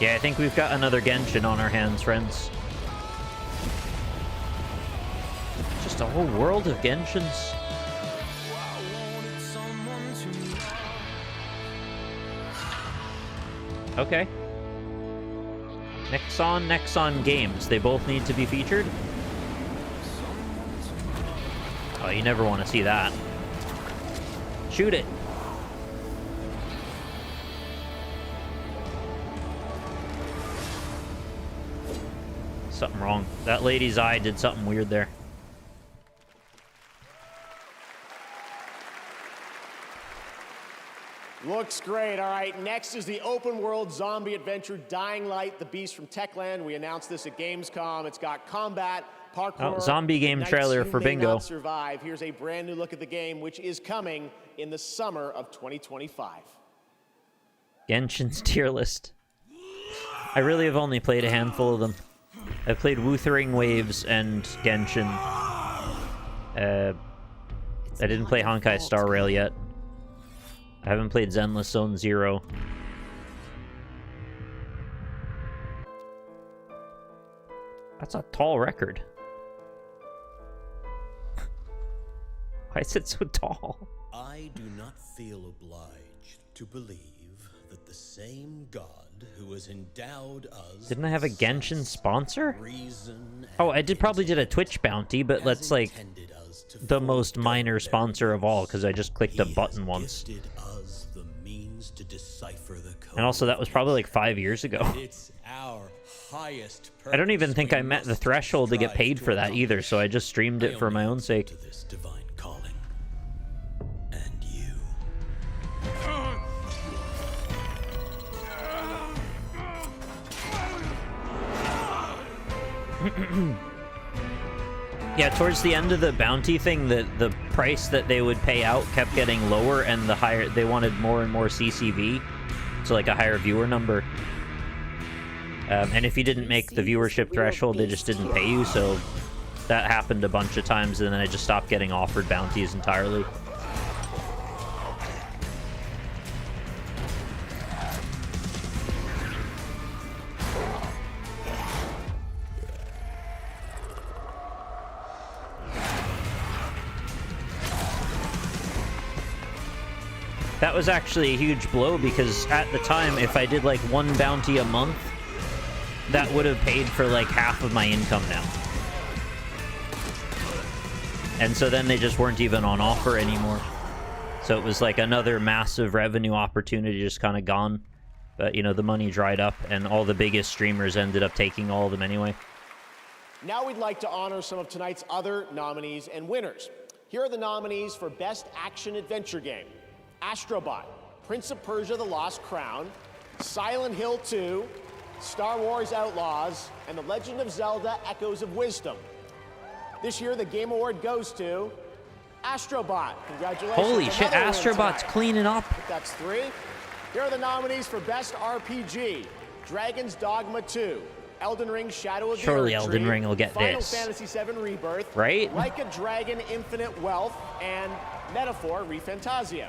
Yeah, I think we've got another Genshin on our hands, friends. Just a whole world of Genshins. Okay. Nexon Games. They both need to be featured. Oh, you never want to see that. Shoot it. Something wrong. That lady's eye did something weird there. Looks great. All right, next is the open world zombie adventure Dying Light, the Beast from Techland. We announced this at Gamescom. It's got combat, parkour. Oh, zombie game nights trailer you for may bingo. not survive. Here's a brand new look at the game, which is coming in the summer of 2025. Genshin's tier list. I really have only played a handful of them. I've played Wuthering Waves and Genshin. I didn't play Honkai Star Rail yet. I haven't played Zenless Zone Zero. That's a tall record. Why is it so tall? I do not feel obliged to believe that the same God who has endowed us. Didn't I have a Genshin sponsor? Oh, I probably did a Twitch bounty, but that's like the most minor sponsor of all because I just clicked a button once. And also, that was probably like 5 years ago. It's our highest I don't even think I met the threshold to get paid for that either, so I just streamed it for my own sake. this divine calling. And you. Yeah, towards the end of the bounty thing, the price that they would pay out kept getting lower, and the higher they wanted more and more CCV, so like a higher viewer number. And if you didn't make the viewership threshold, they just didn't pay you. So that happened a bunch of times, and then I just stopped getting offered bounties entirely. That was actually a huge blow because at the time, if I did like one bounty a month, that would have paid for like half of my income now. And so then they just weren't even on offer anymore. So it was like another massive revenue opportunity just kind of gone. But, you know, the money dried up and all the biggest streamers ended up taking all of them anyway. Now we'd like to honor some of tonight's other nominees and winners. Here are the nominees for Best Action Adventure Game. Astrobot, Prince of Persia: The Lost Crown, Silent Hill 2, Star Wars Outlaws, and The Legend of Zelda: Echoes of Wisdom. This year, the Game Award goes to Astrobot. Congratulations. Holy shit, Another win Astrobot's tonight. cleaning up. That's 3. Here are the nominees for Best RPG. Dragon's Dogma 2, Elden Ring: Shadow of the Surely Erdtree, Elden Ring will get Final this. Fantasy VII Rebirth, Right? Like a Dragon: Infinite Wealth, and Metaphor: ReFantazio.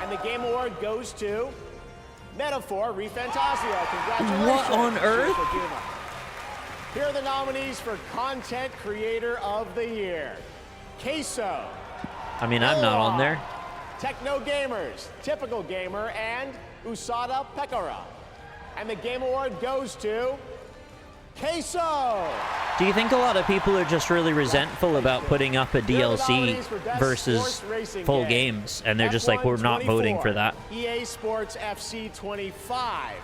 And the Game Award goes to Metaphor: ReFantazio. Congratulations. What on earth? Here are the nominees for Content Creator of the Year. Queso, I mean, I'm not on there. Techno Gamers, Typical Gamer, and Usada Pekara. And the Game Award goes to Queso. Do you think a lot of people are just really resentful about putting up a DLC versus full games? And they're just like, we're not voting for that. EA Sports FC 25,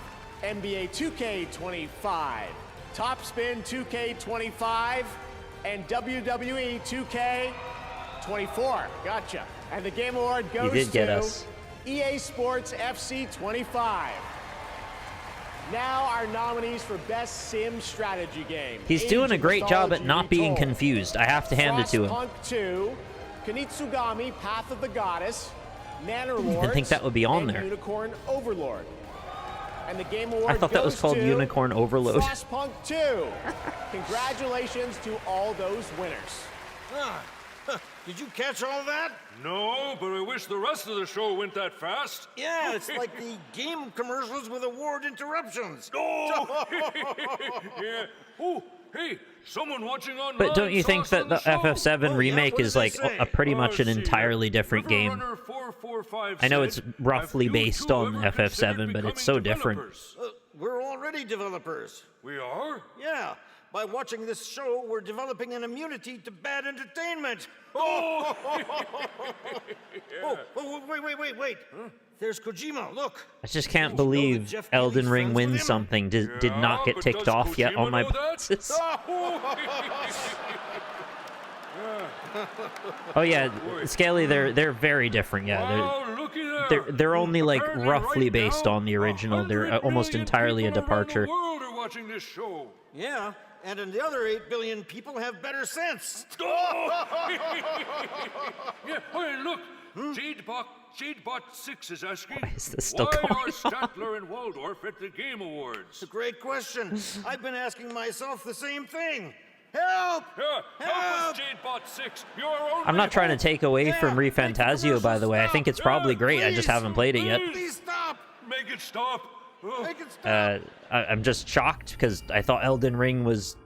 NBA 2K 25, Top Spin 2K 25, and WWE 2K 24. Gotcha. And the Game Award goes did get to us. EA Sports FC 25. Now our nominees for Best Sim Strategy Game. He's Age doing a of great job at Mythology not being Retold, confused. I have to hand it to him. Frostpunk 2, Kunitsugami: Path of the Goddess, Manor I didn't Lords, think that would be on and there. Unicorn Overlord. And the Game Award I thought that was goes called to Unicorn Overload. Frostpunk 2. Congratulations to all those winners. Did you catch all that? No, but I wish the rest of the show went that fast. Yeah, it's like the game commercials with award interruptions. Oh! Yeah. Oh, hey, someone watching online. But don't you saw think us that on the show. FF7 Oh, remake yeah, what is did they like say? a pretty much an See, entirely different game? Riverrunner 445 I know it's said, roughly "Have you based two on ever considered FF7, but it's so becoming different. developers?" We're already developers. We are? Yeah. By watching this show, we're developing an immunity to bad entertainment. Oh, wait. Huh? There's Kojima, look. I just can't believe Elden Ring wins something did not get ticked off yet on my boxes. Oh yeah, Scaly, they're very different. Yeah, they're only like roughly based on the original. They're almost entirely a departure. Watching this show. Yeah, and the other 8 billion people have better sense. Yeah, hey, look. Jadebot 6 is asking, why is this still why going are Statler and Waldorf at the Game Awards? It's a great question. I've been asking myself the same thing. Help! Help us, Jadebot 6. You're only I'm not trying to take away from ReFantasio, by the way. I think it's probably great. I just haven't played it yet. Please stop! Make it stop. Make it stop! I'm just shocked because I thought Elden Ring was,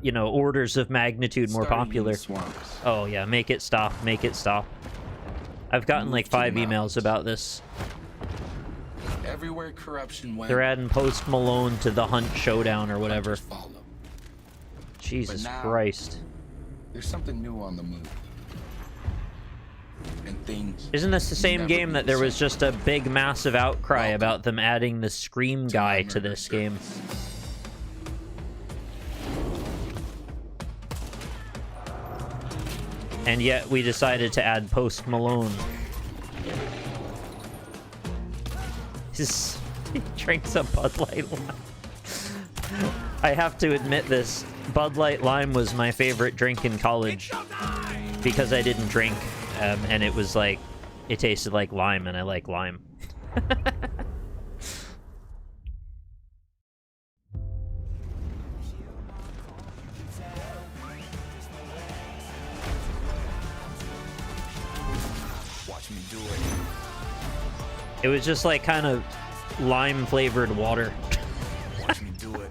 you know, orders of magnitude more popular. Oh yeah, make it stop. Make it stop. I've gotten like 5 emails about this. Everywhere corruption went. They're adding Post Malone to the Hunt Showdown or whatever. Jesus Christ. There's something new on the move. And things. Isn't this the same game that there was just a big massive outcry about them adding the Scream guy to this game? And yet we decided to add Post Malone. He drinks a Bud Light Lime. I have to admit this. Bud Light Lime was my favorite drink in college because I didn't drink, and it was like, it tasted like lime, and I like lime. Watch me do it. It was just like kind of lime flavored water. Watch me do it.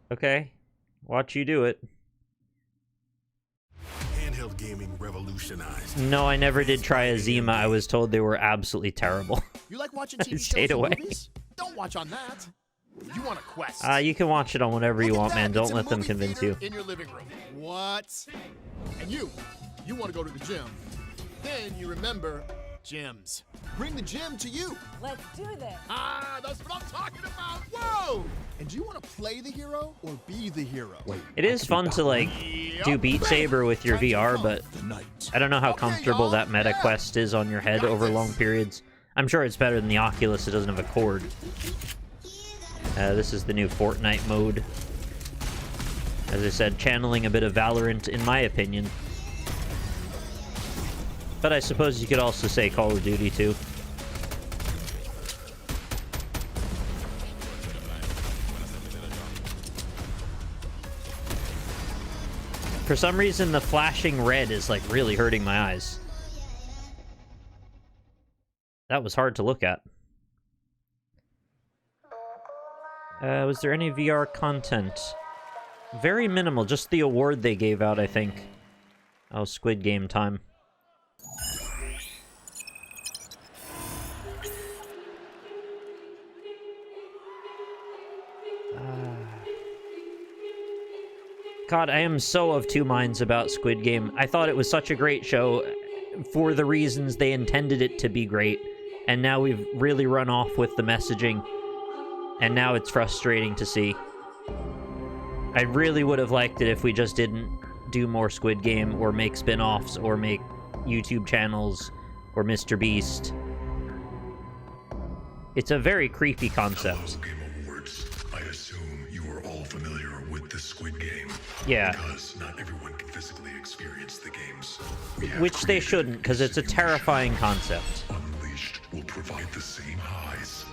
Okay, watch you do it. Handheld gaming revolutionized. No, I never did try a Zima. I was told they were absolutely terrible. You like watching I TV stayed shows and away. movies? Don't watch on that. You want a Quest? You can watch it on whatever you want, man. Don't let them convince you. In your living room. What? And you want to go to the gym. Then you remember gyms. Bring the gym to you. Let's do this. Ah, that's what I'm talking about. Whoa! And do you want to play the hero or be the hero? Wait. It is fun to like do Beat Saber with your VR, but I don't know how comfortable that Meta Quest is on your head over long periods. I'm sure it's better than the Oculus. It doesn't have a cord. This is the new Fortnite mode. As I said, channeling a bit of Valorant, in my opinion. But I suppose you could also say Call of Duty, too. For some reason, the flashing red is, like, really hurting my eyes. That was hard to look at. Was there any VR content? Very minimal, just the award they gave out, I think. Oh, Squid Game time. God, I am so of two minds about Squid Game. I thought it was such a great show for the reasons they intended it to be great. And now we've really run off with the messaging. And now it's frustrating to see. I really would have liked it if we just didn't do more Squid Game, or make spin-offs, or make YouTube channels, or Mr. Beast. It's a very creepy concept. Hello, Game Awards. I assume you are all familiar with the Squid Game. Yeah. Because not everyone can physically experience the games. Which they shouldn't, because it's a terrifying concept. Unleashed will provide the same highs.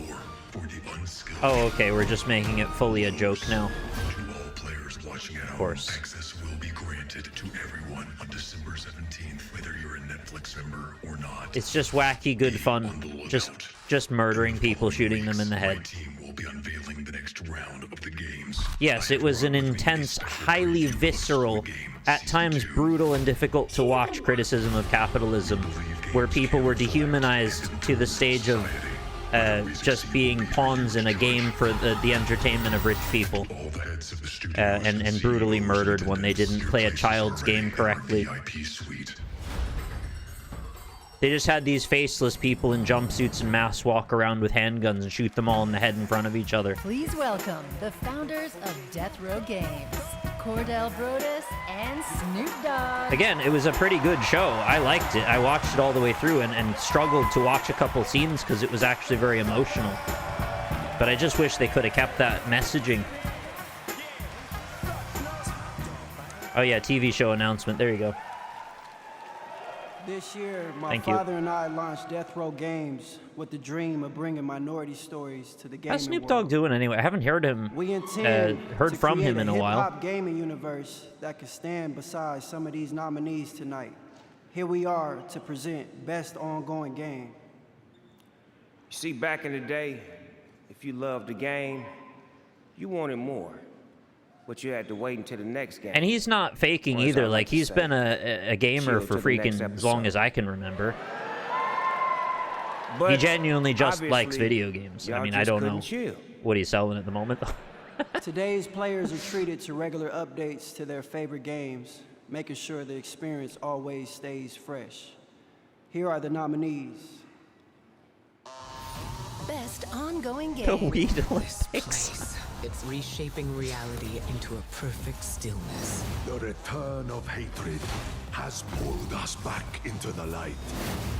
Or for the unskilled. Oh, okay, we're just making it fully a joke now. To all players watching at home, of course. access will be granted to everyone on December 17th, whether you're a Netflix member or not. It's just wacky, good fun. Just murdering people, shooting them in the head. Team will will be unveiling the next round of the games. Yes, it was an intense, highly visceral, at times brutal and difficult to watch criticism of capitalism, where people were dehumanized to the stage of just being pawns in a game for the entertainment of rich people, and brutally murdered when they didn't play a child's game correctly. They just had these faceless people in jumpsuits and masks walk around with handguns and shoot them all in the head in front of each other. Please welcome the founders of Death Row Games, Cordell Brodus and Snoop Dogg. Again, it was a pretty good show. I liked it. I watched it all the way through and struggled to watch a couple scenes because it was actually very emotional. But I just wish they could have kept that messaging. Oh yeah, TV show announcement. There you go. This year, my Thank you. father and I launched Death Row Games with the dream of bringing minority stories to the gaming How's Snoop world. Dogg doing anyway? I haven't heard him. We intend heard to from create him in a while. hip-hop gaming universe that could stand beside some of these nominees tonight. Here we are to present Best Ongoing Game. You see, back in the day, if you loved the game, you wanted more. But you had to wait until the next game. And he's not faking Or as I either. like Like, to he's say, been a gamer chill for till the next freaking as long episode. as I can remember. But he genuinely just likes obviously, video games. I y'all mean, I just don't know couldn't chill. what he's selling at the moment, though. Today's players are treated to regular updates to their favorite games, making sure the experience always stays fresh. Here are the nominees. Best ongoing The game. Weed Place. It's reshaping reality into a perfect stillness. The return of hatred has pulled us back into the light.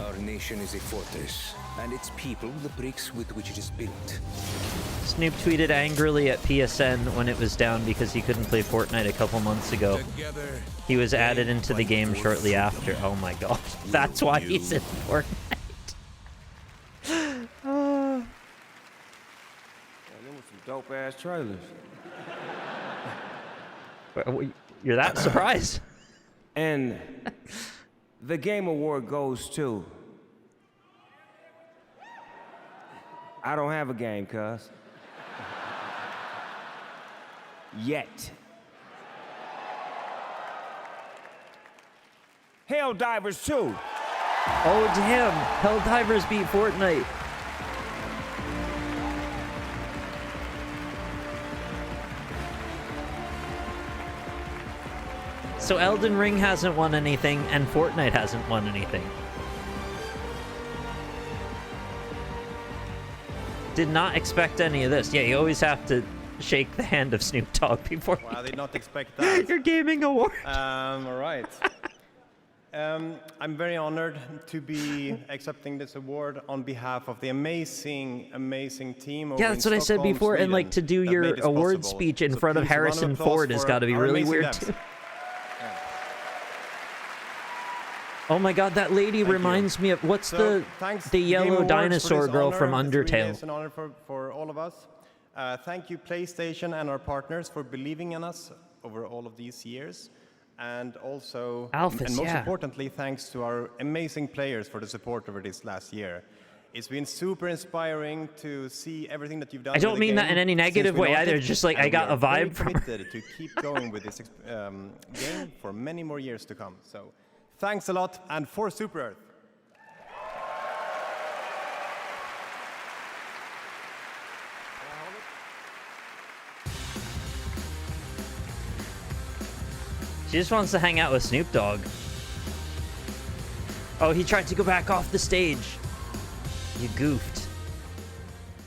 Our nation is a fortress, and its people the bricks with which it is built. Snoop tweeted angrily at PSN when it was down because he couldn't play Fortnite a couple months ago. He was added into the game shortly after. Oh my god. That's why he's in Fortnite. Dope ass trailers. You're that surprised? And the Game Award goes to. I don't have a game, cuz. Yet. Helldivers 2. Oh damn! Helldivers beat Fortnite. So Elden Ring hasn't won anything, and Fortnite hasn't won anything. Did not expect any of this. Yeah, you always have to shake the hand of Snoop Dogg before. Well, I did not expect that. Your gaming award. All right. I'm very honored to be accepting this award on behalf of the amazing, amazing team over Yeah, in that's what I said Stockholm, before, and like to Sweden do that your made this award possible. speech in So front of please, a round Harrison applause Ford has for got to be our really amazing weird devs. too. Oh my god, that lady reminds me of what's Thanks the to Game yellow Awards for dinosaur this girl honor. from It's really Undertale. is an honor for all of us. Thank you, PlayStation and our partners, for believing in us over all of these years. And also, Alphys, and most yeah. importantly, thanks to our amazing players for the support over this last year. It's been super inspiring to see everything that you've done. I don't with the mean that game in any since negative we way launched either, it, just like and I got we a are very vibe from her. committed to keep going with this game for many more years to come. So, thanks a lot, and for Super Earth. She just wants to hang out with Snoop Dogg. Oh, he tried to go back off the stage. You goofed.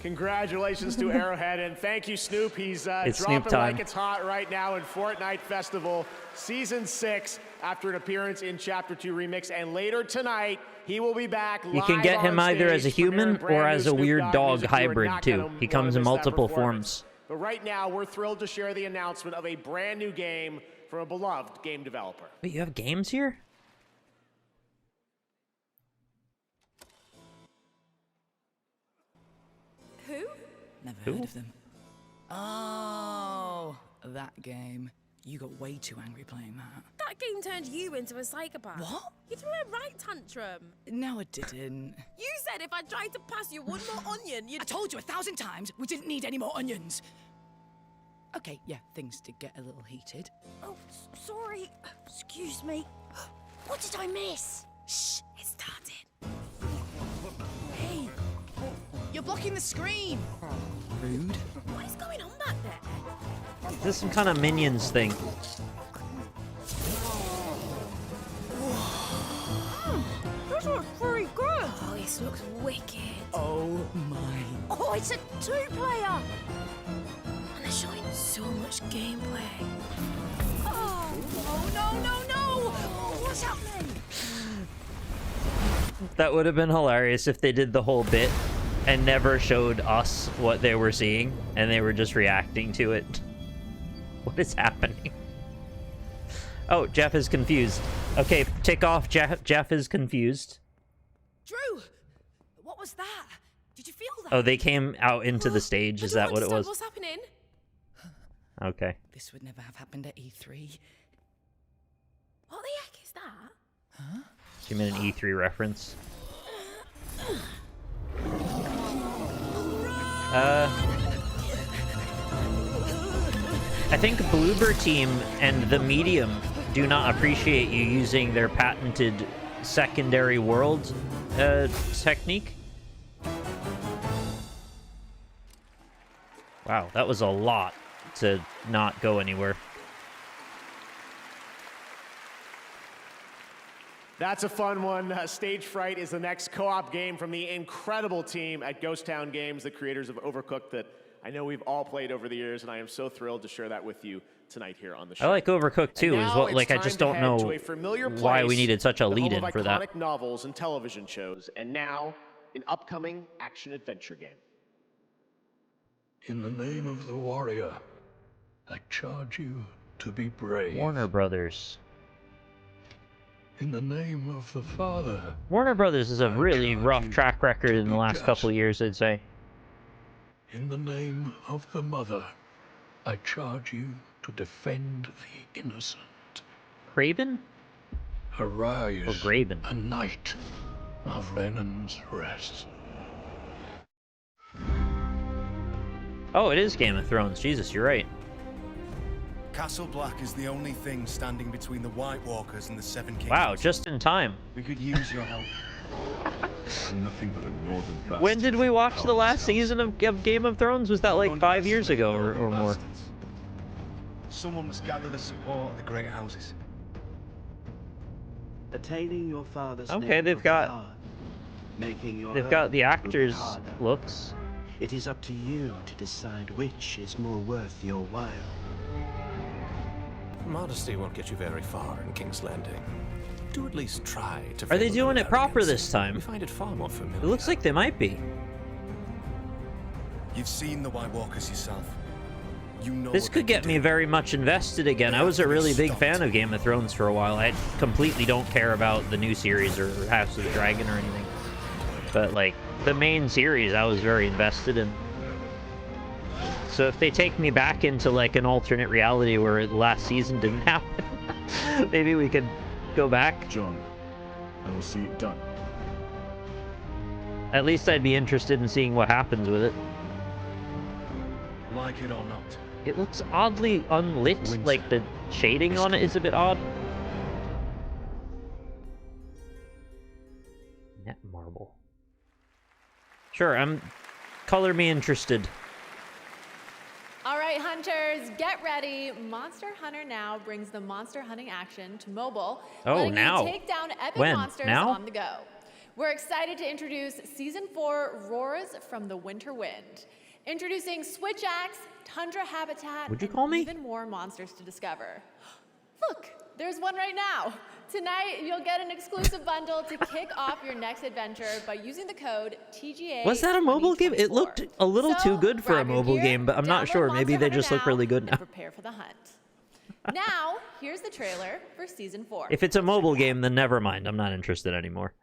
Congratulations to Arrowhead, and thank you, Snoop. He's It's dropping Snoop time. like it's hot right now in Fortnite Festival Season 6 after an appearance in Chapter 2 Remix. And later tonight, he will be back You live can get him on either stage as a premiering human brand or new as a Snoop weird Dogg dog music. You are hybrid not too. gonna He wanna comes in miss that multiple performance. forms. But right now, we're thrilled to share the announcement of a brand new game from a beloved game developer. Wait, you have games here? Who? Never Who? heard of them. Oh, that game. You got way too angry playing that. that game turned you into a psychopath. What? You threw a right tantrum. No, it didn't. You said if I tried to pass you one more onion, you'd... I told you 1,000 times we didn't need any more onions. Okay, yeah, things did get a little heated. Oh, sorry. Excuse me. What did I miss? Shh, it started. Hey, you're blocking the screen. Rude. What is going on back there? Is this some kind of Minions thing? This looks pretty good. Oh, this looks wicked. Oh my. Oh, it's a two-player. And they're showing so much gameplay. Oh, no. What's happening? That would have been hilarious if they did the whole bit and never showed us what they were seeing, and they were just reacting to it. What is happening? Oh, Jeff is confused. Okay, tick off Jeff is confused. Drew, what was that? Did you feel that? Oh, they came out into the stage. Is that what it was? What's happening? Okay. This would never have happened at E3. What the heck is that? Huh? You made an E3 reference. I think Bloober Team and the Medium do not appreciate you using their patented secondary world technique. Wow, that was a lot to not go anywhere. That's a fun one. Stage Fright is the next co-op game from the incredible team at Ghost Town Games, the creators of Overcooked, that I know we've all played over the years, and I am so thrilled to share that with you tonight here on the show. I like Overcooked too. Is what I just don't know why we needed such a lead-in for that. Iconic novels and television shows, and now an upcoming action-adventure game. In the name of the warrior, I charge you to be brave. Warner Brothers. In the name of the father. Warner Brothers is a really rough track record in the last couple of years, I'd say. In the name of the mother, I charge you to defend the innocent. Craven? Arise, or Graven? A knight of Lennon's Rest. Oh, it is Game of Thrones. Jesus, you're right. Castle Black is the only thing standing between the White Walkers and the Seven Kingdoms. Wow, just in time. We could use your help. Nothing but a northern bastard. When did we watch the last season of Game of Thrones? Was that like 5 years ago or more? Someone must gather the support of the great houses. Attaining your father's Okay, they've got they've got the actors' looks. It is up to you to decide which is more worth your while. Modesty won't get you very far in King's Landing. Do at least try to. Are they doing it proper this time? We find it far more familiar. It looks like they might be. You've seen the White Walkers yourself. You know This could get me very much invested again. I was a really big fan of Game of Thrones for a while. I completely don't care about the new series or House of the Dragon or anything. But like the main series, I was very invested in. So if they take me back into like an alternate reality where the last season didn't happen, maybe we could go back. John, I will see it done. At least I'd be interested in seeing what happens with it. Like it or not. It looks oddly unlit, like the shading on it is a bit odd. Net marble. Sure, color me interested. All right, hunters, get ready. Monster Hunter Now brings the monster hunting action to mobile, letting now. you take down epic When? monsters Now? on the go. We're excited to introduce Season 4 Roars from the Winter Wind. Introducing Switch Axe, Tundra Habitat, Would you call me? even more monsters to discover. Look, there's one right now. Tonight, you'll get an exclusive bundle to kick off your next adventure by using the code TGA. Was that a mobile game? It looked a little too good for a mobile game, but I'm not sure. Maybe they just look really good now. Prepare for the hunt. Now, here's the trailer for Season 4. If it's a mobile game, then never mind. I'm not interested anymore.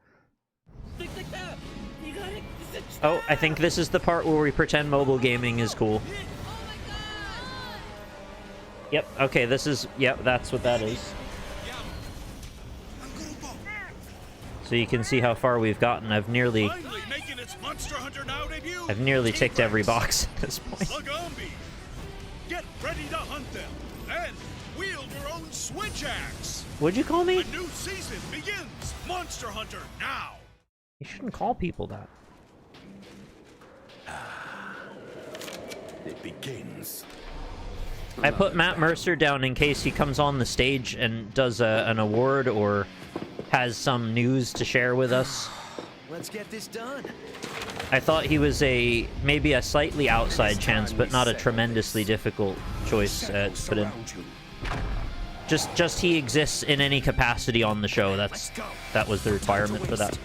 Oh, I think this is the part where we pretend mobile gaming is cool. Yep, okay, this is... Yep, that's what that is. So you can see how far we've gotten. I've nearly ticked every box at this point. Get ready to hunt them and wield your own switch axe. What'd you call me? A new season begins. Monster Hunter now. You shouldn't call people that. It begins. I put Matt Mercer down in case he comes on the stage and does an award or has some news to share with us. Let's get this done. I thought he was maybe a slightly outside chance, but not a tremendously difficult choice to put in. Just he exists in any capacity on the show. That was the requirement for that.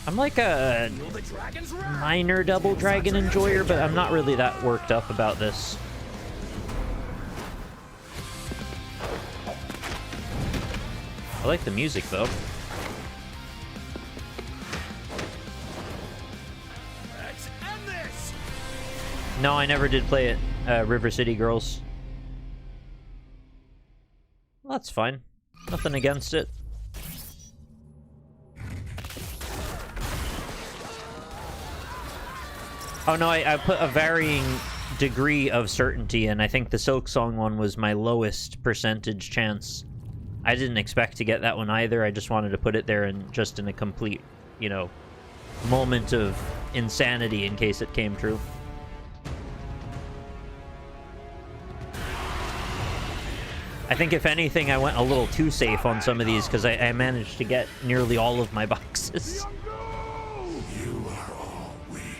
I'm like a minor Double Dragon enjoyer, but I'm not really that worked up about this. I like the music, though. Let's end this. No, I never did play it. River City Girls. Well, that's fine. Nothing against it. Oh no, I put a varying degree of certainty, and I think the Silk Song one was my lowest percentage chance. I didn't expect to get that one either. I just wanted to put it there and just in a complete, you know, moment of insanity in case it came true. I think if anything, I went a little too safe on some of these because I managed to get nearly all of my boxes.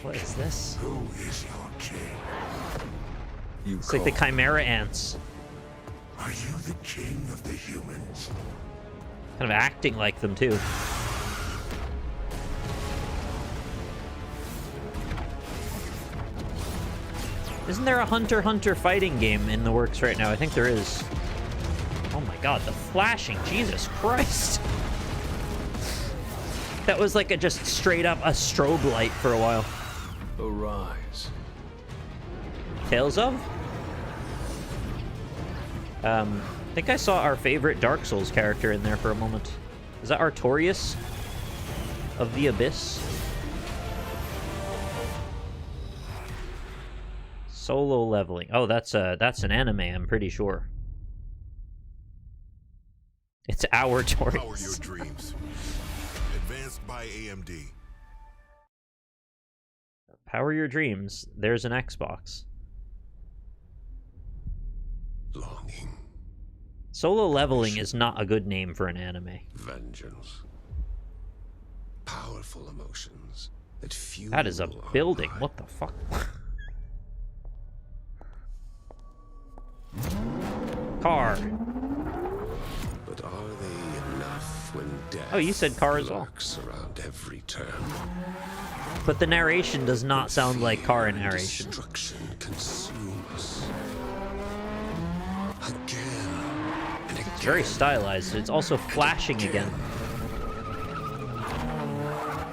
What is this? Who is your king? It's like the Chimera ants. Are you the king of the humans? Kind of acting like them, too. Isn't there a Hunter x Hunter fighting game in the works right now? I think there is. Oh my god, the flashing. Jesus Christ. That was like just straight up a strobe light for a while. Arise. Tales of? I think I saw our favorite Dark Souls character in there for a moment. Is that Artorias of the Abyss? Solo leveling. Oh, that's an anime, I'm pretty sure. It's our Artorias. Power your dreams. Advanced by AMD. Power your dreams. There's an Xbox. Longing. Solo leveling is not a good name for an anime. Vengeance. Powerful emotions that fuel. That is a building. What the fuck? Car. But are they enough when death Oh, you said car as well. lurks around every turn? But the narration does not sound like car narration. Destruction consume us. Again and again. It's very stylized. It's also flashing again.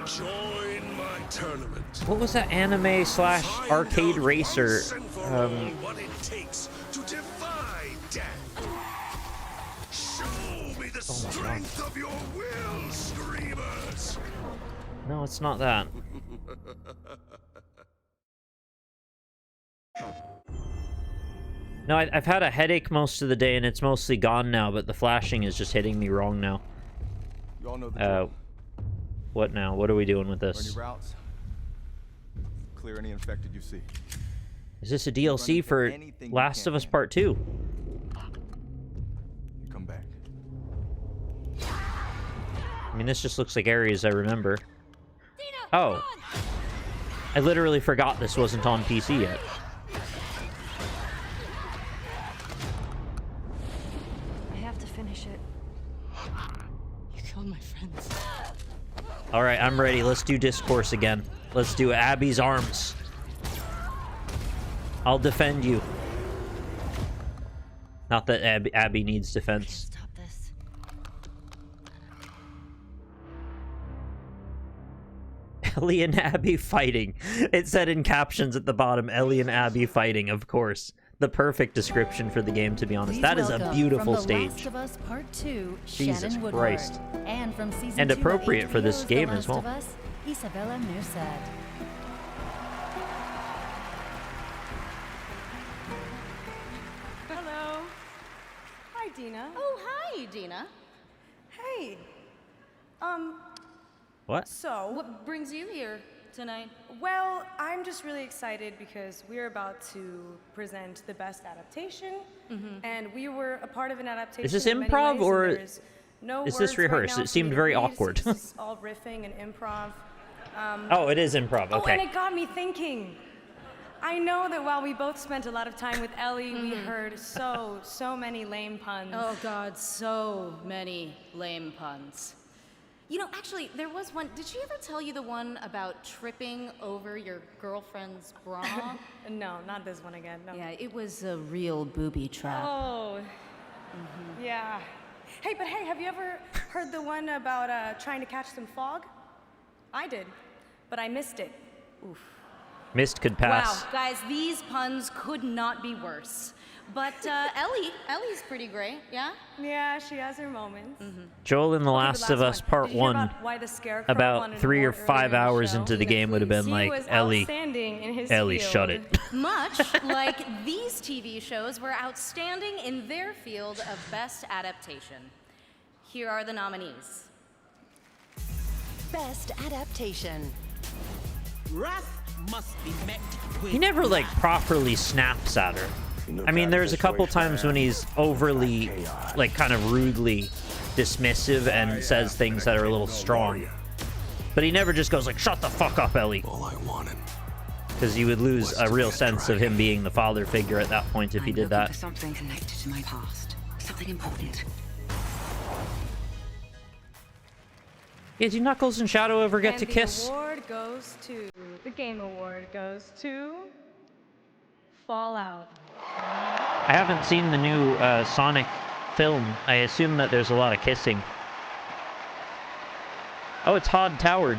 Join my tournament. What was that anime slash arcade racer? What it takes to defy death. Show me the strength of your will, screamers. No, it's not that. No, I've had a headache most of the day, and it's mostly gone now, but the flashing is just hitting me wrong now. You all know the drill. What now? What are we doing with this? Run your routes. Clear any infected you see. Is this a DLC for Last of Us Part 2? You come back. I mean, this just looks like areas I remember. Oh. I literally forgot this wasn't on PC yet. I have to finish it. You killed my friends. Alright, I'm ready. Let's do Discourse again. Let's do Abby's Arms. I'll defend you. Not that Abby needs defense. Stop this. Ellie and Abby fighting. It said in captions at the bottom, Ellie and Abby fighting, of course. the perfect description for the game, to be honest. Please That is a welcome beautiful from stage. The Last of Us Part 2, Jesus Shannon Woodward. Christ. And from season And 2 of appropriate for this HBO's game The as Last well. of Us, Isabella Mirsad. Hello. Hi, Dina. Oh, hi, Dina. Hey. What? So, What brings you here tonight? well, I'm just really excited because we're about to present the best adaptation, and we were a part of an adaptation. Is this in many improv ways, or and there's no is this words right rehearsed? now It for seemed me to very read, awkward. So it's all riffing and improv. Oh, it is improv. Oh, and Okay. it got me thinking. I know that while we both spent a lot of time with Ellie, we heard so many lame puns. Oh, God, so many lame puns. You know, actually, there was one. Did she ever tell you the one about tripping over your girlfriend's bra? No, not this one again. No. Yeah, it was a real booby trap. Oh, yeah. Hey, but hey, have you ever heard the one about trying to catch some fog? I did, but I missed it. Oof. Mist could pass. Wow, guys, these puns could not be worse. But Ellie's pretty great, yeah? Yeah, she has her moments. Joel in The Okay, Last the of last Us one. Part Did you hear 1, about why the Scarecrow about wanted 3 or more earlier 5 in the hours show? into the game would have been He like, was Ellie, outstanding in his Ellie, field. shut it. Much like these TV shows were outstanding in their field of best adaptation. Here are the nominees. Best adaptation. Wrath must be met with He never, like, properly snaps at her. I mean, there's a couple times when he's overly, like, kind of rudely dismissive and says things that are a little strong. But he never just goes like, shut the fuck up, Ellie. All I wanted. Because you would lose a real sense of him being the father figure at that point if he did that. For something connected to my past. Something important. Yeah, do Knuckles and Shadow ever get to kiss? The Game Award goes to Fallout. I haven't seen the new Sonic film. I assume that there's a lot of kissing. Oh, it's Todd Toward.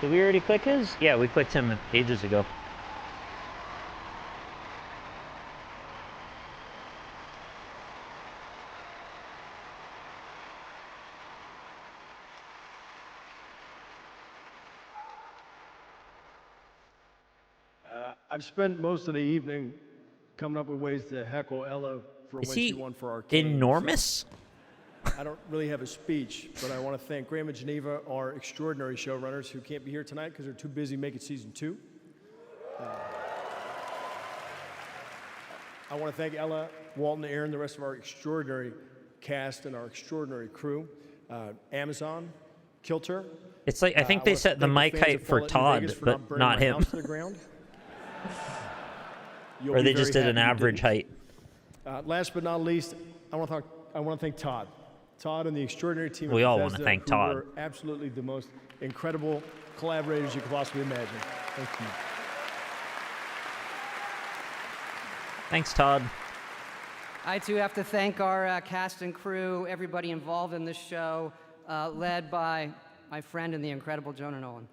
Did we already click his? Yeah, we clicked him ages ago. I've spent most of the evening coming up with ways to heckle Ella for Is when he she won for Arcane. enormous? I don't really have a speech, but I want to thank Graham and Geneva, our extraordinary showrunners who can't be here tonight because they're too busy making season 2. I want to thank Ella, Walton, Aaron, the rest of our extraordinary cast and our extraordinary crew. Amazon, Kilter. It's like, I think they set the mic height for Todd, but not him. Or they just did an average height. Last but not least, I want to thank Todd. Todd and the extraordinary team. We at all want to Bethesda, thank who Todd. were absolutely the most incredible collaborators you could possibly imagine. Thank you. Thanks, Todd. I too have to thank our cast and crew, everybody involved in this show, led by my friend and the incredible Jonah Nolan.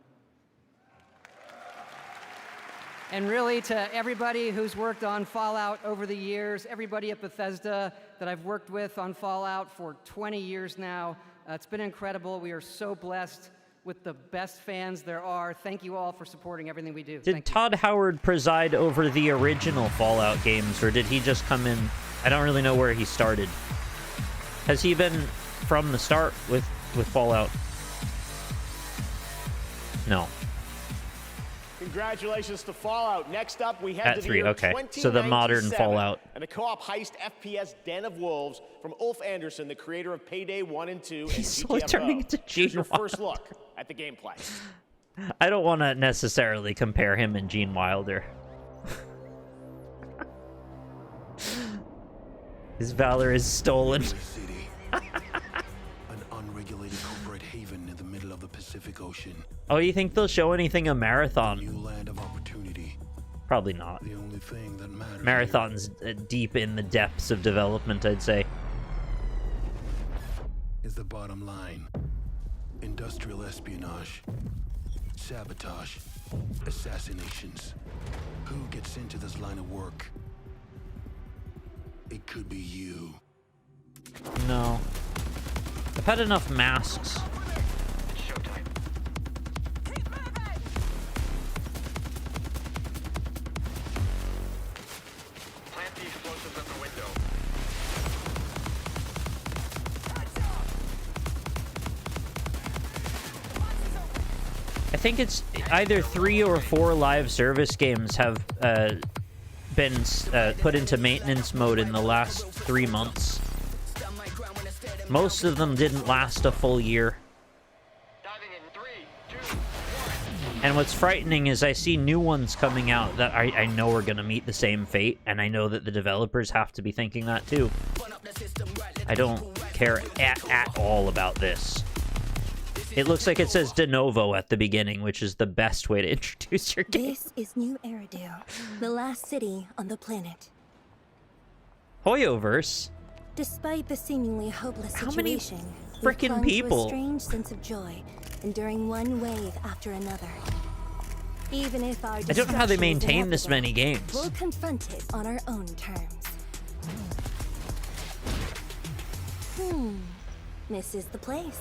And really to everybody who's worked on Fallout over the years, everybody at Bethesda that I've worked with on Fallout for 20 years now. It's been incredible. We are so blessed with the best fans there are. Thank you all for supporting everything we do. Did Todd Howard preside over the original Fallout games, or did he just come in? I don't really know where he started. Has he been from the start with Fallout? No. Congratulations to Fallout. Next up, we head At to the 3, year okay. So the modern 2097 Fallout. and a co-op heist FPS Den of Wolves from Ulf Anderson, the creator of Payday 1 and 2 and He's GTFO. so turning into Here's your Gene first look at the gameplay. I don't want to necessarily compare him and Gene Wilder. His valor is stolen. An unregulated corporate haven in the middle of the Pacific Ocean. Oh, you think they'll show anything of Marathon? New land of opportunity. Probably not. The only thing that matters. Marathon's deep in the depths of development, I'd say. Is the bottom line. Industrial espionage. Sabotage. Assassinations. Who gets into this line of work? It could be you. No. I've had enough masks. I think it's either 3 or 4 live service games have been put into maintenance mode in the last 3 months. Most of them didn't last a full year. And what's frightening is I see new ones coming out that I know are going to meet the same fate, and I know that the developers have to be thinking that too. I don't care at all about this. It looks like it says de novo at the beginning, which is the best way to introduce your game. This is New Eridu, the last city on the planet. Hoyoverse? Despite the seemingly hopeless How many situation, frickin' we people? clung to a strange sense of joy, enduring one wave after another. Even if our I don't know how they destruction is maintain this many inevitable, games. we'll confront it on our own terms. This is the place.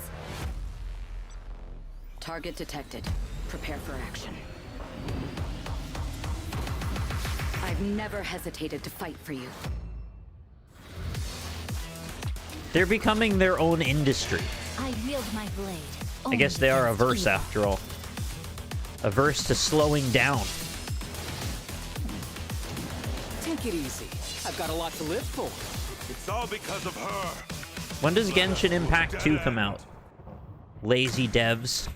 Target detected. Prepare for action. I've never hesitated to fight for you. They're becoming their own industry. I wield my blade. I guess they are averse after all. Averse to slowing down. Take it easy. I've got a lot to live for. It's all because of her. When does Genshin Impact 2 come out? Lazy devs.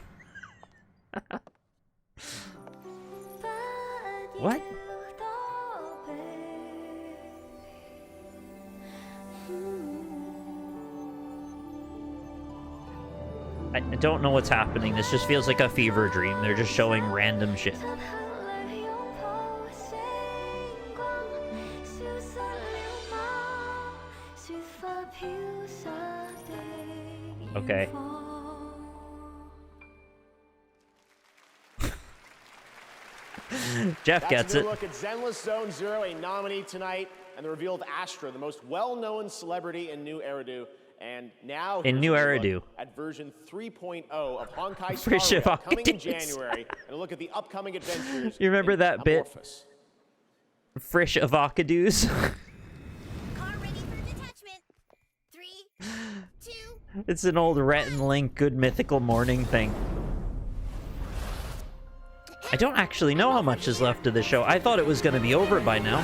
What? I don't know what's happening. This just feels like a fever dream. They're just showing random shit. Okay. Jeff gets it. Look at Zenless Zone Zero, a nominee tonight, and the reveal of Astra, the most well-known celebrity in New Eridu. And now In New Eridu. at version 3.0 of Honkai Star Frisch Rail, of coming in Octopus. January, and a look at the upcoming adventures. You remember in that bit? Amorphous. Frisch avocados. It's an old Rhett and Link Good Mythical Morning thing. I don't actually know how much is left of the show. I thought it was going to be over by now.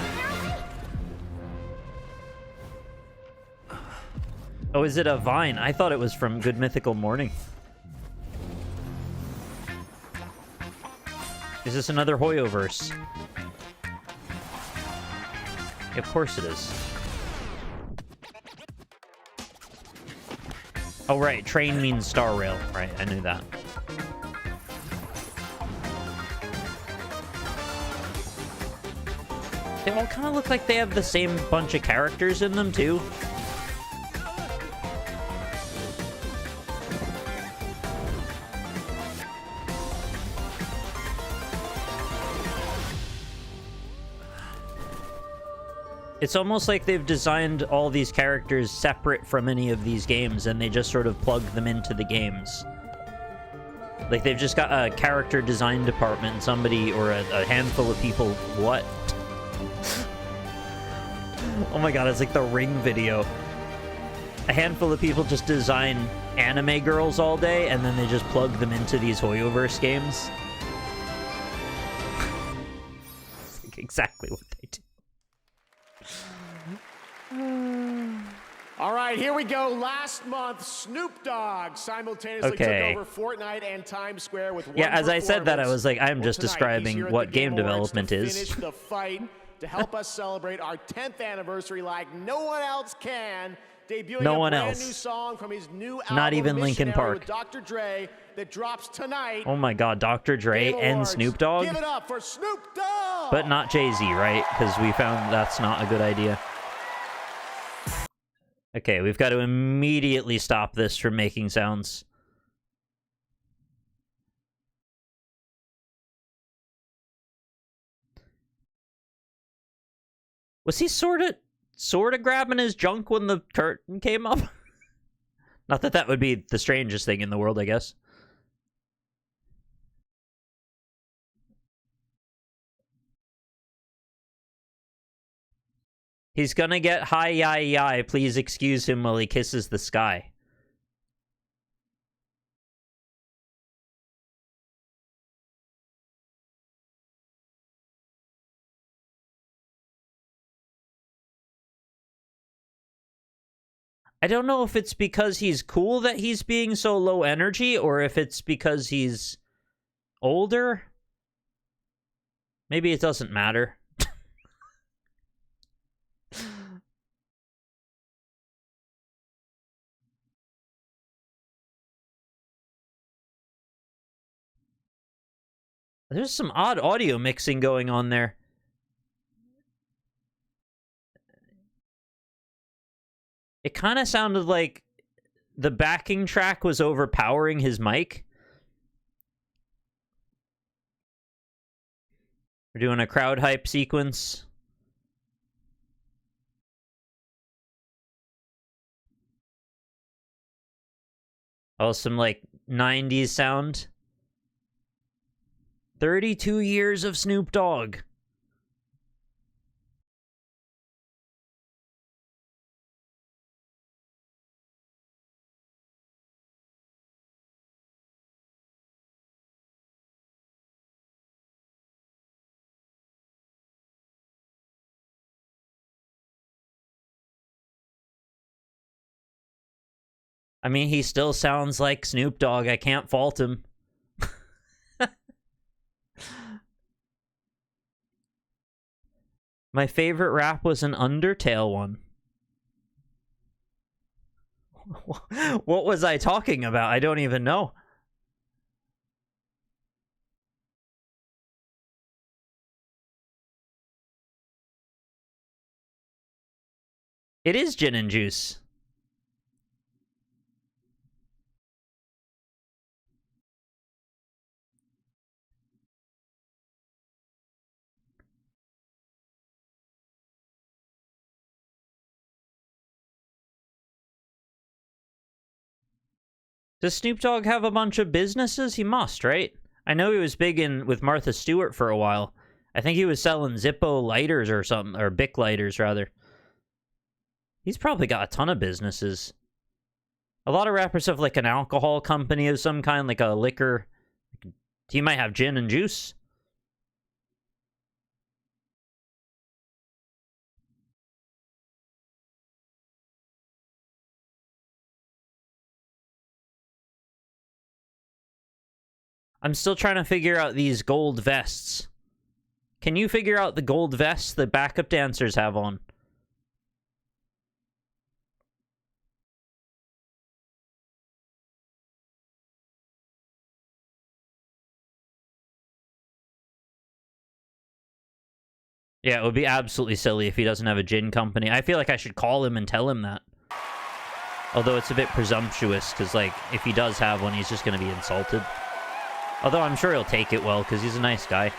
Oh, is it a vine? I thought it was from Good Mythical Morning. Is this another Hoyoverse? Of course it is. Oh, right. Train means Star Rail. Right, I knew that. They all kind of look like they have the same bunch of characters in them, too. It's almost like they've designed all these characters separate from any of these games, and they just sort of plug them into the games. Like, they've just got a character design department, somebody, or a handful of people. What? Oh my god, it's like the Ring video. A handful of people just design anime girls all day, and then they just plug them into these Hoyoverse games. It's like exactly what they do. All right, here we go. Last month, Snoop Dogg simultaneously took over Fortnite and Times Square with one Yeah, as I said that, I was like, I'm just tonight, describing he's here at what the game Awards development to is. finish the fight to help us celebrate our 10th anniversary like no one else can. Debuting No a one brand else. new song from his new album, Not even Linkin Missionary, Park. with Dr. Dre, that drops tonight. Oh my god, Dr. Dre Game and Awards. Snoop Dogg? Give it up for Snoop Dogg! But not Jay-Z, right? Because we found that's not a good idea. Okay, we've got to immediately stop this from making sounds. Was he sort of sort of grabbing his junk when the curtain came up. Not that that would be the strangest thing in the world, I guess. He's gonna get high, yi. Please excuse him while he kisses the sky. I don't know if it's because he's cool that he's being so low energy, or if it's because he's older. Maybe it doesn't matter. There's some odd audio mixing going on there. It kind of sounded like the backing track was overpowering his mic. We're doing a crowd hype sequence. Oh, some like 90s sound. 32 years of Snoop Dogg. I mean, he still sounds like Snoop Dogg. I can't fault him. My favorite rap was an Undertale one. What was I talking about? I don't even know. It is gin and juice. Does Snoop Dogg have a bunch of businesses? He must, right? I know he was big in with Martha Stewart for a while. I think he was selling Zippo lighters or something, or Bic lighters, rather. He's probably got a ton of businesses. A lot of rappers have, like, an alcohol company of some kind, like a liquor. He might have gin and juice. I'm still trying to figure out these gold vests. Can you figure out the gold vests the backup dancers have on? Yeah, it would be absolutely silly if he doesn't have a gin company. I feel like I should call him and tell him that. Although it's a bit presumptuous, because, like, if he does have one, he's just going to be insulted. Although I'm sure he'll take it well, because he's a nice guy.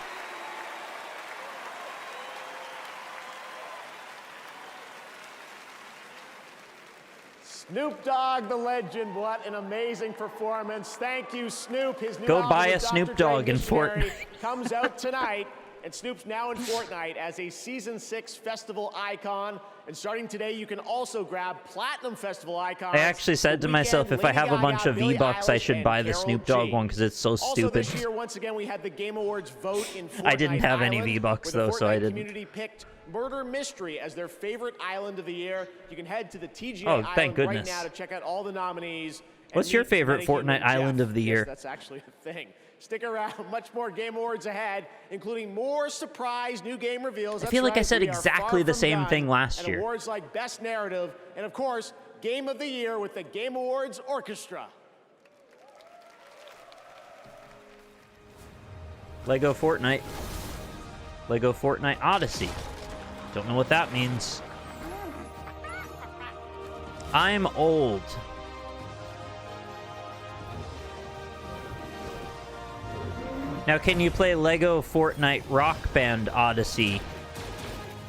Snoop Dogg, the legend. What an amazing performance. Thank you, Snoop. His new Go album buy with a Snoop Dr. Dogg Dre in Missionary Fortnite. comes out tonight. And Snoop's now in Fortnite as a Season 6 festival icon. And starting today, you can also grab Platinum Festival icons. I actually said to myself, if I have a bunch of V-Bucks, I should buy the Snoop Dogg one, because it's so stupid. Also this year, once again, we had the Game Awards vote in Fortnite I didn't have any Island, V-Bucks, where the though, so I Fortnite didn't. community picked Murder Mystery as their favorite island of the year. You can head to the TGA Oh, Island thank right goodness. now to check out all the nominees. What's your favorite Fortnite island of the year? Yes, that's actually a thing. Stick around. Much more Game Awards ahead, including more surprise new game reveals. I feel like I said exactly the same thing last and year. Awards like Best Narrative, and of course, Game of the Year with the Game Awards Orchestra. Lego Fortnite. Lego Fortnite Odyssey. Don't know what that means. I'm old. Now, can you play Lego Fortnite Rock Band Odyssey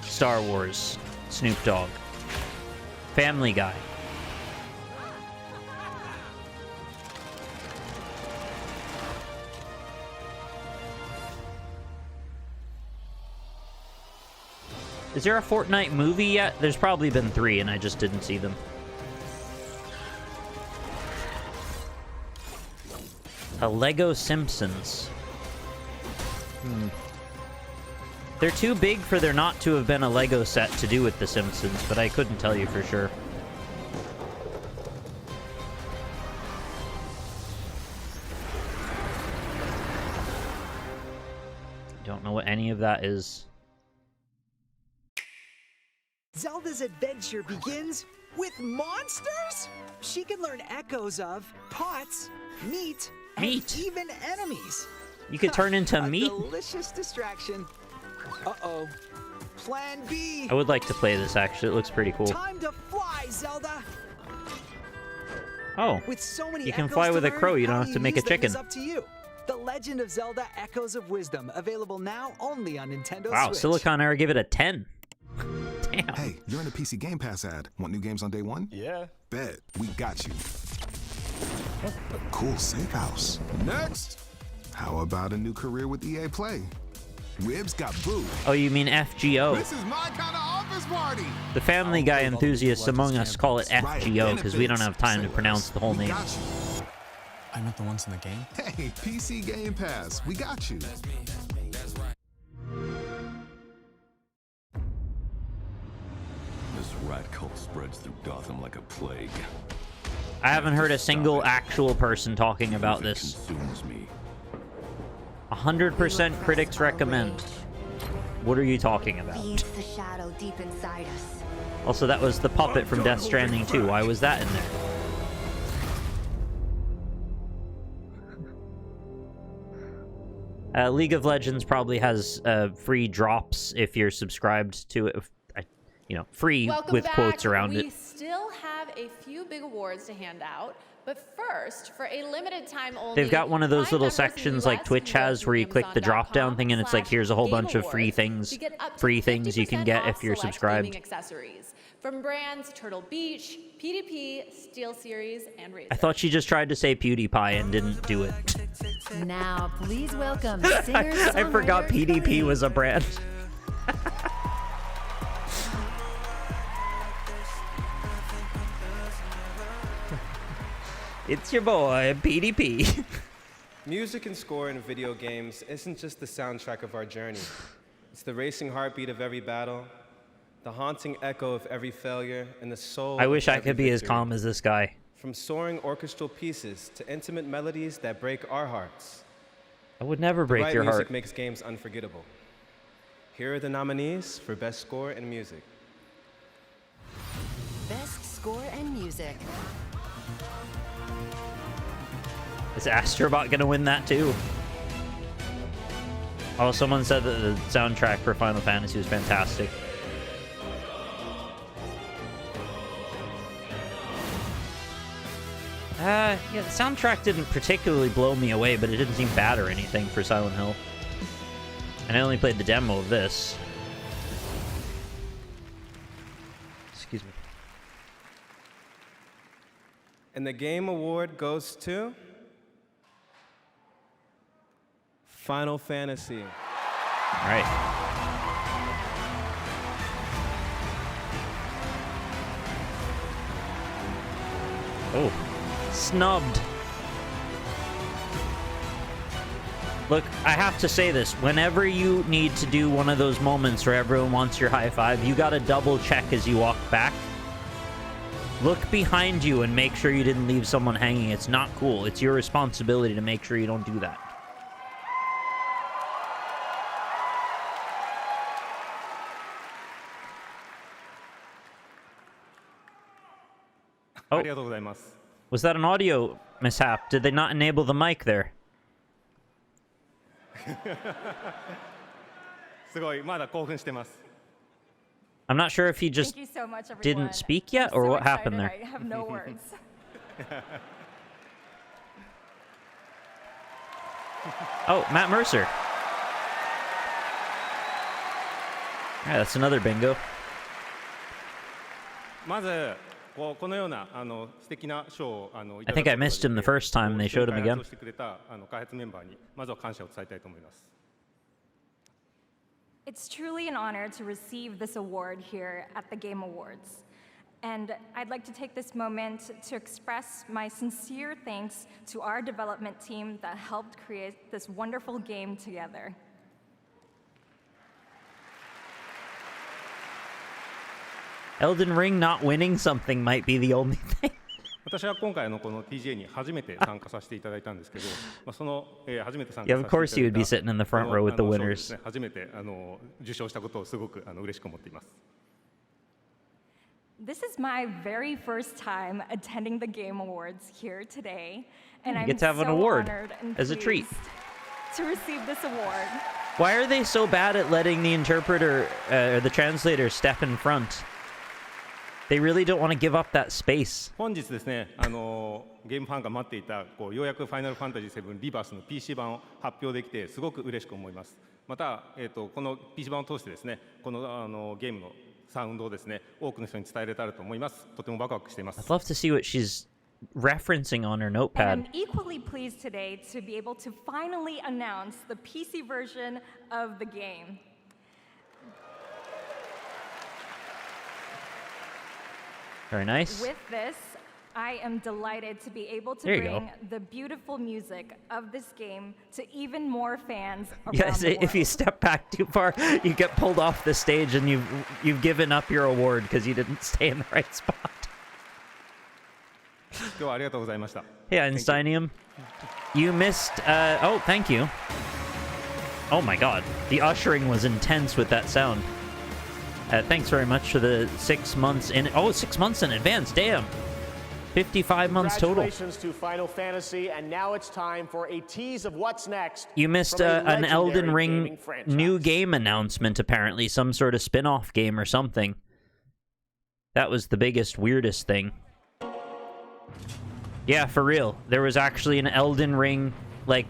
Star Wars? Snoop Dogg. Family Guy. Is there a Fortnite movie yet? There's probably been 3 and I just didn't see them. A Lego Simpsons. They're too big for there not to have been a Lego set to do with The Simpsons, but I couldn't tell you for sure. Don't know what any of that is. Zelda's adventure begins with monsters? She can learn echoes of pots, meat, and even enemies. You could turn into meat? Delicious distraction. Uh-oh. Plan B. I would like to play this, actually. It looks pretty cool. Time to fly, Zelda. Oh, With so many you can echoes fly to with a learn, crow. You how don't have to make a use them chicken. is up to you. The Legend of Zelda Echoes of Wisdom, available now only on Nintendo Wow, Switch. Silicon Air gave it a 10. Damn. Hey, you're in the PC Game Pass ad. Want new games on day one? Yeah. Bet. We got you. A cool safe house. Next. How about a new career with EA Play? Ribs got booed. Oh, you mean FGO. This is my kind of office party. The Family Guy enthusiasts among us call it FGO because we don't have time to pronounce the whole name. I meant the ones in the game. Hey, PC Game Pass. We got you. This rat cult spreads through Gotham like a plague. I haven't heard a single actual person talking about this. Consumes me. 100% critics recommend. What are you talking about? Feeds the shadow deep inside us. Also, that was the puppet from Death Stranding 2. Why was that in there? League of Legends probably has free drops if you're subscribed to it. You know, free Welcome with back. quotes around we it. still have a few big awards to hand out, but first, for a limited time only, They've got one of those Prime little members in the sections US like Twitch can go has to where you click the drop down thing and it's like, here's a whole bunch of free things, to get up to free things you can 50% get off if you're select subscribed. gaming accessories from brands Turtle Beach, PDP, Steel Series, and Razer. I thought she just tried to say PewDiePie and didn't do it. Now, please welcome I singer-songwriter forgot PDP was a brand. It's your boy, PDP. Music and score in video games isn't just the soundtrack of our journey. It's the racing heartbeat of every battle, the haunting echo of every failure, and the soul I wish of I every could be as victory. calm as this guy. From soaring orchestral pieces to intimate melodies that break our hearts. I would never The break right your music heart. makes games unforgettable. Here are the nominees for Best Score in Music. Best score and music. Is Astrobot gonna win that too? Oh, someone said that the soundtrack for Final Fantasy was fantastic. Yeah, the soundtrack didn't particularly blow me away, but it didn't seem bad or anything for Silent Hill. And I only played the demo of this. Excuse me. And the game award goes to Final Fantasy. All right. Oh, snubbed. Look, I have to say this. Whenever you need to do one of those moments where everyone wants your high five, you gotta double check as you walk back. Look behind you and make sure you didn't leave someone hanging. It's not cool. It's your responsibility to make sure you don't do that. Oh, was that an audio mishap? Did they not enable the mic there? I'm not sure if he just Thank you so much, everyone. didn't speak yet I'm or so what happened excited. there. I have no words. Oh, Matt Mercer. Yeah, that's another bingo. I think I missed him the first time they showed him again. It's truly an honor to receive this award here at the Game Awards. And I'd like to take this moment to express my sincere thanks to our development team that helped create this wonderful game together. Elden Ring not winning something might be the only thing. 私は今回のこの TGA に初めて参加させていただいたんですけど、その初めて参加 Yeah, of course you would be sitting in the front row with the winners. 初めて受賞したことをすごく嬉しく思っています。This is my very first time attending the Game Awards here today, and You I'm get to have an so award honored and as a treat. pleased to receive this award. Why are they so bad at letting the interpreter or the translator step in front? They really don't want to give up that space. 本日ですね、ゲームファンが待っていたようやくファイナルファンタジー7リバースの PC 版を発表できてすごく嬉しく思います。また、この PC 版を通してですね、このゲームのサウンドをですね、多くの人に伝えられたらと思います。とてもワクワクしています。I'd love to see what she's referencing on her And notepad. I'm equally pleased today to be able to finally announce the PC version of the game. Very nice. With this, I am delighted to be able to There you go. bring the beautiful music of this game to even more fans around Yes, the world. if you step back too far, you get pulled off the stage and you've given up your award because you didn't stay in the right spot. 今日はありがとうございました。 Hey, Einsteinium. You missed... oh, thank you. Oh my god. The ushering was intense with that sound. Thanks very much for the 6 months in... Oh, 6 months in advance. Damn. 55 months total. Congratulations to Final Fantasy, and now it's time for a tease of what's next. You missed from a an Elden legendary Ring gaming franchise. new game announcement, apparently. Some sort of spin-off game or something. That was the biggest, weirdest thing. Yeah, for real. There was actually an Elden Ring, like,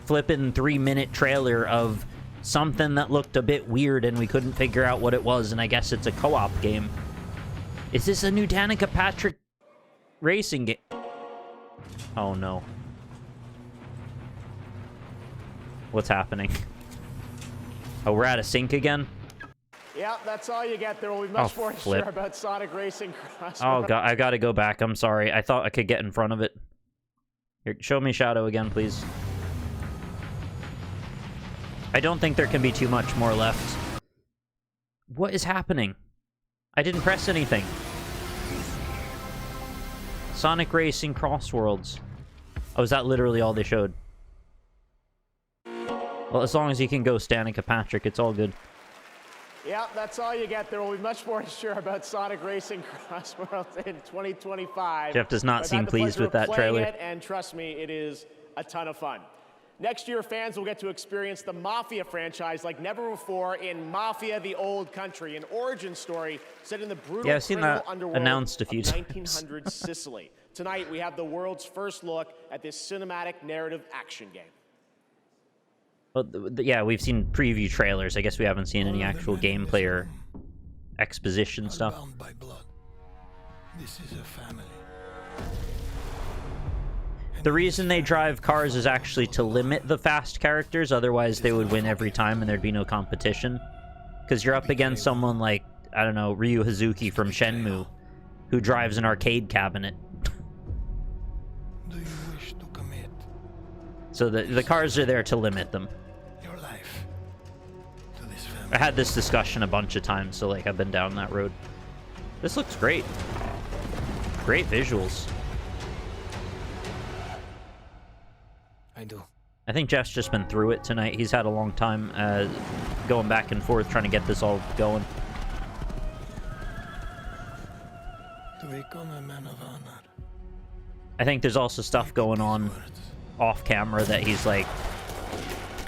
flippin' 3-minute trailer of something that looked a bit weird and we couldn't figure out what it was, and I guess it's a co-op game. Is this a new Danica Patrick racing game? Oh no. What's happening? Oh, we're out of sync again? Yeah, that's all you get. There will be much Oh, more to flip. share about Sonic Racing Cross. Oh god, I gotta go back. I'm sorry. I thought I could get in front of it. Here, show me Shadow again, please. I don't think there can be too much more left. What is happening? I didn't press anything. Sonic Racing Crossworlds. Oh, is that literally all they showed? Well, as long as you can go Danica Patrick, it's all good. Yeah, that's all you get. There will be much more to share about Sonic Racing Cross Worlds in 2025. Jeff does not I've seem had the pleased pleasure with of that playing trailer. It, and trust me, it is a ton of fun. Next year, fans will get to experience the Mafia franchise like never before in Mafia: The Old Country, an origin story set in the brutal Yeah, I've seen criminal that underworld announced a few of times. 1900s Sicily. Tonight, we have the world's first look at this cinematic narrative action game. Well, yeah, we've seen preview trailers. I guess we haven't seen any actual gameplay or exposition stuff. This is a family. The reason they drive cars is actually to limit the fast characters, otherwise they would win every time and there'd be no competition. Because you're up against someone like, I don't know, Ryu Hazuki from Shenmue, who drives an arcade cabinet. Do you wish to commit So the cars are there to limit them. your life to this family? I had this discussion a bunch of times, so like I've been down that road. This looks great. Great visuals. I do. I think Jeff's just been through it tonight. He's had a long time going back and forth trying to get this all going. To become a man of honor. I think there's also stuff going on off camera that he's like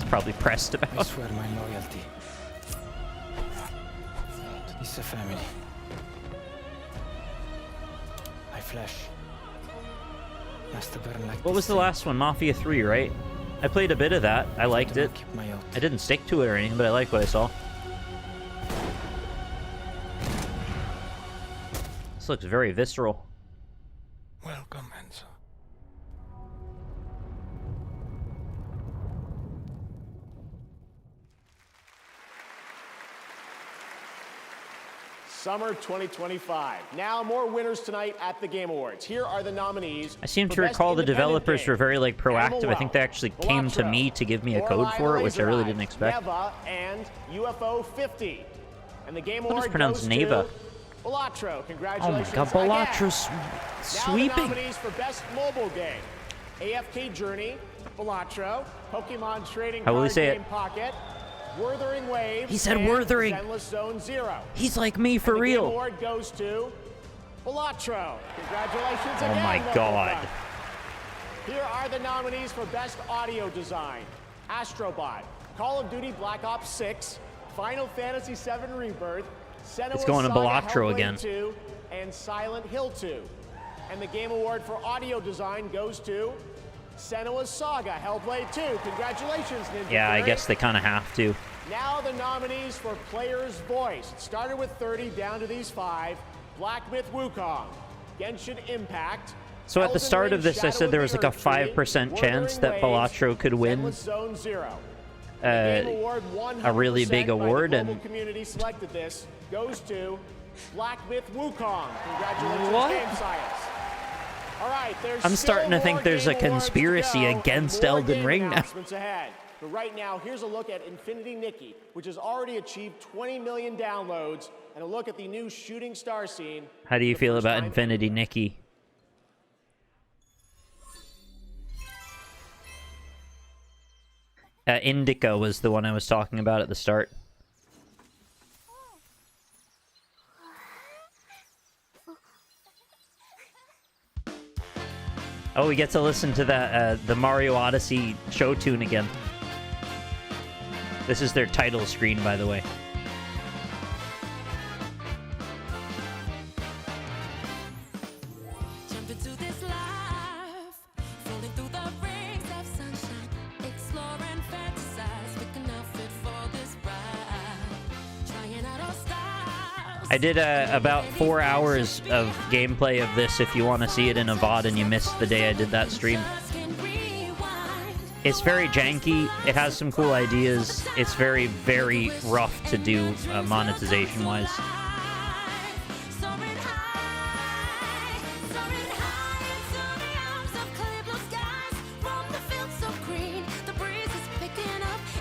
probably pressed I about. swear my loyalty to this family. My flesh must burn like What was the last one? Mafia 3, right? I played a bit of that. I liked it. my oath. I didn't stick to it or anything, but I liked what I saw. This looks very visceral. Welcome, Enzo. Summer 2025. Now, more winners tonight at the Game Awards. Here are the nominees. I seem for to Best recall the Independent developers Game. were very like proactive. Animal I think they Well, actually came to Balatro, me to give me a code Coraline for it, which I really Razoreye, didn't expect. Neva and UFO 50. And the Game What is Award pronounced goes Neva? to Balatro. Congratulations. Oh my god, Balatro's again. Now the sweeping. nominees for Best Mobile Game. AFK Journey, Balatro, Pokemon Trading How will he Card say it? Game Pocket, Wuthering Waves, He said and Wuthering. Zenless Zone Zero. He's like me for And the real. Game Award goes to Balatro. Congratulations Oh again, my local god. club. Here are the nominees for Best Audio Design. Astrobot, Call of Duty Black Ops 6, Final Fantasy VII Rebirth, Senua's It's going to Saga Balatro Hellblade again. 2, and Silent Hill 2. And the Game Award for Audio Design goes to Senua's Saga Hellblade 2. Congratulations, Ninja Yeah, I Fury. guess they kind of have to. Now the nominees for Player's Voice. It started with 30, down to these 5. Black Myth Wukong, Genshin Impact. So at the Elden start Ring of this, I Shadow said there of was the like a Earth Tree, 5% chance that Wuthering Waves, Balatro could win Zenless Zone Zero. uh, The Game Award, a really 100% big by award, the global and community selected this, goes to Black Myth Wukong. Congratulations, What? Game Science. All right, there's I'm starting to still think more there's a Game Awards to conspiracy go, and against more Elden game Ring now. announcements ahead. But right now, here's a look at Infinity Nikki, which has already achieved 20 million downloads, and a look at the new shooting star scene. How do you for the feel first about time Infinity Nikki? Indica was the one I was talking about at the start. Oh, we get to listen to the Mario Odyssey show tune again. This is their title screen, by the way. Jump into this life, falling through the rings of sunshine, explore and fantasize, pick an outfit for this ride, trying out all styles. I did about 4 hours of gameplay of this if you want to see it in a VOD and you missed the day I did that stream. It's very janky, it has some cool ideas, it's very, very rough to do monetization-wise.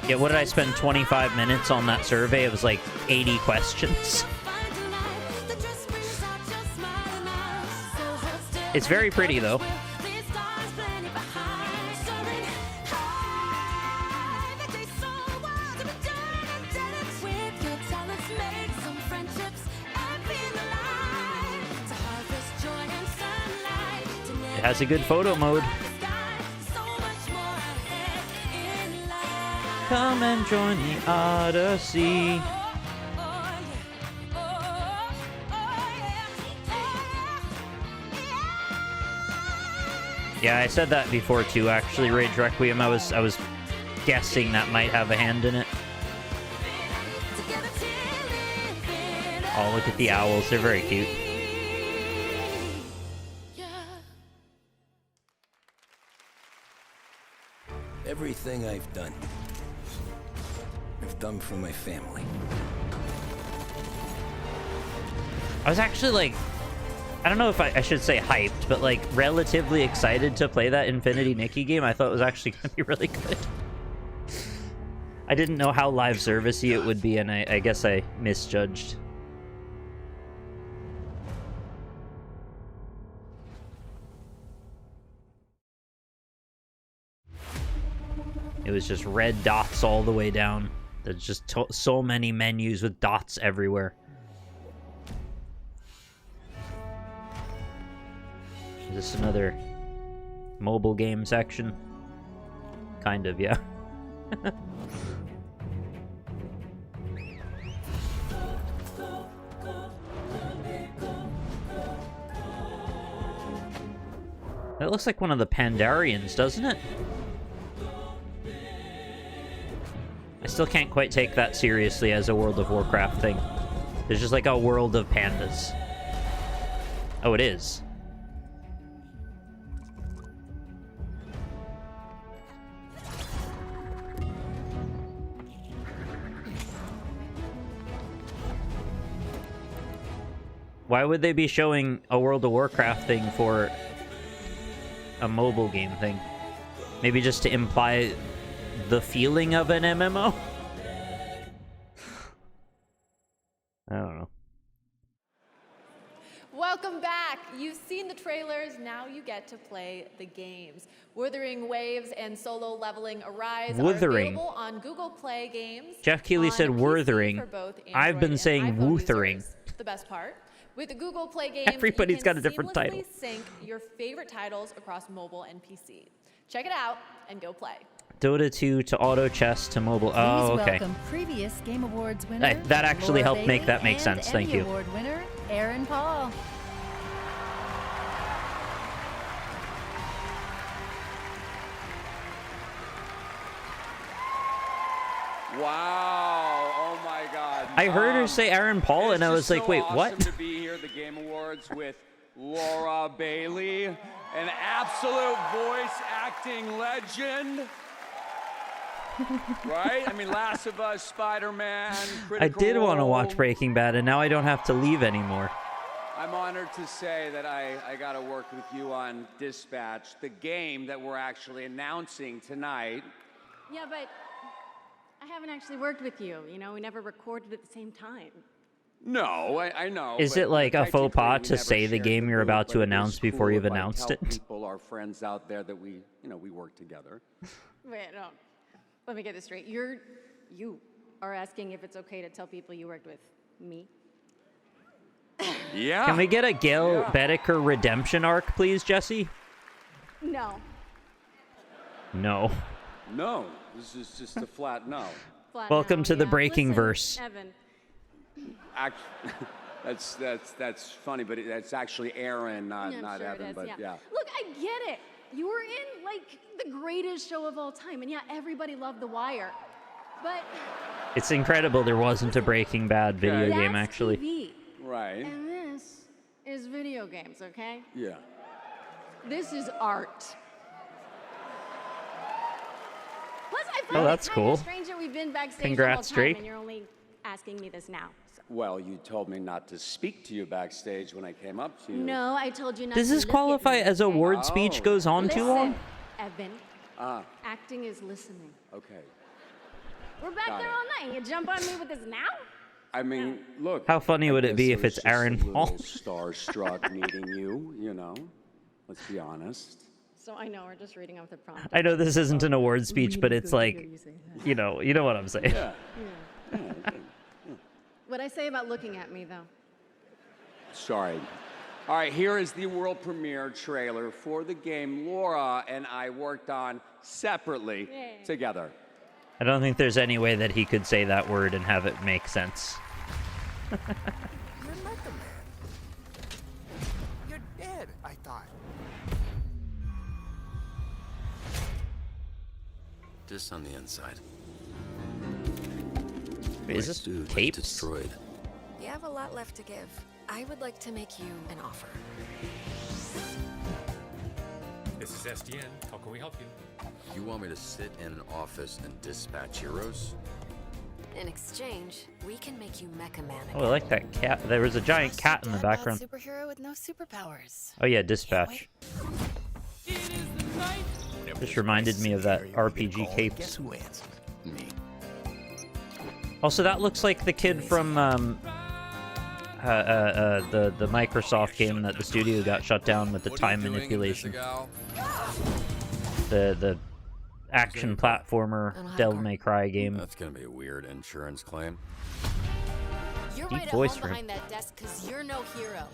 Yeah, what did I spend 25 minutes on that survey? It was like 80 questions. It's very pretty, though. It has a good photo mode. Come and join the Odyssey. Yeah, I said that before too, actually. Rage Requiem, I was guessing that might have a hand in it. Oh, look at the owls, they're very cute. Everything I've done for my family. I was actually like, I don't know if I should say hyped, but like relatively excited to play that Infinity Nikki game. I thought it was actually going to be really good. I didn't know how live servicey it would be, and I guess I misjudged. It was just red dots all the way down. There's just so many menus with dots everywhere. Is this another mobile game section? Kind of, yeah. That looks like one of the Pandarians, doesn't it? I still can't quite take that seriously as a World of Warcraft thing. There's just like a world of pandas. Oh, it is. Why would they be showing a World of Warcraft thing for a mobile game thing? Maybe just to imply the feeling of an MMO? I don't know. Welcome back. You've seen the trailers, now you get to play the games. Wuthering Waves and Solo Leveling Arise are available on Google Play Games. Jeff Keighley said on PC Wuthering. for both I've been Android saying and iPhone Wuthering. users. The best part. With the Google Play Games, Everybody's you got can a different title. seamlessly sync your favorite titles across mobile and PC. Check it out and go play. Dota 2 to auto chess to mobile. Oh, Please okay. welcome previous Game Awards winner. That actually Laura helped make Bailey, that make and sense. Thank Emmy you. Award winner Aaron Paul. Wow! Oh my God! I heard her say Aaron Paul, and I was like, wait, awesome what? To be here at the Game Awards with Laura Bailey, an absolute voice acting legend. Right? I mean, Last of Us, Spider-Man, I did want to watch Role. Breaking Bad, and now I don't have to leave anymore. I'm honored to say that I got to work with you on Dispatch, the game that we're actually announcing tonight. Yeah, but I haven't actually worked with you. You know, we never recorded at the same time. No, I know. Is but it like a faux pas technically we to never say the shared game you're booth, about but to it is announce before cool you've if I announced tell it? people, our friends out there, that we work together. Wait, no. Let me get this straight. You are asking if it's okay to tell people you worked with me? Yeah. Can we get a Gail Bedecker redemption arc, please, Jesse? No. No. No, this is just a flat no. Flat Welcome no, to the yeah. breaking Listen, verse. Evan. That's funny, but that's actually Aaron, not Yeah, I'm sure it Evan. is, But yeah. Look, I get it. You were in, like, the greatest show of all time. And yeah, everybody loved The Wire. But It's incredible there wasn't a Breaking Bad video that's game, actually. TV. Right. And this is video games, okay? Yeah. This is art. Plus, I find Oh, that's it cool. strange that we've been backstage Congrats, the whole time, Drake. and you're only asking me this now. Well, you told me not to speak to you backstage when I came up to you. No, I told you not Does to this look qualify at me, as a okay? word speech goes on too long? Listen, Evan, Ah, acting is listening. okay. We're back Got there it. all night. You jump on me with this now? I mean, look. How funny would it be if it's Aaron Paul? Paul? Starstruck meeting you, you know. Let's be honest. So I know we're just reading off the prompt. I know this isn't an award speech, but it's like, you know what I'm saying. Yeah. What'd I say about looking at me, though? Sorry. All right, here is the world premiere trailer for the game Laura and I worked on separately together. I don't think there's any way that he could say that word and have it make sense. You're not the man. You're dead, I thought. This on the inside. Wait, is this Dude, tapes? destroyed. You have a lot left to give. I would like to make you an offer. This is SDN. How can we help you? You want me to sit in an office and dispatch heroes? In exchange, we can make you Mecha Man Oh, I like that cat. There was a giant cat in the background. superhero with no superpowers. Oh yeah, Dispatch. Just reminded me of that RPG Capes. Guess who answered? Me. Also, that looks like the kid from the Microsoft game that the studio got shut down with the time manipulation. The action platformer Devil May Cry game. That's gonna be a weird insurance claim. You're Deep right at voice home for him. behind that desk because you're no hero.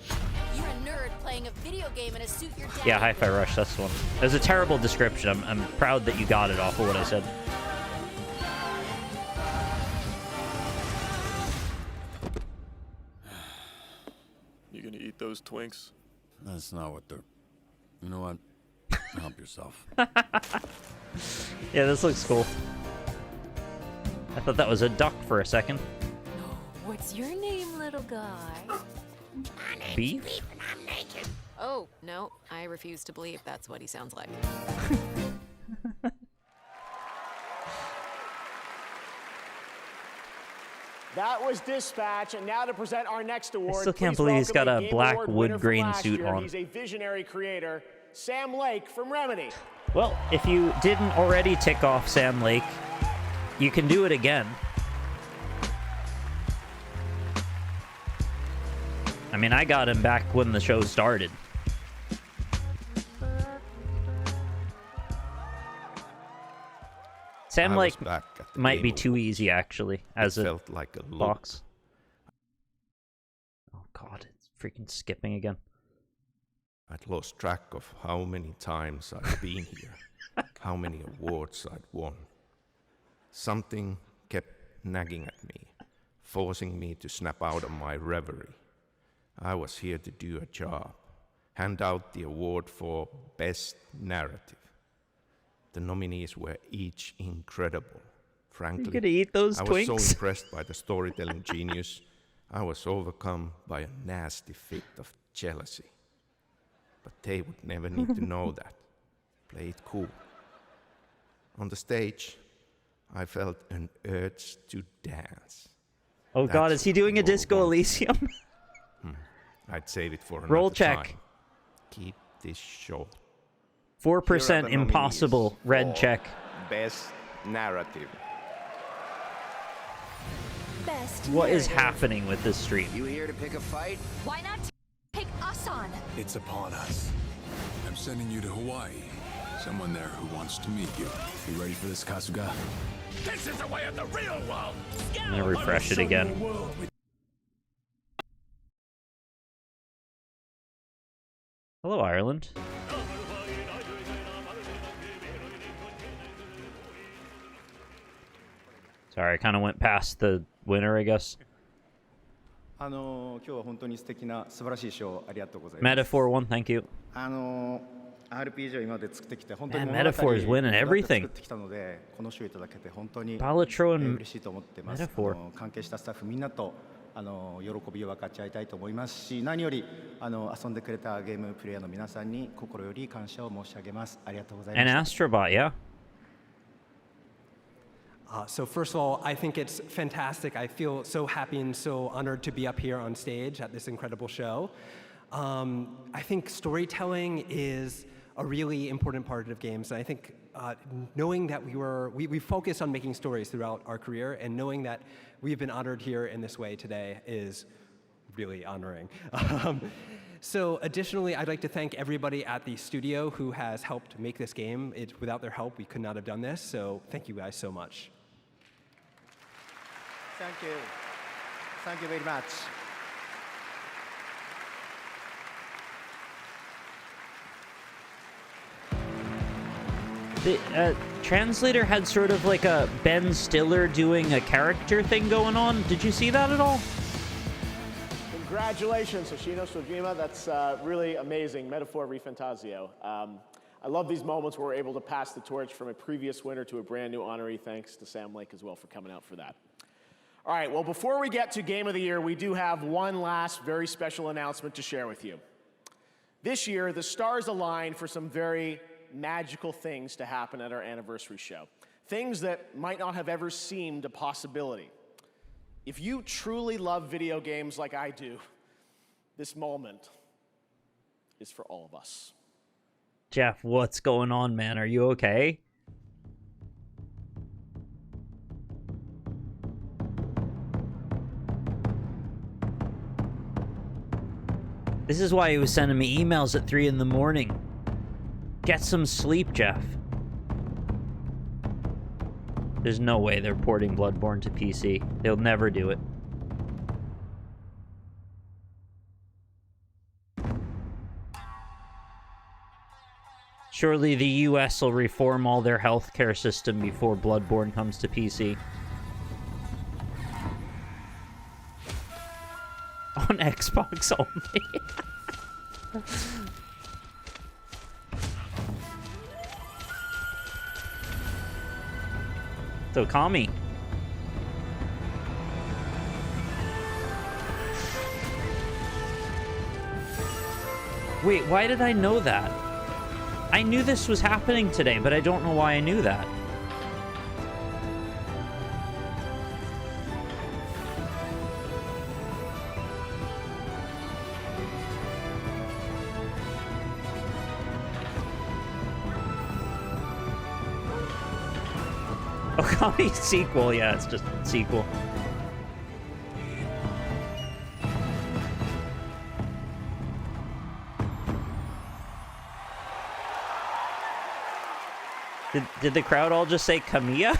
You're a nerd playing a video game in a suit your dad. Yeah, Hi-Fi Rush, that's the one. It was a terrible description. I'm proud that you got it off of what I said. You gonna eat those Twinks? That's not what they're. You know what? Help yourself. Yeah, this looks cool. I thought that was a duck for a second. What's your name, little guy? Beef? And I'm naked. Oh, no, I refuse to believe that's what he sounds like. That was Dispatch, and now to present our next award. I still can't please believe he's got welcome a the Game black Award wood winner from grain last suit year. on. He's a visionary creator, Sam Lake from Remedy. Well, if you didn't already tick off Sam Lake, you can do it again. I mean, I got him back when the show started. Sam Lake might be too easy, actually, as a felt like a loop. box. Oh god, it's freaking skipping again. I'd lost track of how many times I'd been here, how many awards I'd won. Something kept nagging at me, forcing me to snap out of my reverie. I was here to do a job, hand out the award for Best Narrative. The nominees were each incredible. Frankly, You gonna eat those I was so Twinks? impressed by the storytelling genius, I was overcome by a nasty fit of jealousy. But they would never need to know that. Play it cool. On the stage, I felt an urge to dance. Oh god, is he doing a Disco Elysium? I'd save it for another Roll check. time. Keep this short. 4% impossible. Red check. Best Narrative. Best What is narrative. happening with this stream? You here to pick a fight? Why not take us on? It's upon us. I'm sending you to Hawaii. Someone there who wants to meet you. You ready for this, Kasuga? This is the way of the real world. I'm gonna refresh it again. Hello, Ireland. Sorry, I kind of went past the winner, I guess. 今日は本当に素敵な素晴らしいショーありがとうございます。 Metaphor 1, thank you. RPG を今まで作ってきて本当に Man, 物語 Metaphor is winning を everything. 作ってきたのでこの賞をいただけて本当に Balatro and 嬉しいと思ってます。 Metaphor. 関係したスタッフみんなと喜びを分かち合いたいと思いますし、何より遊んでくれたゲームプレイヤーの皆さんに心より感謝を申し上げます。ありがとうございま And した。 Astrobot, yeah. So first of all, I think it's fantastic. I feel so happy and so honored to be up here on stage at this incredible show. I think storytelling is a really important part of games. And I think knowing that we focused on making stories throughout our career, and knowing that we've been honored here in this way today is really honoring. So additionally, I'd like to thank everybody at the studio who has helped make this game. Without their help, we could not have done this. So thank you guys so much. Thank you. Thank you very much. The translator had sort of like a Ben Stiller doing a character thing going on. Did you see that at all? Congratulations, Hoshino Sojima. That's really amazing. Metaphor Refantasio. I love these moments where we're able to pass the torch from a previous winner to a brand new honoree. Thanks to Sam Lake as well for coming out for that. All right, well, before we get to Game of the Year, we do have one last very special announcement to share with you. This year, the stars aligned for some very magical things to happen at our anniversary show. Things that might not have ever seemed a possibility. If you truly love video games like I do, this moment is for all of us. Jeff, what's going on, man? Are you okay? This is why he was sending me emails at 3 in the morning. Get some sleep, Jeff. There's no way they're porting Bloodborne to PC. They'll never do it. Surely the US will reform all their healthcare system before Bloodborne comes to PC. On Xbox only. So, Kami. Wait, why did I know that? I knew this was happening today, but I don't know why I knew that. Okami sequel, yeah, it's just sequel. Did the crowd all just say Kamiya?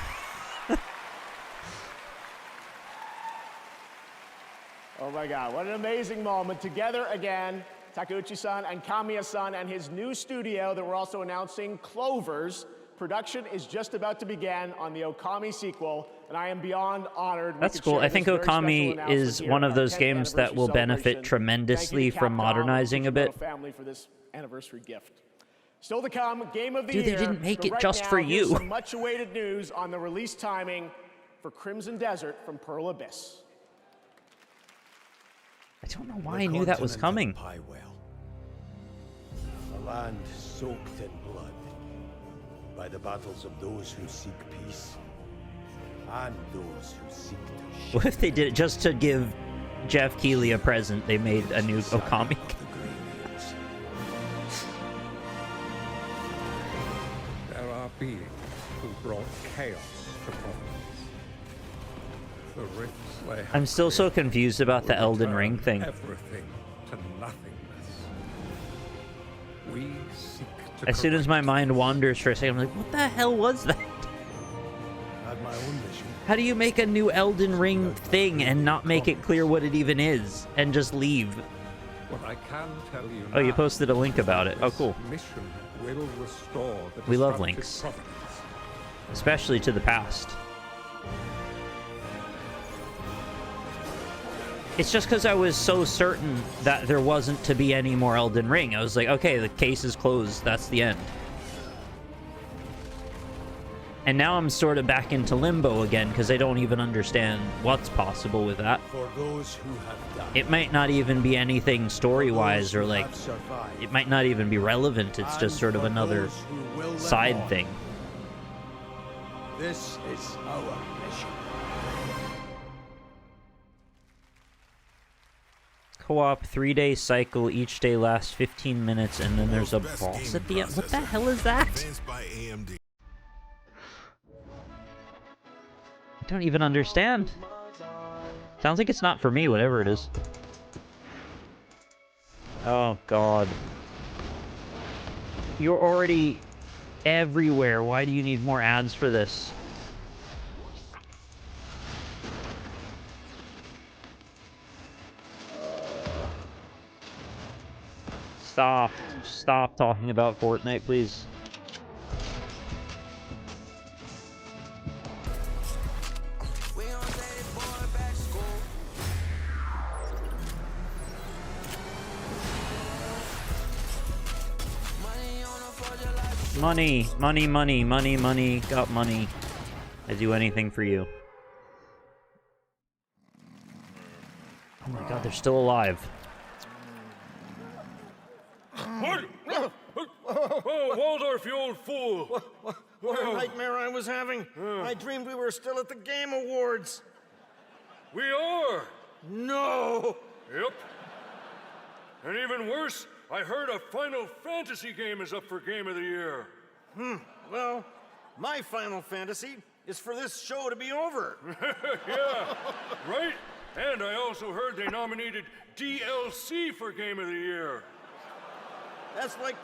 Oh my God, what an amazing moment. Together again, Takeuchi-san and Kamiya-san and his new studio that we're also announcing, Clovers. Production is just about to begin on the Okami sequel, and I am beyond honored. That's cool. I think Okami is one of those games that will benefit tremendously from modernizing a bit. Family for this anniversary gift. Still to come, Game of the Dude, Year. they didn't make but it right just now, for here's you. some much-awaited news on the release timing for Crimson Desert from Pearl Abyss. I don't know why I knew that was coming. A land soaked in blood by the battles of those who seek peace and those who seek to share. What if they did it just to give Jeff Keighley a present? They made a new Okami. There are beings who brought chaos to province. The rifts they have I'm still so confused about the Elden Ring thing. everything to nothingness. We seek to As soon as my mind wanders for a second, I'm like, what the hell was that? Had my own mission. How do you make a new Elden Ring thing and not make it clear what it even is and just leave? What I can tell you Oh, you now posted a link about it. Oh, cool. this mission will restore the We love disrupted links. province. Especially to the past. It's just because I was so certain that there wasn't to be any more Elden Ring. I was like, okay, the case is closed. That's the end. And now I'm sort of back into limbo again because I don't even understand what's possible with that. For those who have died. It might not even be anything story-wise or like, have survived. it might not even be relevant. It's just sort of another side thing. This is our mission. Co-op 3-day cycle. Each day lasts 15 minutes and then there's a boss at the end. What the hell is that? I don't even understand. Sounds like it's not for me, whatever it is. Oh god. You're already everywhere. Why do you need more ads for this? Stop. Stop talking about Fortnite, please. Money, money, money, money, money, got money. I do anything for you. Oh my god, they're still alive. What? Oh, Waldorf, you old fool! What a nightmare I was having. I dreamed we were still at the Game Awards. We are! No! Yep. And even worse, I heard a Final Fantasy game is up for Game of the Year. Well, my Final Fantasy is for this show to be over. Yeah, right? And I also heard they nominated DLC for Game of the Year. That's like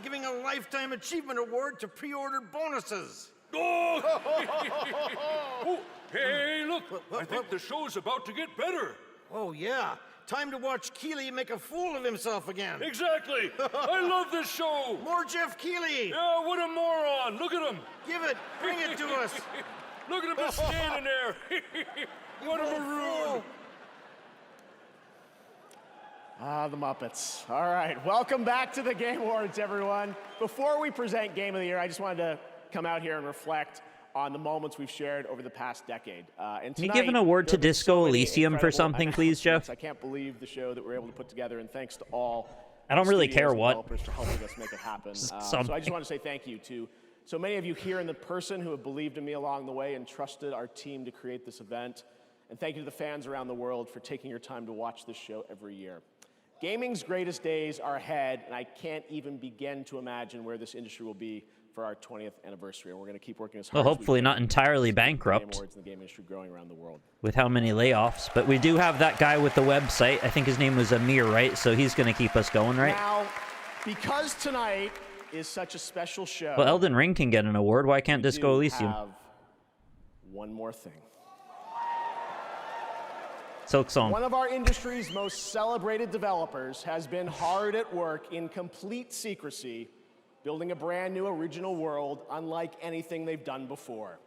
giving a Lifetime Achievement Award to pre-order bonuses. Oh! Oh, hey, look! I think the show's about to get better. Oh, yeah. Time to watch Keighley make a fool of himself again. Exactly! I love this show! More Jeff Keighley! Yeah, what a moron! Look at him! Give it! Bring it to us! Look at him just standing there! What a maroon! Ah, the Muppets. All right, welcome back to the Game Awards, everyone. Before we present Game of the Year, I just wanted to come out here and reflect on the moments we've shared over the past decade. And Can you give an award to Disco Elysium for something, please, Jeff? I can't believe the show that we're able to put together, and thanks to all I don't really studios care and what. developers for helping us make it happen. So I just want to say thank you to so many of you here in person who have believed in me along the way and trusted our team to create this event. And thank you to the fans around the world for taking your time to watch this show every year. Gaming's greatest days are ahead, and I can't even begin to imagine where this industry will be for our 20th anniversary. And we're going to keep working as hard Well, as we hopefully can not entirely to keep the bankrupt Game Awards and the game industry growing around the world. with how many layoffs. But we do have that guy with the website. I think his name was Amir, right? So he's going to keep us going, right? Now, because tonight is such a special show. Well, Elden Ring can get an award. Why can't we Disco do Elysium? have one more thing. Silk Song. One of our industry's most celebrated developers has been hard at work in complete secrecy, building a brand new original world unlike anything they've done before.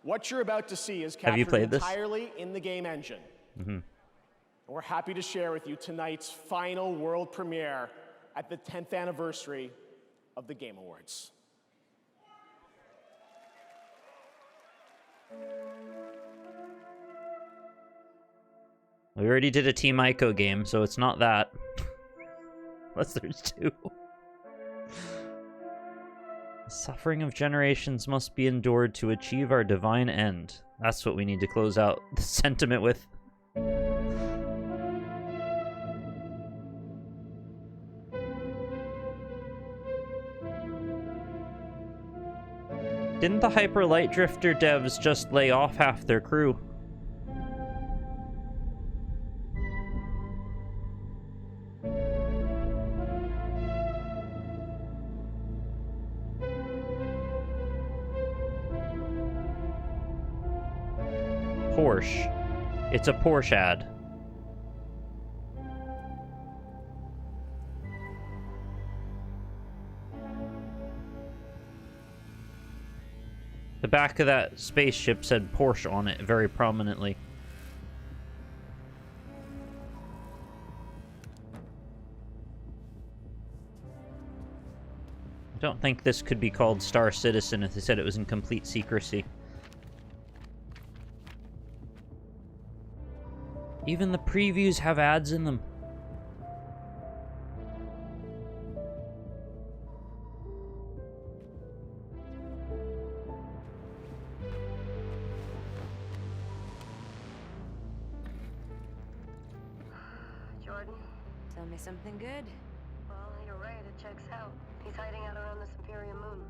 What you're about to see is Have you captured played this? entirely in the game engine. Mm-hmm. We're happy to share with you tonight's final world premiere at the 10th anniversary of the Game Awards. We already did a Team Ico game, so it's not that. Unless there's two. The suffering of generations must be endured to achieve our divine end. That's what we need to close out the sentiment with. Didn't the Hyper Light Drifter devs just lay off half their crew? Porsche. It's a Porsche ad. The back of that spaceship said Porsche on it very prominently. I don't think this could be called Star Citizen if they said it was in complete secrecy. Even the previews have ads in them. Jordan? Tell me something good. Well, you're right, it checks out. He's hiding out around the Superior Moon.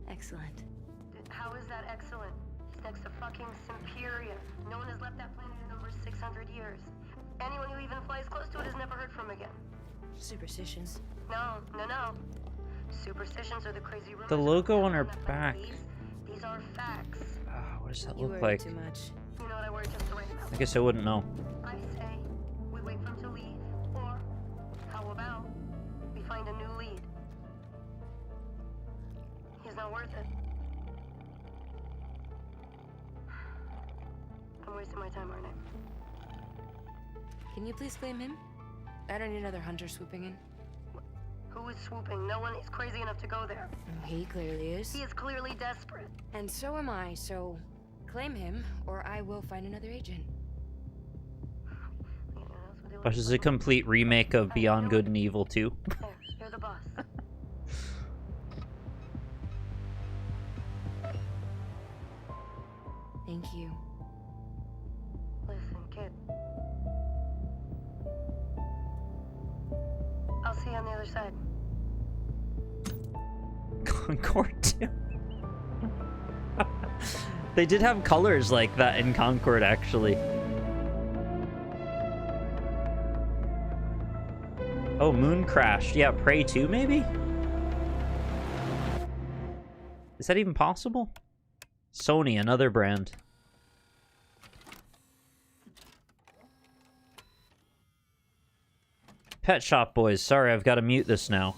Excellent. How is that excellent? He's next to fucking Superior. No one has left that planet in over 600 years. Anyone who even flies close to it is never heard from again. Superstitions? No. Superstitions are the crazy rumors. The logo on her back. These are facts. What does that You look worry like? too much. You know what I worry just right now? I guess I wouldn't know. I say we wait for him to leave, or how about we find a new lead? He's not worth it. I'm wasting my time, aren't I? Can you please claim him? I don't need another hunter swooping in. Who is swooping? No one is crazy enough to go there. He clearly is. He is clearly desperate. And so am I, so claim him, or I will find another agent. Which is a complete remake of Beyond Good and Evil 2. There, you're the boss. Thank you. Listen, kid. I'll see you on the other side. Concord 2. They did have colors like that in Concord, actually. Oh, Moon Crash. Yeah, Prey 2, maybe? Is that even possible? Sony, another brand. Pet Shop Boys. Sorry, I've got to mute this now.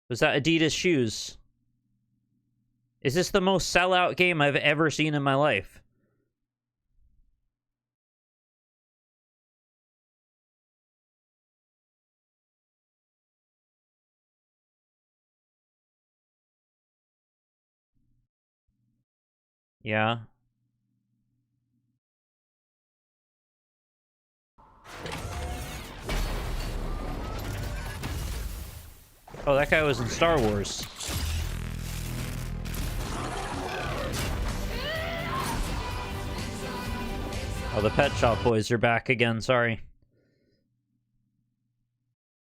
Was that Adidas shoes? Is this the most sellout game I've ever seen in my life? Yeah. Oh, that guy was in Star Wars. Oh, the Pet Shop Boys are back again, sorry.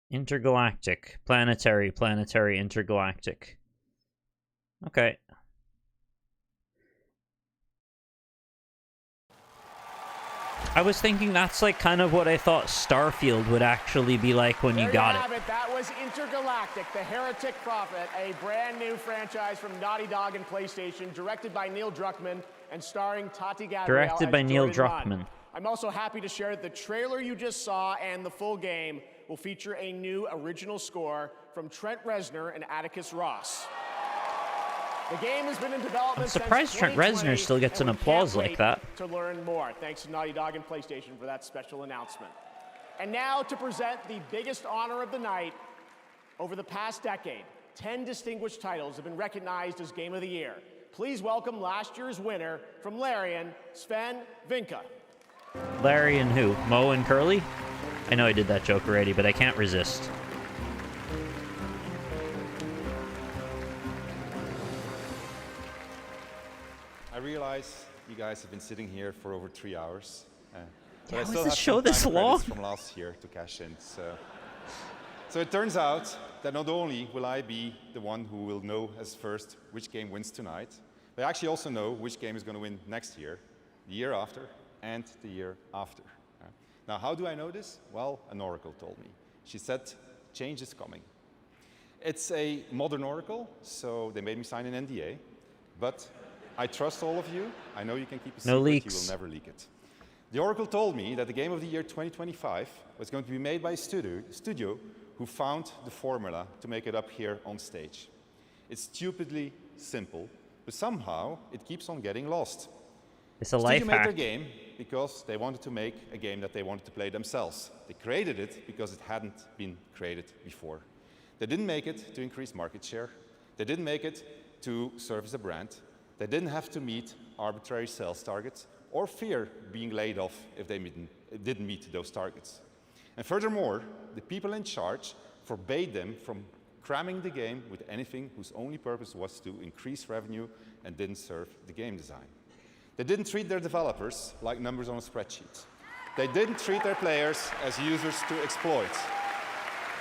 Intergalactic. Planetary, intergalactic. Okay. I was thinking that's like kind of what I thought Starfield would actually be like when you got it. That was Intergalactic, the Heretic Prophet, a brand new franchise from Naughty Dog and PlayStation, directed by Neil Druckmann and starring Tati Gabrielle. Directed by Neil Jordan Munn. Druckmann. I'm also happy to share that the trailer you just saw and the full game will feature a new original score from Trent Reznor and Atticus Ross. The game has been in development I'm surprised since Trent Reznor still gets an applause like that. To learn more, thanks to Naughty Dog and PlayStation for that special announcement. And now to present the biggest honor of the night. Over the past decade, 10 distinguished titles have been recognized as Game of the Year. Please welcome last year's winner from Larian, Sven Vinka. Larry and who? Mo and Curly? I know I did that joke already, but I can't resist. I realize you guys have been sitting here for over 3 hours. But I was still this have show some this time long? credits from last year to cash in. So it turns out that not only will I be the one who will know as first which game wins tonight, but I actually also know which game is going to win next year, the year after, and the year after. Now, how do I know this? Well, an oracle told me. She said, change is coming. It's a modern oracle, so they made me sign an NDA, but I trust all of you. I know you can keep a secret. No leaks. You will never leak it. The oracle told me that the Game of the Year 2025 was going to be made by a studio who found the formula to make it up here on stage. It's stupidly simple, but somehow it keeps on getting lost. It's a The life studio made hack. their game because they wanted to make a game that they wanted to play themselves. They created it because it hadn't been created before. They didn't make it to increase market share. They didn't make it to serve as a brand. They didn't have to meet arbitrary sales targets or fear being laid off if they didn't meet those targets. And furthermore, the people in charge forbade them from cramming the game with anything whose only purpose was to increase revenue and didn't serve the game design. They didn't treat their developers like numbers on a spreadsheet. They didn't treat their players as users to exploit.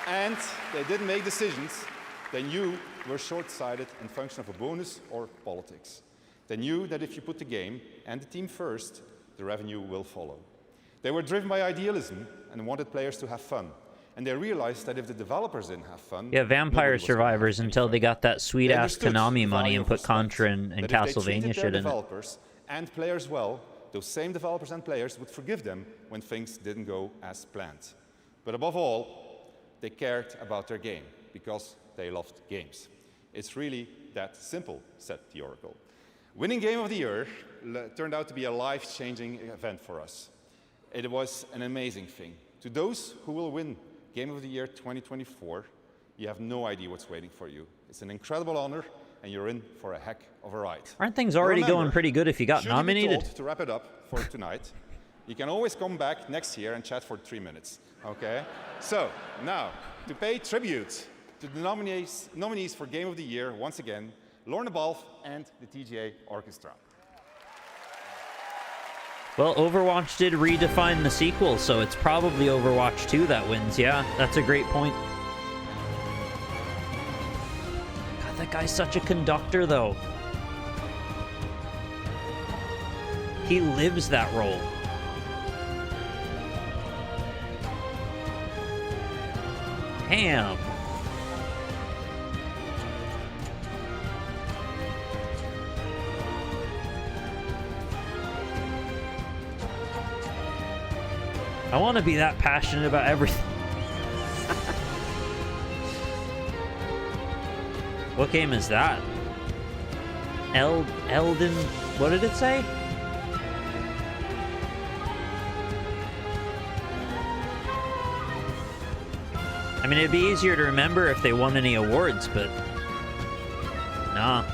And they didn't make decisions they knew were short-sighted and function of a bonus or politics. They knew that if you put the game and the team first, the revenue will follow. They were driven by idealism and wanted players to have fun. And they realized that if the developers didn't have fun... Yeah, Vampire Survivors until they got that sweet-ass understood Konami the money value and of put respect. Contra and That if they Castlevania treated shit their in it. developers and players well, those same developers and players would forgive them when things didn't go as planned. But above all, they cared about their game because they loved games. It's really that simple, said the Oracle. Winning Game of the Year turned out to be a life-changing event for us. It was an amazing thing. To those who will win Game of the Year 2024, you have no idea what's waiting for you. It's an incredible honor, and you're in for a heck of a ride. Aren't things already Remember, going pretty good if you got should you be nominated? told to wrap it up for tonight, you can always come back next year and chat for 3 minutes, okay? So, now, to pay tribute to the nominees for Game of the Year, once again, Lorna Balfe and the TGA Orchestra. Well, Overwatch did redefine the sequel, so it's probably Overwatch 2 that wins. Yeah, that's a great point. God, that guy's such a conductor, though. He lives that role. Damn. I want to be that passionate about everything. What game is that? Elden... What did it say? I mean, it'd be easier to remember if they won any awards, but... Nah.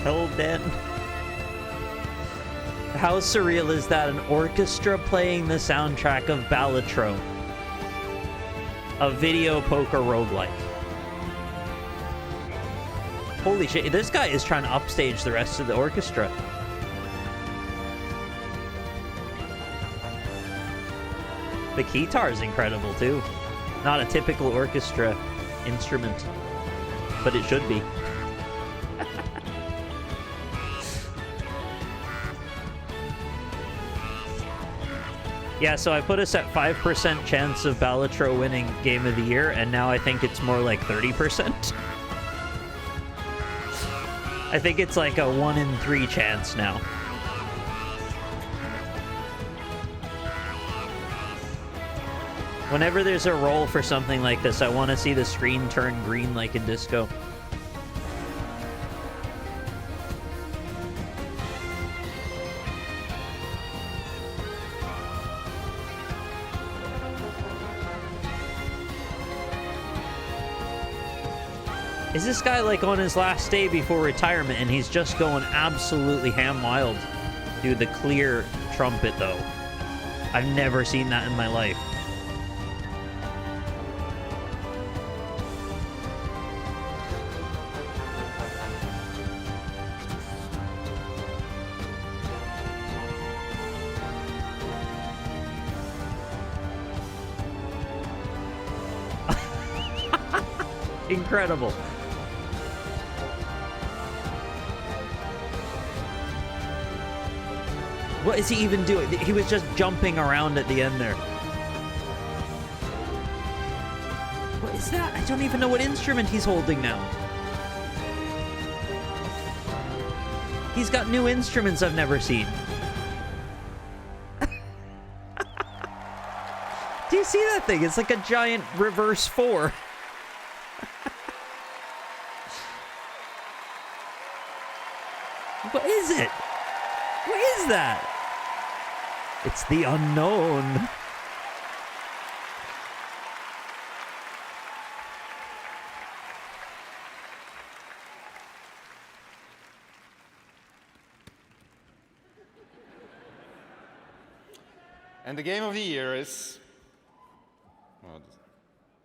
Elden. How surreal is that? An orchestra playing the soundtrack of Balatro, a video poker roguelike. Holy shit, this guy is trying to upstage the rest of the orchestra. The guitar is incredible too. Not a typical orchestra instrument, but it should be. Yeah, so I put us at 5% chance of Balatro winning Game of the Year, and now I think it's more like 30%. I think it's like a 1 in 3 chance now. Whenever there's a roll for something like this, I want to see the screen turn green like in Disco. Is this guy like on his last day before retirement and he's just going absolutely ham wild? Dude, the clear trumpet though. I've never seen that in my life. Incredible. What is he even doing? He was just jumping around at the end there. What is that? I don't even know what instrument he's holding now. He's got new instruments I've never seen. Do you see that thing? It's like a giant reverse 4. What is it? What is that? It's the unknown. And the Game of the Year is...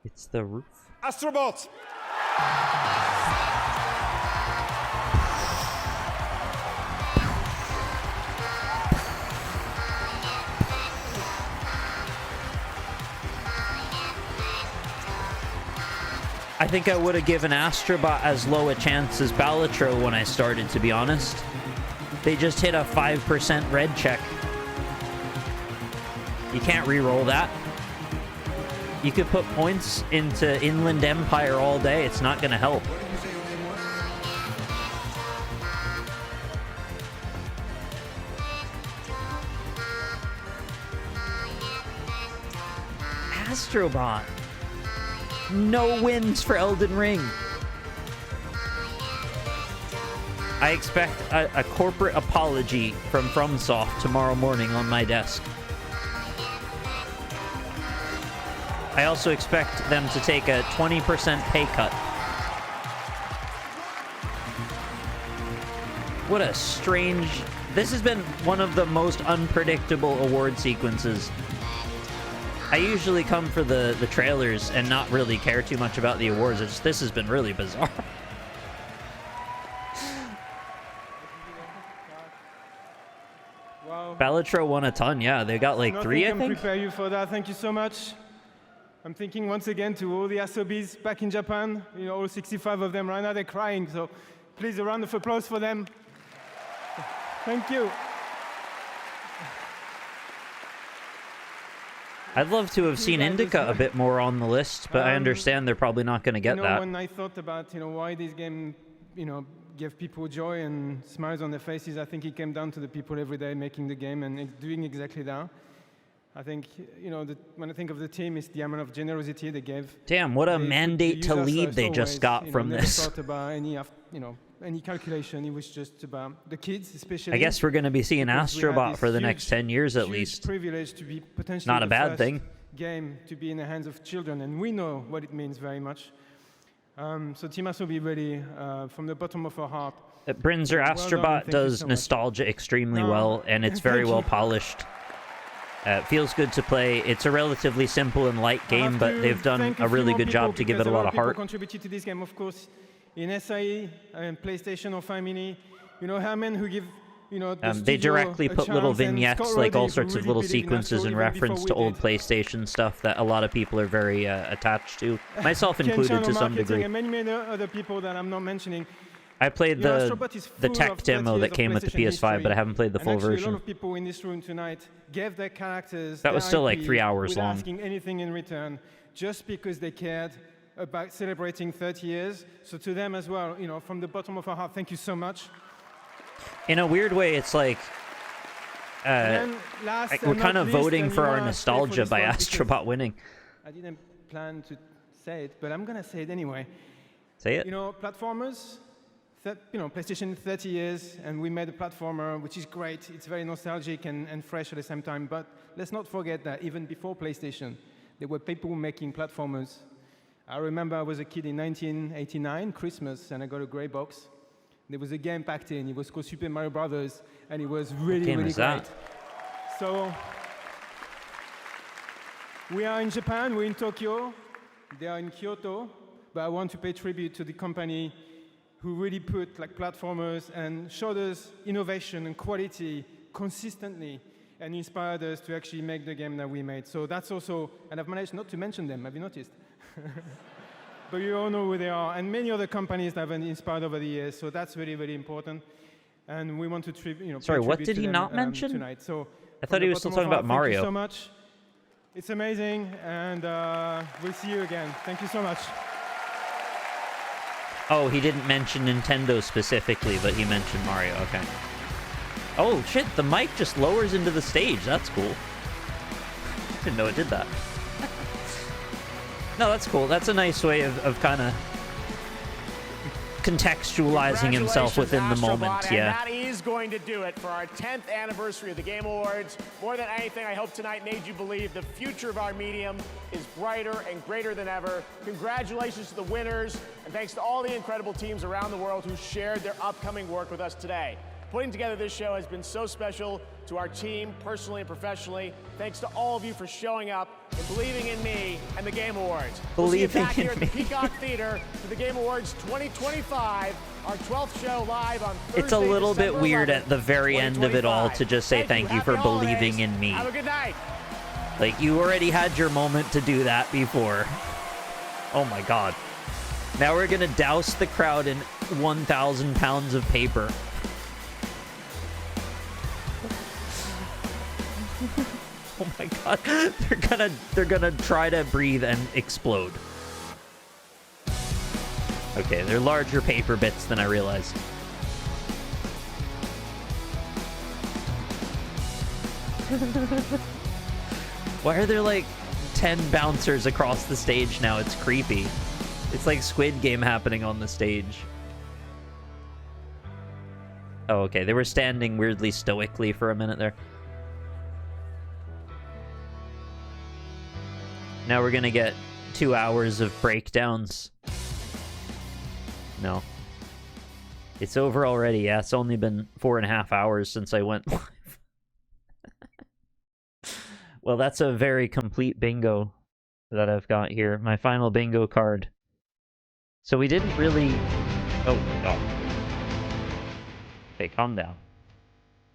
It's the roof. Astrobot! I think I would have given Astrobot as low a chance as Balatro when I started, to be honest. They just hit a 5% red check. You can't re-roll that. You could put points into Inland Empire all day. It's not going to help. Astrobot. No wins for Elden Ring. I expect a corporate apology from FromSoft tomorrow morning on my desk. I also expect them to take a 20% pay cut. What a strange... This has been one of the most unpredictable award sequences. I usually come for the trailers and not really care too much about the awards. This has been really bizarre. Wow. Balatro won a ton, yeah. They got like 3, I think. Nothing can prepare you for that. Thank you so much. I'm thinking once again to all the Asobis back in Japan. You know, all 65 of them right now, they're crying. So please, a round of applause for them. Thank you. I'd love to have seen Indica a bit more on the list, but I understand they're probably not going to get that. When I thought about, why this game, give people joy and smiles on their faces, I think it came down to the people every day making the game and doing exactly that. I think, when I think of the team, it's the amount of generosity they gave. Damn, what a mandate to lead they just got from this. Never thought about any calculation. It was just about the kids, especially. I guess we're going to be seeing Astrobot for the next 10 years at least. Privilege to be potentially not a bad thing. Game to be in the hands of children, and we know what it means very much. So Team Us will be ready from the bottom of our heart. Brinzer Well done, Astrobot thank you does so much. nostalgia extremely No, well, and it's very thank well you. polished. Feels good to play. It's a relatively simple and light game, but they've done a really good job to give it a lot of heart. Contributed to this game, of course, in SIE and PlayStation or Family. You know, Herman, who give the They studio directly a put little chance, and vignettes, Scott like all Roddy, who sorts of really little believed in our sequences story in even before reference we to old did. PlayStation stuff that a lot of people are very attached to, myself Ken included Chan to on some marketing degree. And many other people that I'm not mentioning. I played You know, the Astrobot is the full tech of 30 demo years that of came with the PlayStation PS5, but I history. haven't played the And full actually, version. a lot of people in this room tonight gave their characters That was their still like IP 3 hours without long. asking anything in return, just because they cared about celebrating 30 years. So to them as well, from the bottom of our heart, thank you so much. In a weird way, it's like And then last we're and kind not of least, voting and for you our know I stay for nostalgia this by one because Astrobot winning. I didn't plan to say it, but I'm gonna say it anyway. Say it. Platformers. PlayStation 30 years, and we made a platformer, which is great. It's very nostalgic and fresh at the same time. But let's not forget that even before PlayStation, there were people making platformers. I remember I was a kid in 1989, Christmas, and I got a gray box. There was a game packed in. It was called Super Mario Brothers, and it was really, game really is great. that? So we are in Japan. We're in Tokyo. They are in Kyoto. But I want to pay tribute to the company who really put platformers and showed us innovation and quality consistently and inspired us to actually make the game that we made. So that's also, and I've managed not to mention them, have you noticed? But you all know who they are, and many other companies that have been inspired over the years, so that's really, really important. And we want to pay Sorry, what tribute did to he them, not mention? tonight. So I from thought the he was still bottom talking of about our heart, Mario. Thank you so much. It's amazing, and we'll see you again. Thank you so much. Oh, he didn't mention Nintendo specifically, but he mentioned Mario. Okay. Oh, shit, the mic just lowers into the stage. That's cool. Didn't know it did that. No, that's cool. That's a nice way of kind of contextualizing himself within the moment. Astrobot, Yeah. And that is going to do it for our 10th anniversary of the Game Awards. More than anything, I hope tonight made you believe the future of our medium is brighter and greater than ever. Congratulations to the winners, and thanks to all the incredible teams around the world who shared their upcoming work with us today. Putting together this show has been so special to our team, personally and professionally. Thanks to all of you for showing up and believing in me and the Game Awards. We'll see you Believing back here in at the me. Peacock Theater for the Game Awards 2025, our 12th show live on Thursday, It's a little bit December weird 11th, at the very end of it all 2025. to just say thank you for Happy believing holidays. in me. Have a good night. Like, you already had your moment to do that before. Oh my god. Now we're gonna douse the crowd in 1,000 pounds of paper. Oh my god. They're gonna try to breathe and explode. Okay, they're larger paper bits than I realized. Why are there like 10 bouncers across the stage now? It's creepy. It's like Squid Game happening on the stage. Oh, okay. They were standing weirdly stoically for a minute there. Now we're gonna get 2 hours of breakdowns. No. It's over already. Yeah, it's only been 4.5 hours since I went live. Well, that's a very complete bingo that I've got here. My final bingo card. So we didn't really... Oh. Okay, calm down.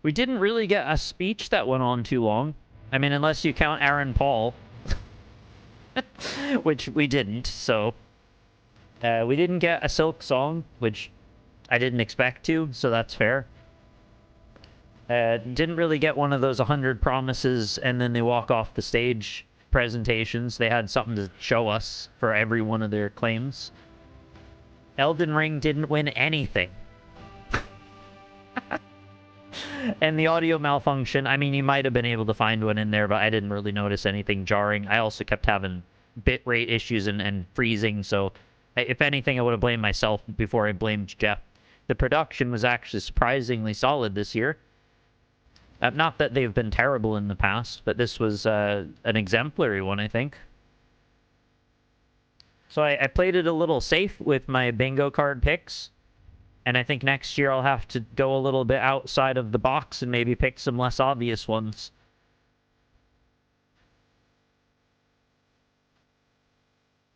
We didn't really get a speech that went on too long. I mean, unless you count Aaron Paul. Which we didn't, so... we didn't get a Silk song, which I didn't expect to, so that's fair. Didn't really get one of those 100 promises and then they walk off the stage presentations. They had something to show us for every one of their claims. Elden Ring didn't win anything. And the audio malfunction, I mean, you might have been able to find one in there, but I didn't really notice anything jarring. I also kept having bitrate issues and freezing, so if anything, I would have blamed myself before I blamed Jeff. The production was actually surprisingly solid this year. Not that they've been terrible in the past, but this was an exemplary one, I think. So I played it a little safe with my bingo card picks. And I think next year I'll have to go a little bit outside of the box and maybe pick some less obvious ones.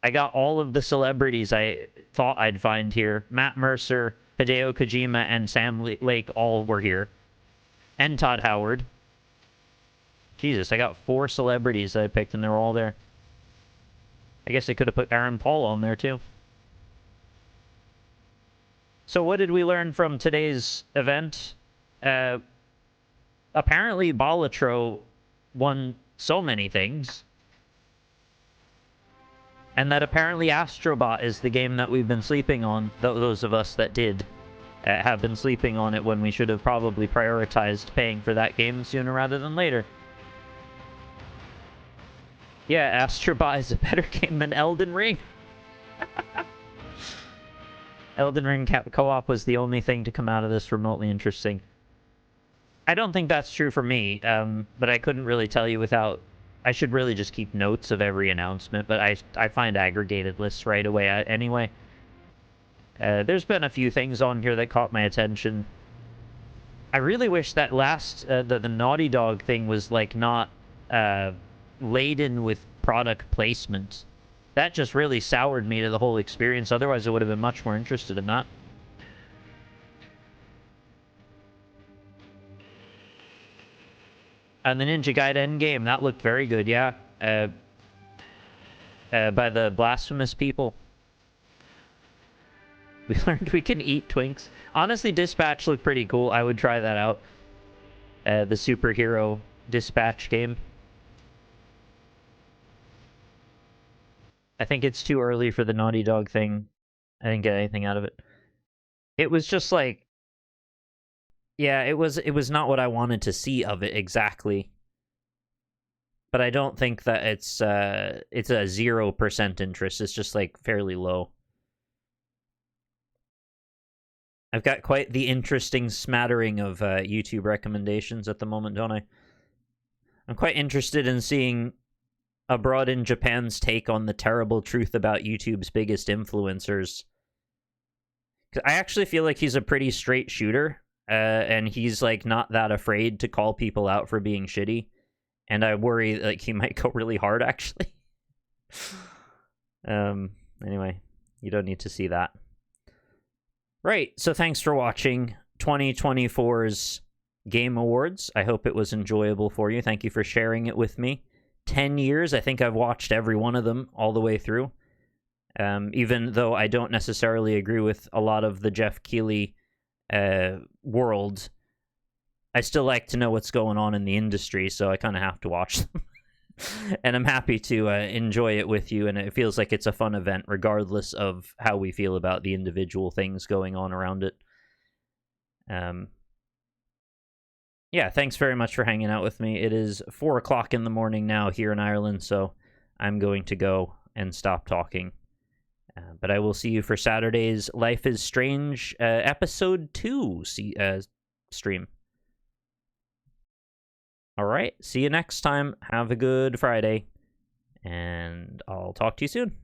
I got all of the celebrities I thought I'd find here. Matt Mercer, Hideo Kojima, and Sam Lake all were here. And Todd Howard. Jesus, I got 4 celebrities that I picked and they were all there. I guess I could have put Aaron Paul on there too. So what did we learn from today's event? Apparently Balatro won so many things. And that apparently Astrobot is the game that we've been sleeping on. Those of us that did have been sleeping on it when we should have probably prioritized paying for that game sooner rather than later. Yeah, Astrobot is a better game than Elden Ring. Elden Ring co-op was the only thing to come out of this remotely interesting. I don't think that's true for me, but I couldn't really tell you without... I should really just keep notes of every announcement, but I find aggregated lists right away anyway. There's been a few things on here that caught my attention. I really wish that last... the Naughty Dog thing was, like, not laden with product placement. That just really soured me to the whole experience. Otherwise, I would have been much more interested in that. And the Ninja Gaiden game, that looked very good, yeah. By the Blasphemous people. We learned we can eat Twinks. Honestly, Dispatch looked pretty cool. I would try that out. The superhero Dispatch game. I think it's too early for the Naughty Dog thing. I didn't get anything out of it. It was just like... Yeah, it was not what I wanted to see of it exactly. But I don't think that it's a 0% interest. It's just like fairly low. I've got quite the interesting smattering of YouTube recommendations at the moment, don't I? I'm quite interested in seeing Abroad in Japan's take on the terrible truth about YouTube's biggest influencers. 'Cause I actually feel like he's a pretty straight shooter. And he's, like, not that afraid to call people out for being shitty. And I worry, like, he might go really hard, actually. Anyway, you don't need to see that. Right, so thanks for watching 2024's Game Awards. I hope it was enjoyable for you. Thank you for sharing it with me. 10 years, I think I've watched every one of them all the way through. Even though I don't necessarily agree with a lot of the Jeff Keighley world, I still like to know what's going on in the industry, so I kind of have to watch them. And I'm happy to enjoy it with you, and it feels like it's a fun event regardless of how we feel about the individual things going on around it. Yeah, thanks very much for hanging out with me. It is 4 o'clock in the morning now here in Ireland, so I'm going to go and stop talking. But I will see you for Saturday's Life is Strange episode 2 stream. All right, see you next time. Have a good Friday, and I'll talk to you soon.